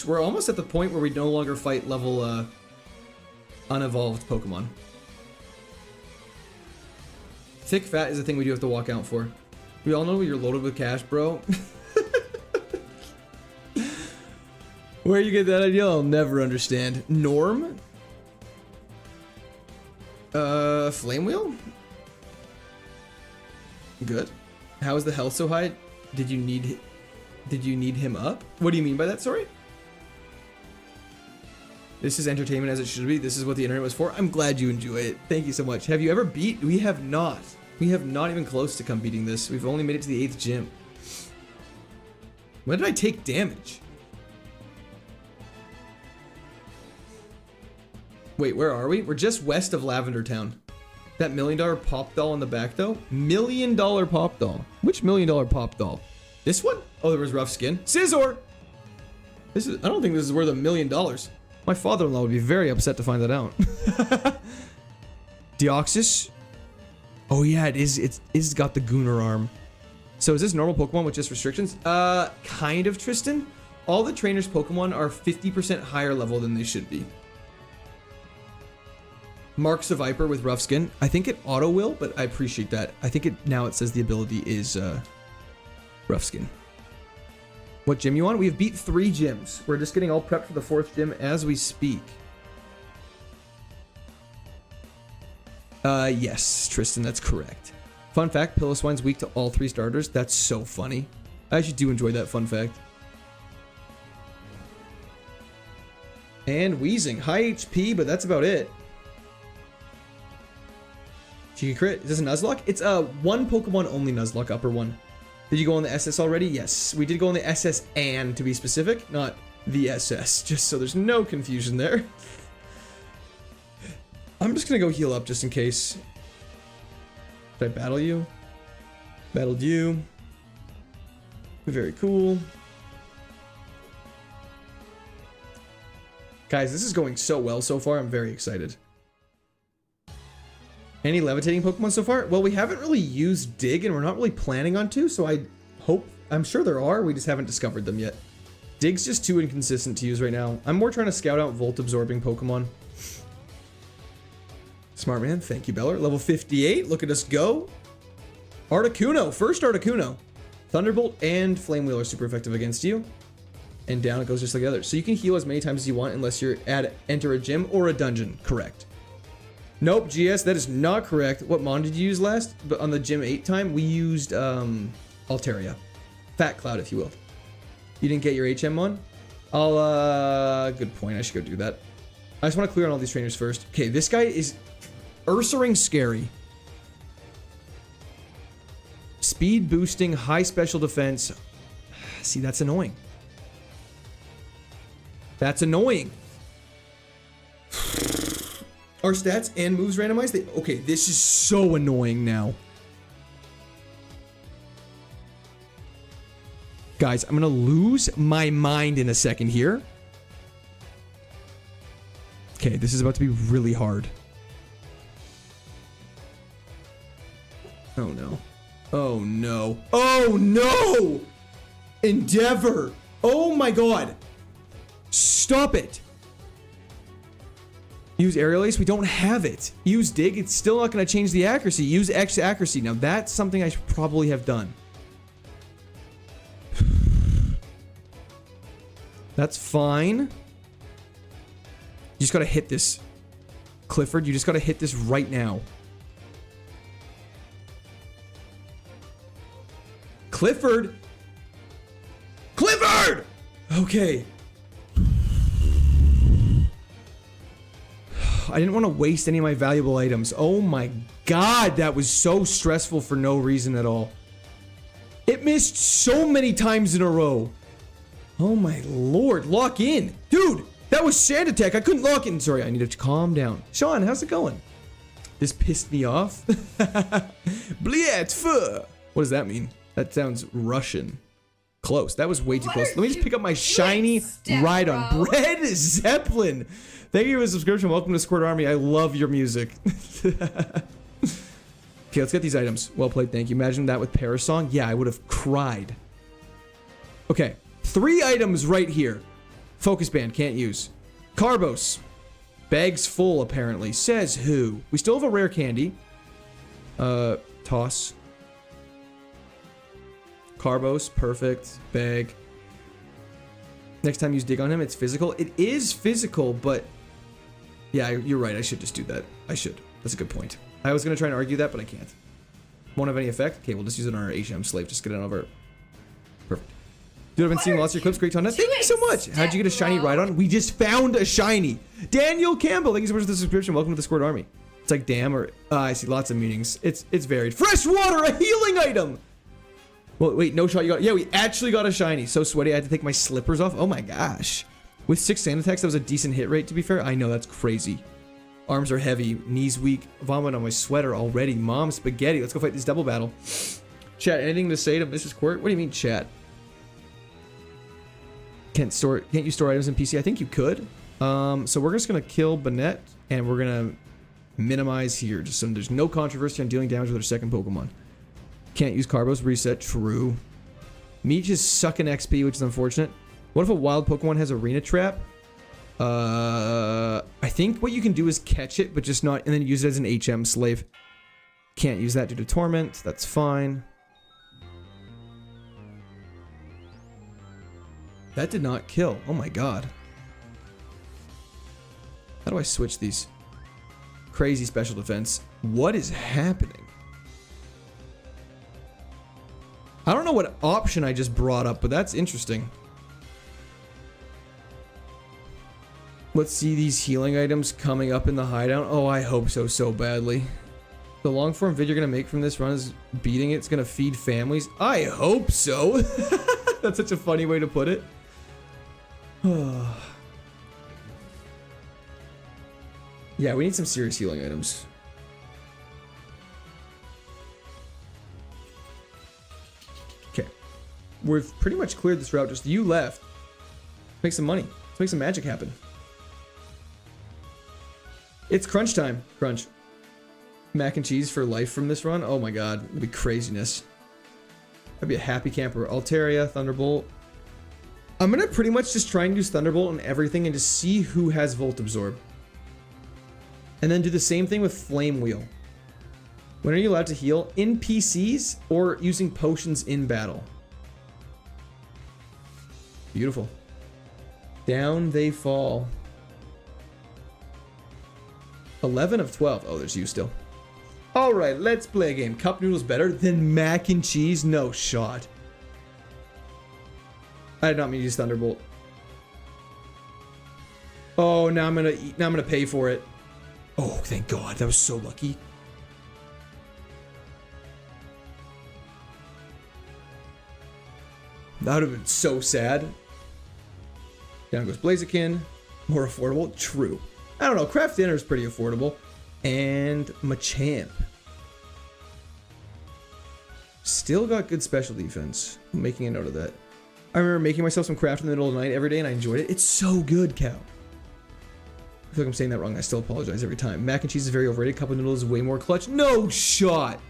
We're almost at the point where we no longer fight level unevolved Pokemon. Thick fat is a thing we do have to walk out for. We all know you're loaded with cash, bro. Where you get that idea, I'll never understand. Norm? Flame Wheel? Good. How is the health so high? Did you need him up? What do you mean by that, sorry? This is entertainment as it should be. This is what the internet was for. I'm glad you enjoy it. Thank you so much. Have you ever beat? We have not. We have not even close to come beating this. We've only made it to the 8th gym. When did I take damage? Wait, where are we? We're just west of Lavender Town. That $1 million pop doll on the back though? $1 million pop doll. Which $1 million pop doll? This one? Oh, there was rough skin. Scizor! This is, I don't think this is worth $1 million. My father-in-law would be very upset to find that out. Deoxys? Oh yeah, it is. It's got the Gooner arm. So is this normal Pokemon with just restrictions? Kind of, Tristan. All the trainers' Pokemon are 50% higher level than they should be. Marks a Viper with rough skin. I think it auto will, but I appreciate that. I think now it says the ability is rough skin. What gym you on? We have beat 3 gyms. We're just getting all prepped for the 4th gym as we speak. Yes, Tristan, that's correct. Fun fact, Piloswine's weak to all 3 starters. That's so funny. I actually do enjoy that fun fact. And Wheezing. High HP, but that's about it. Cheeky crit. Is this a Nuzlocke? It's a 1 Pokemon only Nuzlocke, upper 1. Did you go on the SS already? Yes. We did go on the SS and, to be specific, not the SS, just so there's no confusion there. I'm just gonna go heal up just in case. Did I battle you? Battled you. Very cool. Guys, this is going so well so far. I'm very excited. Any levitating Pokemon so far? Well, we haven't really used Dig, and we're not really planning on to, so I'm sure there are, we just haven't discovered them yet. Dig's just too inconsistent to use right now. I'm more trying to scout out Volt-absorbing Pokemon. Smart man, thank you, Beller. Level 58, look at us go. Articuno, first Articuno. Thunderbolt and Flame Wheel are super effective against you. And down it goes just like the others. So you can heal as many times as you want unless you're enter a gym or a dungeon, correct. Nope, GS, that is not correct. What mon did you use last? But on the gym 8 time, we used Altaria. Fat Cloud, if you will. You didn't get your HM on? Good point, I should go do that. I just want to clear on all these trainers first. Okay, this guy is Ursaring scary. Speed boosting, high special defense. See, that's annoying. That's annoying. Our stats and moves randomized? Okay, this is so annoying now. Guys, I'm gonna lose my mind in a second here. Okay, this is about to be really hard. Oh no. Oh no. Oh no! Endeavor! Oh my god! Stop it! Use Aerial Ace, we don't have it. Use Dig, it's still not going to change the accuracy. Use X accuracy. Now that's something I should probably have done. That's fine. You just got to hit this. Clifford, you just got to hit this right now. Clifford! Clifford! Okay. I didn't want to waste any of my valuable items. Oh my god, that was so stressful for no reason at all. It missed so many times in a row. Oh my lord, lock in. Dude, that was Sand Attack. I couldn't lock in. Sorry, I need to calm down. Sean, how's it going? This pissed me off. Bliet fur. What does that mean? That sounds Russian. Close. That was way too close. Let me just pick up my shiny Rhydon. Bread Zeppelin. Thank you for the subscription. Welcome to Squirt Army. I love your music. Okay, let's get these items. Well played. Thank you. Imagine that with Parasong. Yeah, I would have cried. Okay. 3 items right here. Focus Band. Can't use. Carbos. Bags full, apparently. Says who? We still have a rare candy. Toss. Carbos. Perfect. Bag. Next time you dig on him, it's physical. It is physical, but... Yeah, you're right. I should just do that. I should. That's a good point. I was going to try and argue that, but I can't. Won't have any effect? Okay, we'll just use it on our HM slave. Just get it over. Perfect. Dude, I've been seeing lots of your clips. Great content. Thank you so much. How'd you get a shiny Rhydon? We just found a shiny. Daniel Campbell. Thank you so much for the subscription. Welcome to the Squirt Army. It's like damn or... I see lots of meanings. It's varied. Fresh water, a healing item. Well, wait, no shot. You got... Yeah, we actually got a shiny. So sweaty. I had to take my slippers off. Oh my gosh. With 6 sand attacks, that was a decent hit rate, to be fair. I know, that's crazy. Arms are heavy. Knees weak. Vomit on my sweater already. Mom spaghetti. Let's go fight this double battle. Chat, anything to say to Mrs. Quirt? What do you mean, chat? Can't you store items in PC? I think you could. So we're just gonna kill Banette, and we're gonna minimize here, just so there's no controversy on dealing damage with our second Pokemon. Can't use Carbos reset. True. Meech is sucking XP, which is unfortunate. What if a wild Pokemon has Arena Trap? I think what you can do is catch it, but just not, and then use it as an HM slave. Can't use that due to Torment. That's fine. That did not kill. Oh my god. How do I switch these? Crazy special defense. What is happening? I don't know what option I just brought up, but that's interesting. Let's see these healing items coming up in the hideout. Oh, I hope so, so badly. The long form vid you're going to make from this run is beating it. It's going to feed families. I hope so. That's such a funny way to put it. Yeah, we need some serious healing items. Okay. We've pretty much cleared this route. Just you left. Let's make some money. Let's make some magic happen. It's crunch time. Crunch. Mac and cheese for life from this run. Oh my god. It'd be craziness. I'd be a happy camper. Altaria, Thunderbolt. I'm gonna pretty much just try and use Thunderbolt on everything and just see who has Volt Absorb. And then do the same thing with Flame Wheel. When are you allowed to heal? In PCs or using potions in battle? Beautiful. Down they fall. 11 of 12. Oh, there's you still. Alright, let's play a game. Cup noodles better than mac and cheese? No shot. I did not mean to use Thunderbolt. Oh, now I'm gonna pay for it. Oh, thank God. That was so lucky. That would have been so sad. Down goes Blaziken. More affordable? True. I don't know. Craft Dinner is pretty affordable. And Machamp. Still got good special defense. I'm making a note of that. I remember making myself some craft in the middle of the night every day and I enjoyed it. It's so good, Cow. I feel like I'm saying that wrong. I still apologize every time. Mac and cheese is very overrated. Cup of noodles is way more clutch. No shot.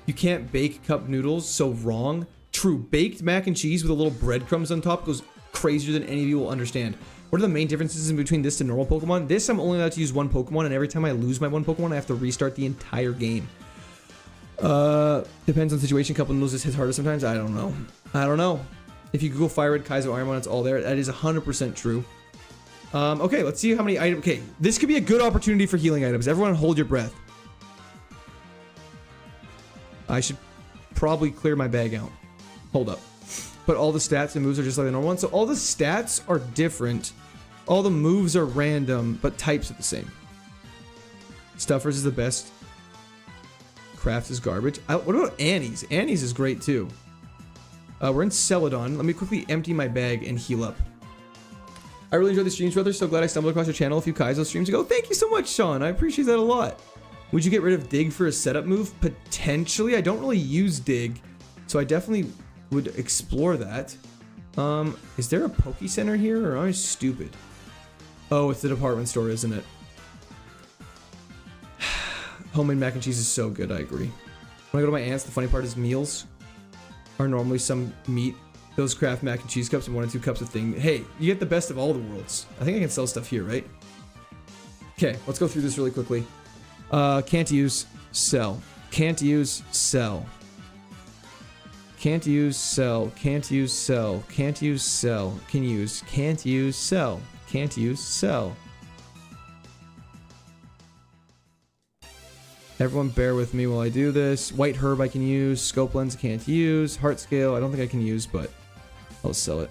You can't bake cup noodles. So wrong. True. Baked mac and cheese with a little breadcrumbs on top goes crazier than any of you will understand. What are the main differences in between this and normal Pokemon? This, I'm only allowed to use one Pokemon, and every time I lose my one Pokemon, I have to restart the entire game. Depends on the situation. Cup of noodles just hits harder sometimes. I don't know. I don't know. If you Google Fire Red KAIZO IRONMON, it's all there. That is 100% true. Okay, let's see how many items. Okay, this could be a good opportunity for healing items. Everyone hold your breath. I should probably clear my bag out. Hold up. But all the stats and moves are just like the normal ones. So all the stats are different. All the moves are random, but types are the same. Stuffers is the best. Crafts is garbage. What about Annie's? Annie's is great too. We're in Celadon. Let me quickly empty my bag and heal up. I really enjoyed the streams, brother. So glad I stumbled across your channel a few KAIZO streams ago. Thank you so much, Sean. I appreciate that a lot. Would you get rid of Dig for a setup move? Potentially. I don't really use Dig, so I definitely would explore that. Is there a Poke Center here, or am I stupid? Oh, it's the department store, isn't it? Homemade mac and cheese is so good, I agree. When I go to my aunt's, the funny part is meals are normally some meat. Those craft mac and cheese cups and 1 or 2 cups of thing. Hey, you get the best of all the worlds. I think I can sell stuff here, right? Okay, let's go through this really quickly. Can't use, sell. Can't use, sell. Can't use, sell. Can't use, sell. Can't use, sell. Can use. Can't use, sell. Can't use, sell. Everyone bear with me while I do this. White herb I can use. Scope lens can't use. Heart scale I don't think I can use, but I'll sell it.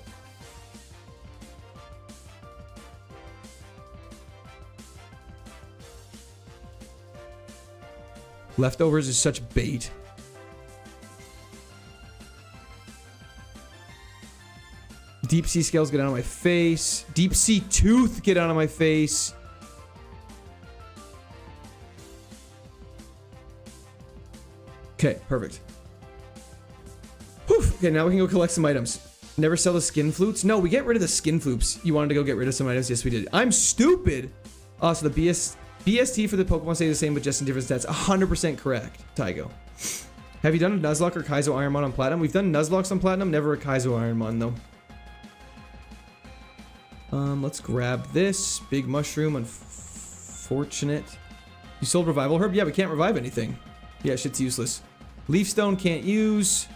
Leftovers is such bait. Deep sea scales, get out of my face. Deep sea tooth, get out of my face. Okay, perfect. Whew. Okay, now we can go collect some items. Never sell the skin flutes? No, we get rid of the skin flutes. You wanted to go get rid of some items? Yes, we did. I'm stupid! Oh, so the BST for the Pokemon stays the same, but just in different stats. 100% correct, Tygo. Have you done a Nuzlocke or KAIZO Ironmon on Platinum? We've done Nuzlocks on Platinum, never a KAIZO Ironmon though. Let's grab this. Big mushroom, unfortunate. You sold revival herb? Yeah, we can't revive anything. Yeah, shit's useless. Leaf stone can't use.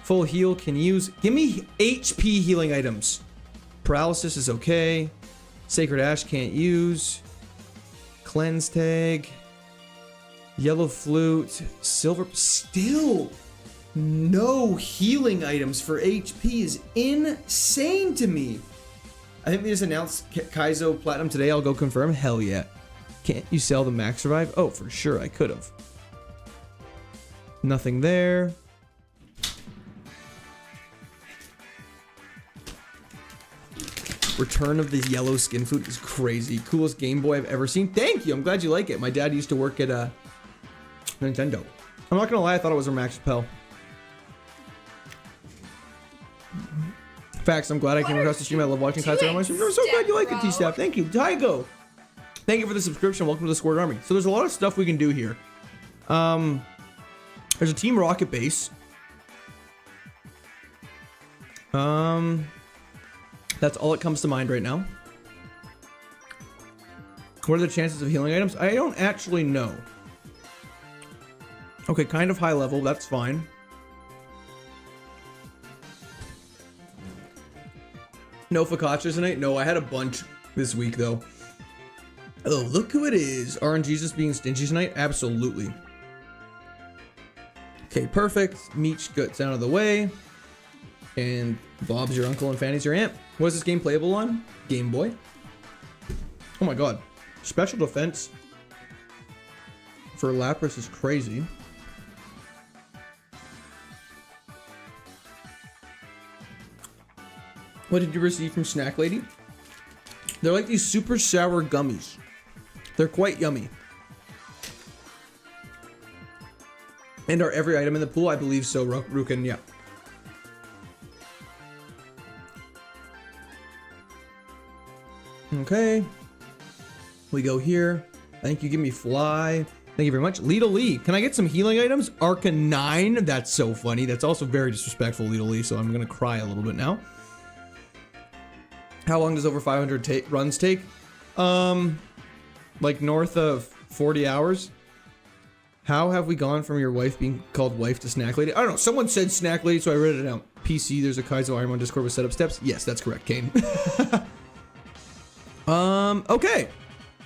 Full heal can use. Give me HP healing items. Paralysis is okay. Sacred ash can't use. Cleanse tag. Yellow flute. Silver. Still no healing items for HP is insane to me. I think they just announced KAIZO Platinum today. I'll go confirm. Hell yeah. Can't you sell the max revive? Oh, for sure. I could have. Nothing there. Return of the yellow skin flute is crazy. Coolest Game Boy I've ever seen. Thank you. I'm glad you like it. My dad used to work at Nintendo. I'm not gonna lie. I thought it was a Max Repel. Facts. I'm glad I came across the stream. I love watching KAIZO Ironmon. I'm so glad you like it, T-Staff. Thank you. Tygo. Thank you for the subscription. Welcome to the Squared Army. So there's a lot of stuff we can do here. There's a Team Rocket base. That's all that comes to mind right now. What are the chances of healing items? I don't actually know. Okay, kind of high level. That's fine. No focaccias tonight? No, I had a bunch this week though. Oh, look who it is. RNG's just being stingy tonight? Absolutely. Okay, perfect. Meech gets out of the way. And Bob's your uncle and Fanny's your aunt. What is this game playable on? Game Boy. Oh my god. Special defense for Lapras is crazy. What did you receive from Snack Lady? They're like these super sour gummies. They're quite yummy. And are every item in the pool? I believe so, Rukin, yeah. Okay. We go here. Thank you, give me fly. Thank you very much. Lito Lee, can I get some healing items? Arcanine, that's so funny. That's also very disrespectful, Lito Lee, so I'm gonna cry a little bit now. How long does over 500 runs take? Like north of 40 hours. How have we gone from your wife being called wife to Snack Lady? I don't know. Someone said Snack Lady, so I read it out. PC, there's a KAIZO Ironmon Discord with setup steps. Yes, that's correct, Kane. Okay.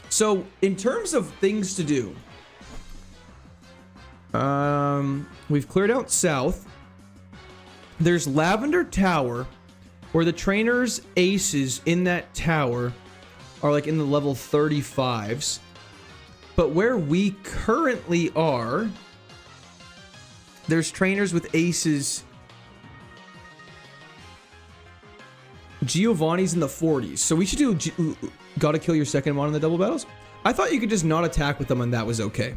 So, in terms of things to do, we've cleared out south. There's Lavender Tower, where the trainers' aces in that tower are like in the level 35s. But where we currently are, there's trainers with aces. Giovanni's in the 40s. So we should do gotta kill your second one in the double battles. I thought you could just not attack with them and that was okay.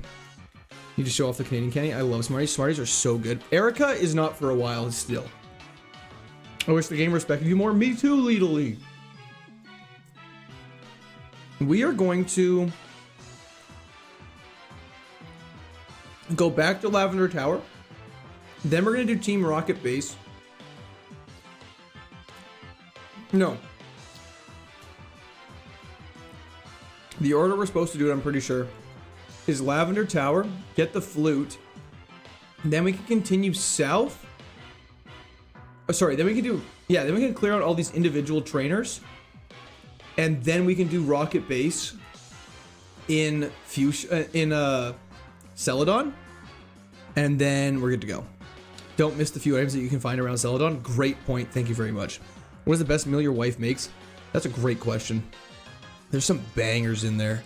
You just show off the Canadian candy. I love Smarties. Smarties are so good. Erica is not for a while still. I wish the game respected you more. Me too, Lidl. We are going to go back to Lavender Tower. Then we're going to do Team Rocket Base. No. The order we're supposed to do it, I'm pretty sure, is Lavender Tower, get the flute, then we can continue south. Oh, sorry, then we can do, yeah, then we can clear out all these individual trainers, and then we can do Rocket Base in Celadon, and then we're good to go. Don't miss the few items that you can find around Celadon. Great point, thank you very much. What is the best meal your wife makes? That's a great question. There's some bangers in there.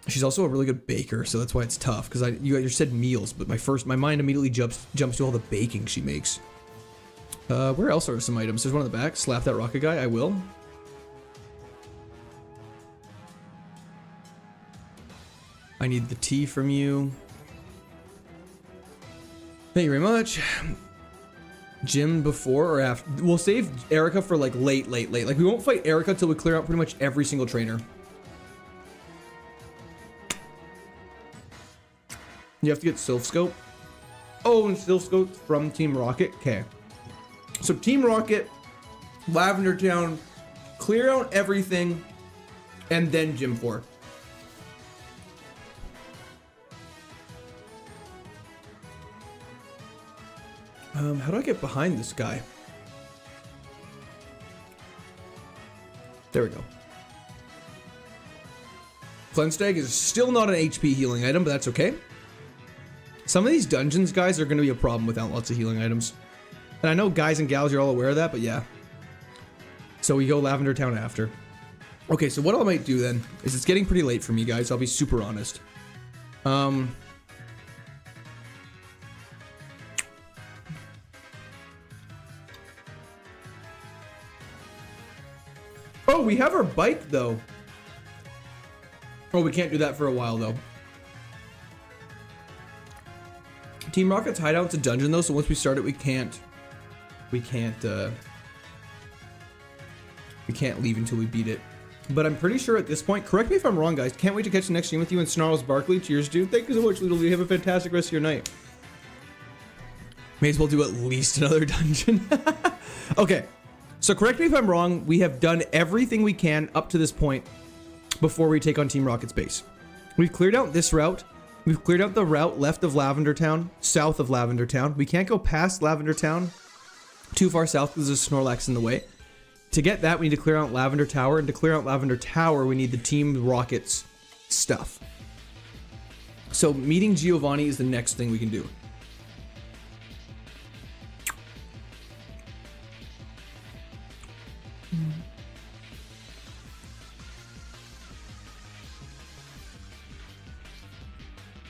She's also a really good baker, so that's why it's tough. Because you said meals, but my mind immediately jumps to all the baking she makes. Where else are some items? There's one in the back. Slap that rocket guy. I will. I need the tea from you. Thank you very much. Gym before or after? We'll save Erica for like late. Like we won't fight Erica till we clear out pretty much every single trainer. You have to get Sylph Scope. Oh, and still scoped from Team Rocket. Okay. So Team Rocket, Lavender Town, clear out everything, and then Gym 4. How do I get behind this guy? There we go. Cleanstag is still not an HP healing item, but that's okay. Some of these dungeons, guys, are going to be a problem without lots of healing items. And I know guys and gals, you're all aware of that, but yeah. So we go Lavender Town after. Okay, so what I might do then is it's getting pretty late for me, guys. I'll be super honest. Oh, we have our bike, though. Oh, we can't do that for a while, though. Team Rocket's hideout's a dungeon, though, so once we start it, we can't leave until we beat it. But I'm pretty sure at this point, correct me if I'm wrong, guys. Can't wait to catch the next stream with you and Snarls Barkley. Cheers, dude. Thank you so much, Little. You have a fantastic rest of your night. May as well do at least another dungeon. Okay. So correct me if I'm wrong, we have done everything we can up to this point before we take on Team Rocket's base. We've cleared out this route. We've cleared out the route left of Lavender Town, south of Lavender Town. We can't go past Lavender Town too far south because there's a Snorlax in the way. To get that, we need to clear out Lavender Tower, and to clear out Lavender Tower, we need the Team Rocket's stuff. So meeting Giovanni is the next thing we can do.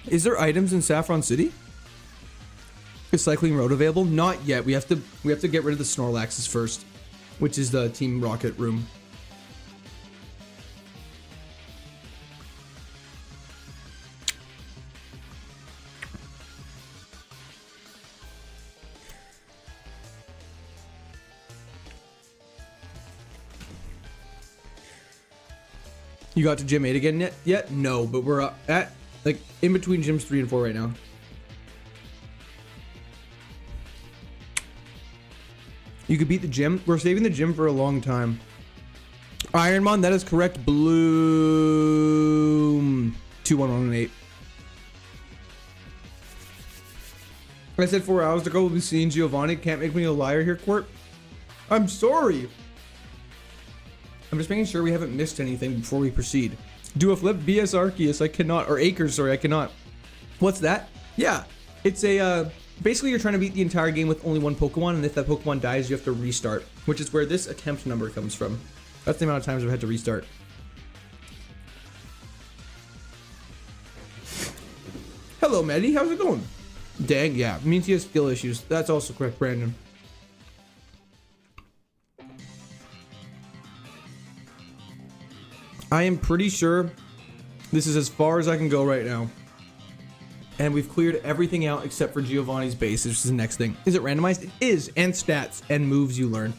Is there items in Saffron City? Is Cycling Road available? Not yet. We have to get rid of the Snorlaxes first, which is the Team Rocket room. You got to Gym 8 again yet? No, but we're up at like in between gyms 3 and 4 right now. You could beat the gym. We're saving the gym for a long time. Ironmon, that is correct. Bloom 21118. I said 4 hours ago we'll be seeing Giovanni. Can't make me a liar here, Court. I'm sorry. I'm just making sure we haven't missed anything before we proceed. Do a flip, BS Arceus, I cannot, or Acres, sorry, I cannot. What's that? Yeah, it's a, basically you're trying to beat the entire game with only one Pokemon, and if that Pokemon dies, you have to restart, which is where this attempt number comes from. That's the amount of times I've had to restart. Hello, Maddie, how's it going? Dang, yeah, means he has skill issues. That's also correct, Brandon. I am pretty sure this is as far as I can go right now. And we've cleared everything out except for Giovanni's base, which is the next thing. Is it randomized? It is, and stats and moves you learn.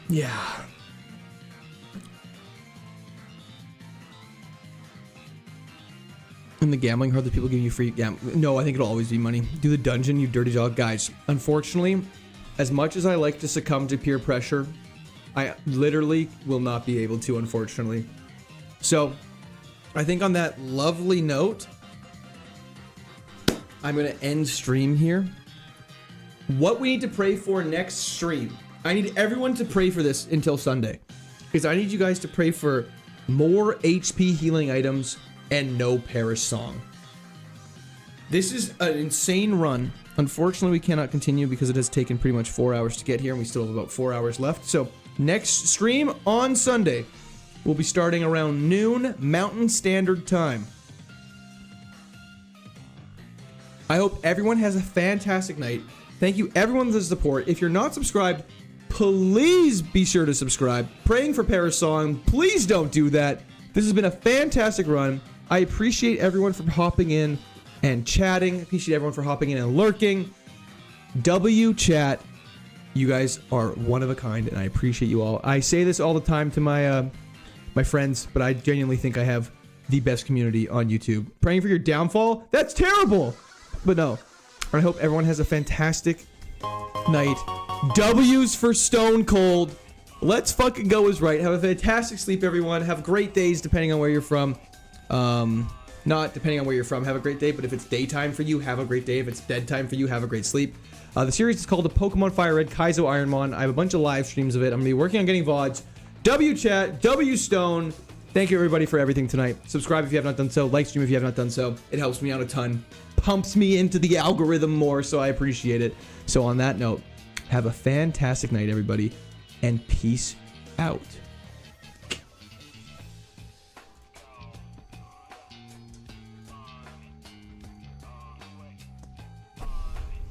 Yeah. In the gambling hard that people give you free no, I think it'll always be money. Do the dungeon, you dirty dog. Guys, unfortunately, as much as I like to succumb to peer pressure, I literally will not be able to, unfortunately. So, I think on that lovely note, I'm going to end stream here. What we need to pray for next stream. I need everyone to pray for this until Sunday. Because I need you guys to pray for more HP healing items and no Perish Song. This is an insane run. Unfortunately, we cannot continue because it has taken pretty much 4 hours to get here, and we still have about 4 hours left. So, next stream on Sunday will be starting around noon Mountain Standard Time. I hope everyone has a fantastic night. Thank you everyone for the support. If you're not subscribed, please be sure to subscribe. Praying for Perish Song, please don't do that. This has been a fantastic run. I appreciate everyone for hopping in and chatting. I appreciate everyone for hopping in and lurking. W chat. You guys are one of a kind, and I appreciate you all. I say this all the time to my my friends, but I genuinely think I have the best community on YouTube. Praying for your downfall? That's terrible! But no. I hope everyone has a fantastic night. W's for Stone Cold. Let's fucking go is right. Have a fantastic sleep, everyone. Have great days depending on where you're from. Not depending on where you're from, have a great day. But if it's daytime for you, have a great day. If it's bedtime for you, have a great sleep. The series is called the Pokemon Fire Red KAIZO IRONMON. I have a bunch of live streams of it. I'm going to be working on getting VODs. W chat, W Stone. Thank you everybody for everything tonight. Subscribe if you have not done so. Like stream if you have not done so. It helps me out a ton. Pumps me into the algorithm more, so I appreciate it. So on that note, have a fantastic night, everybody. And peace out.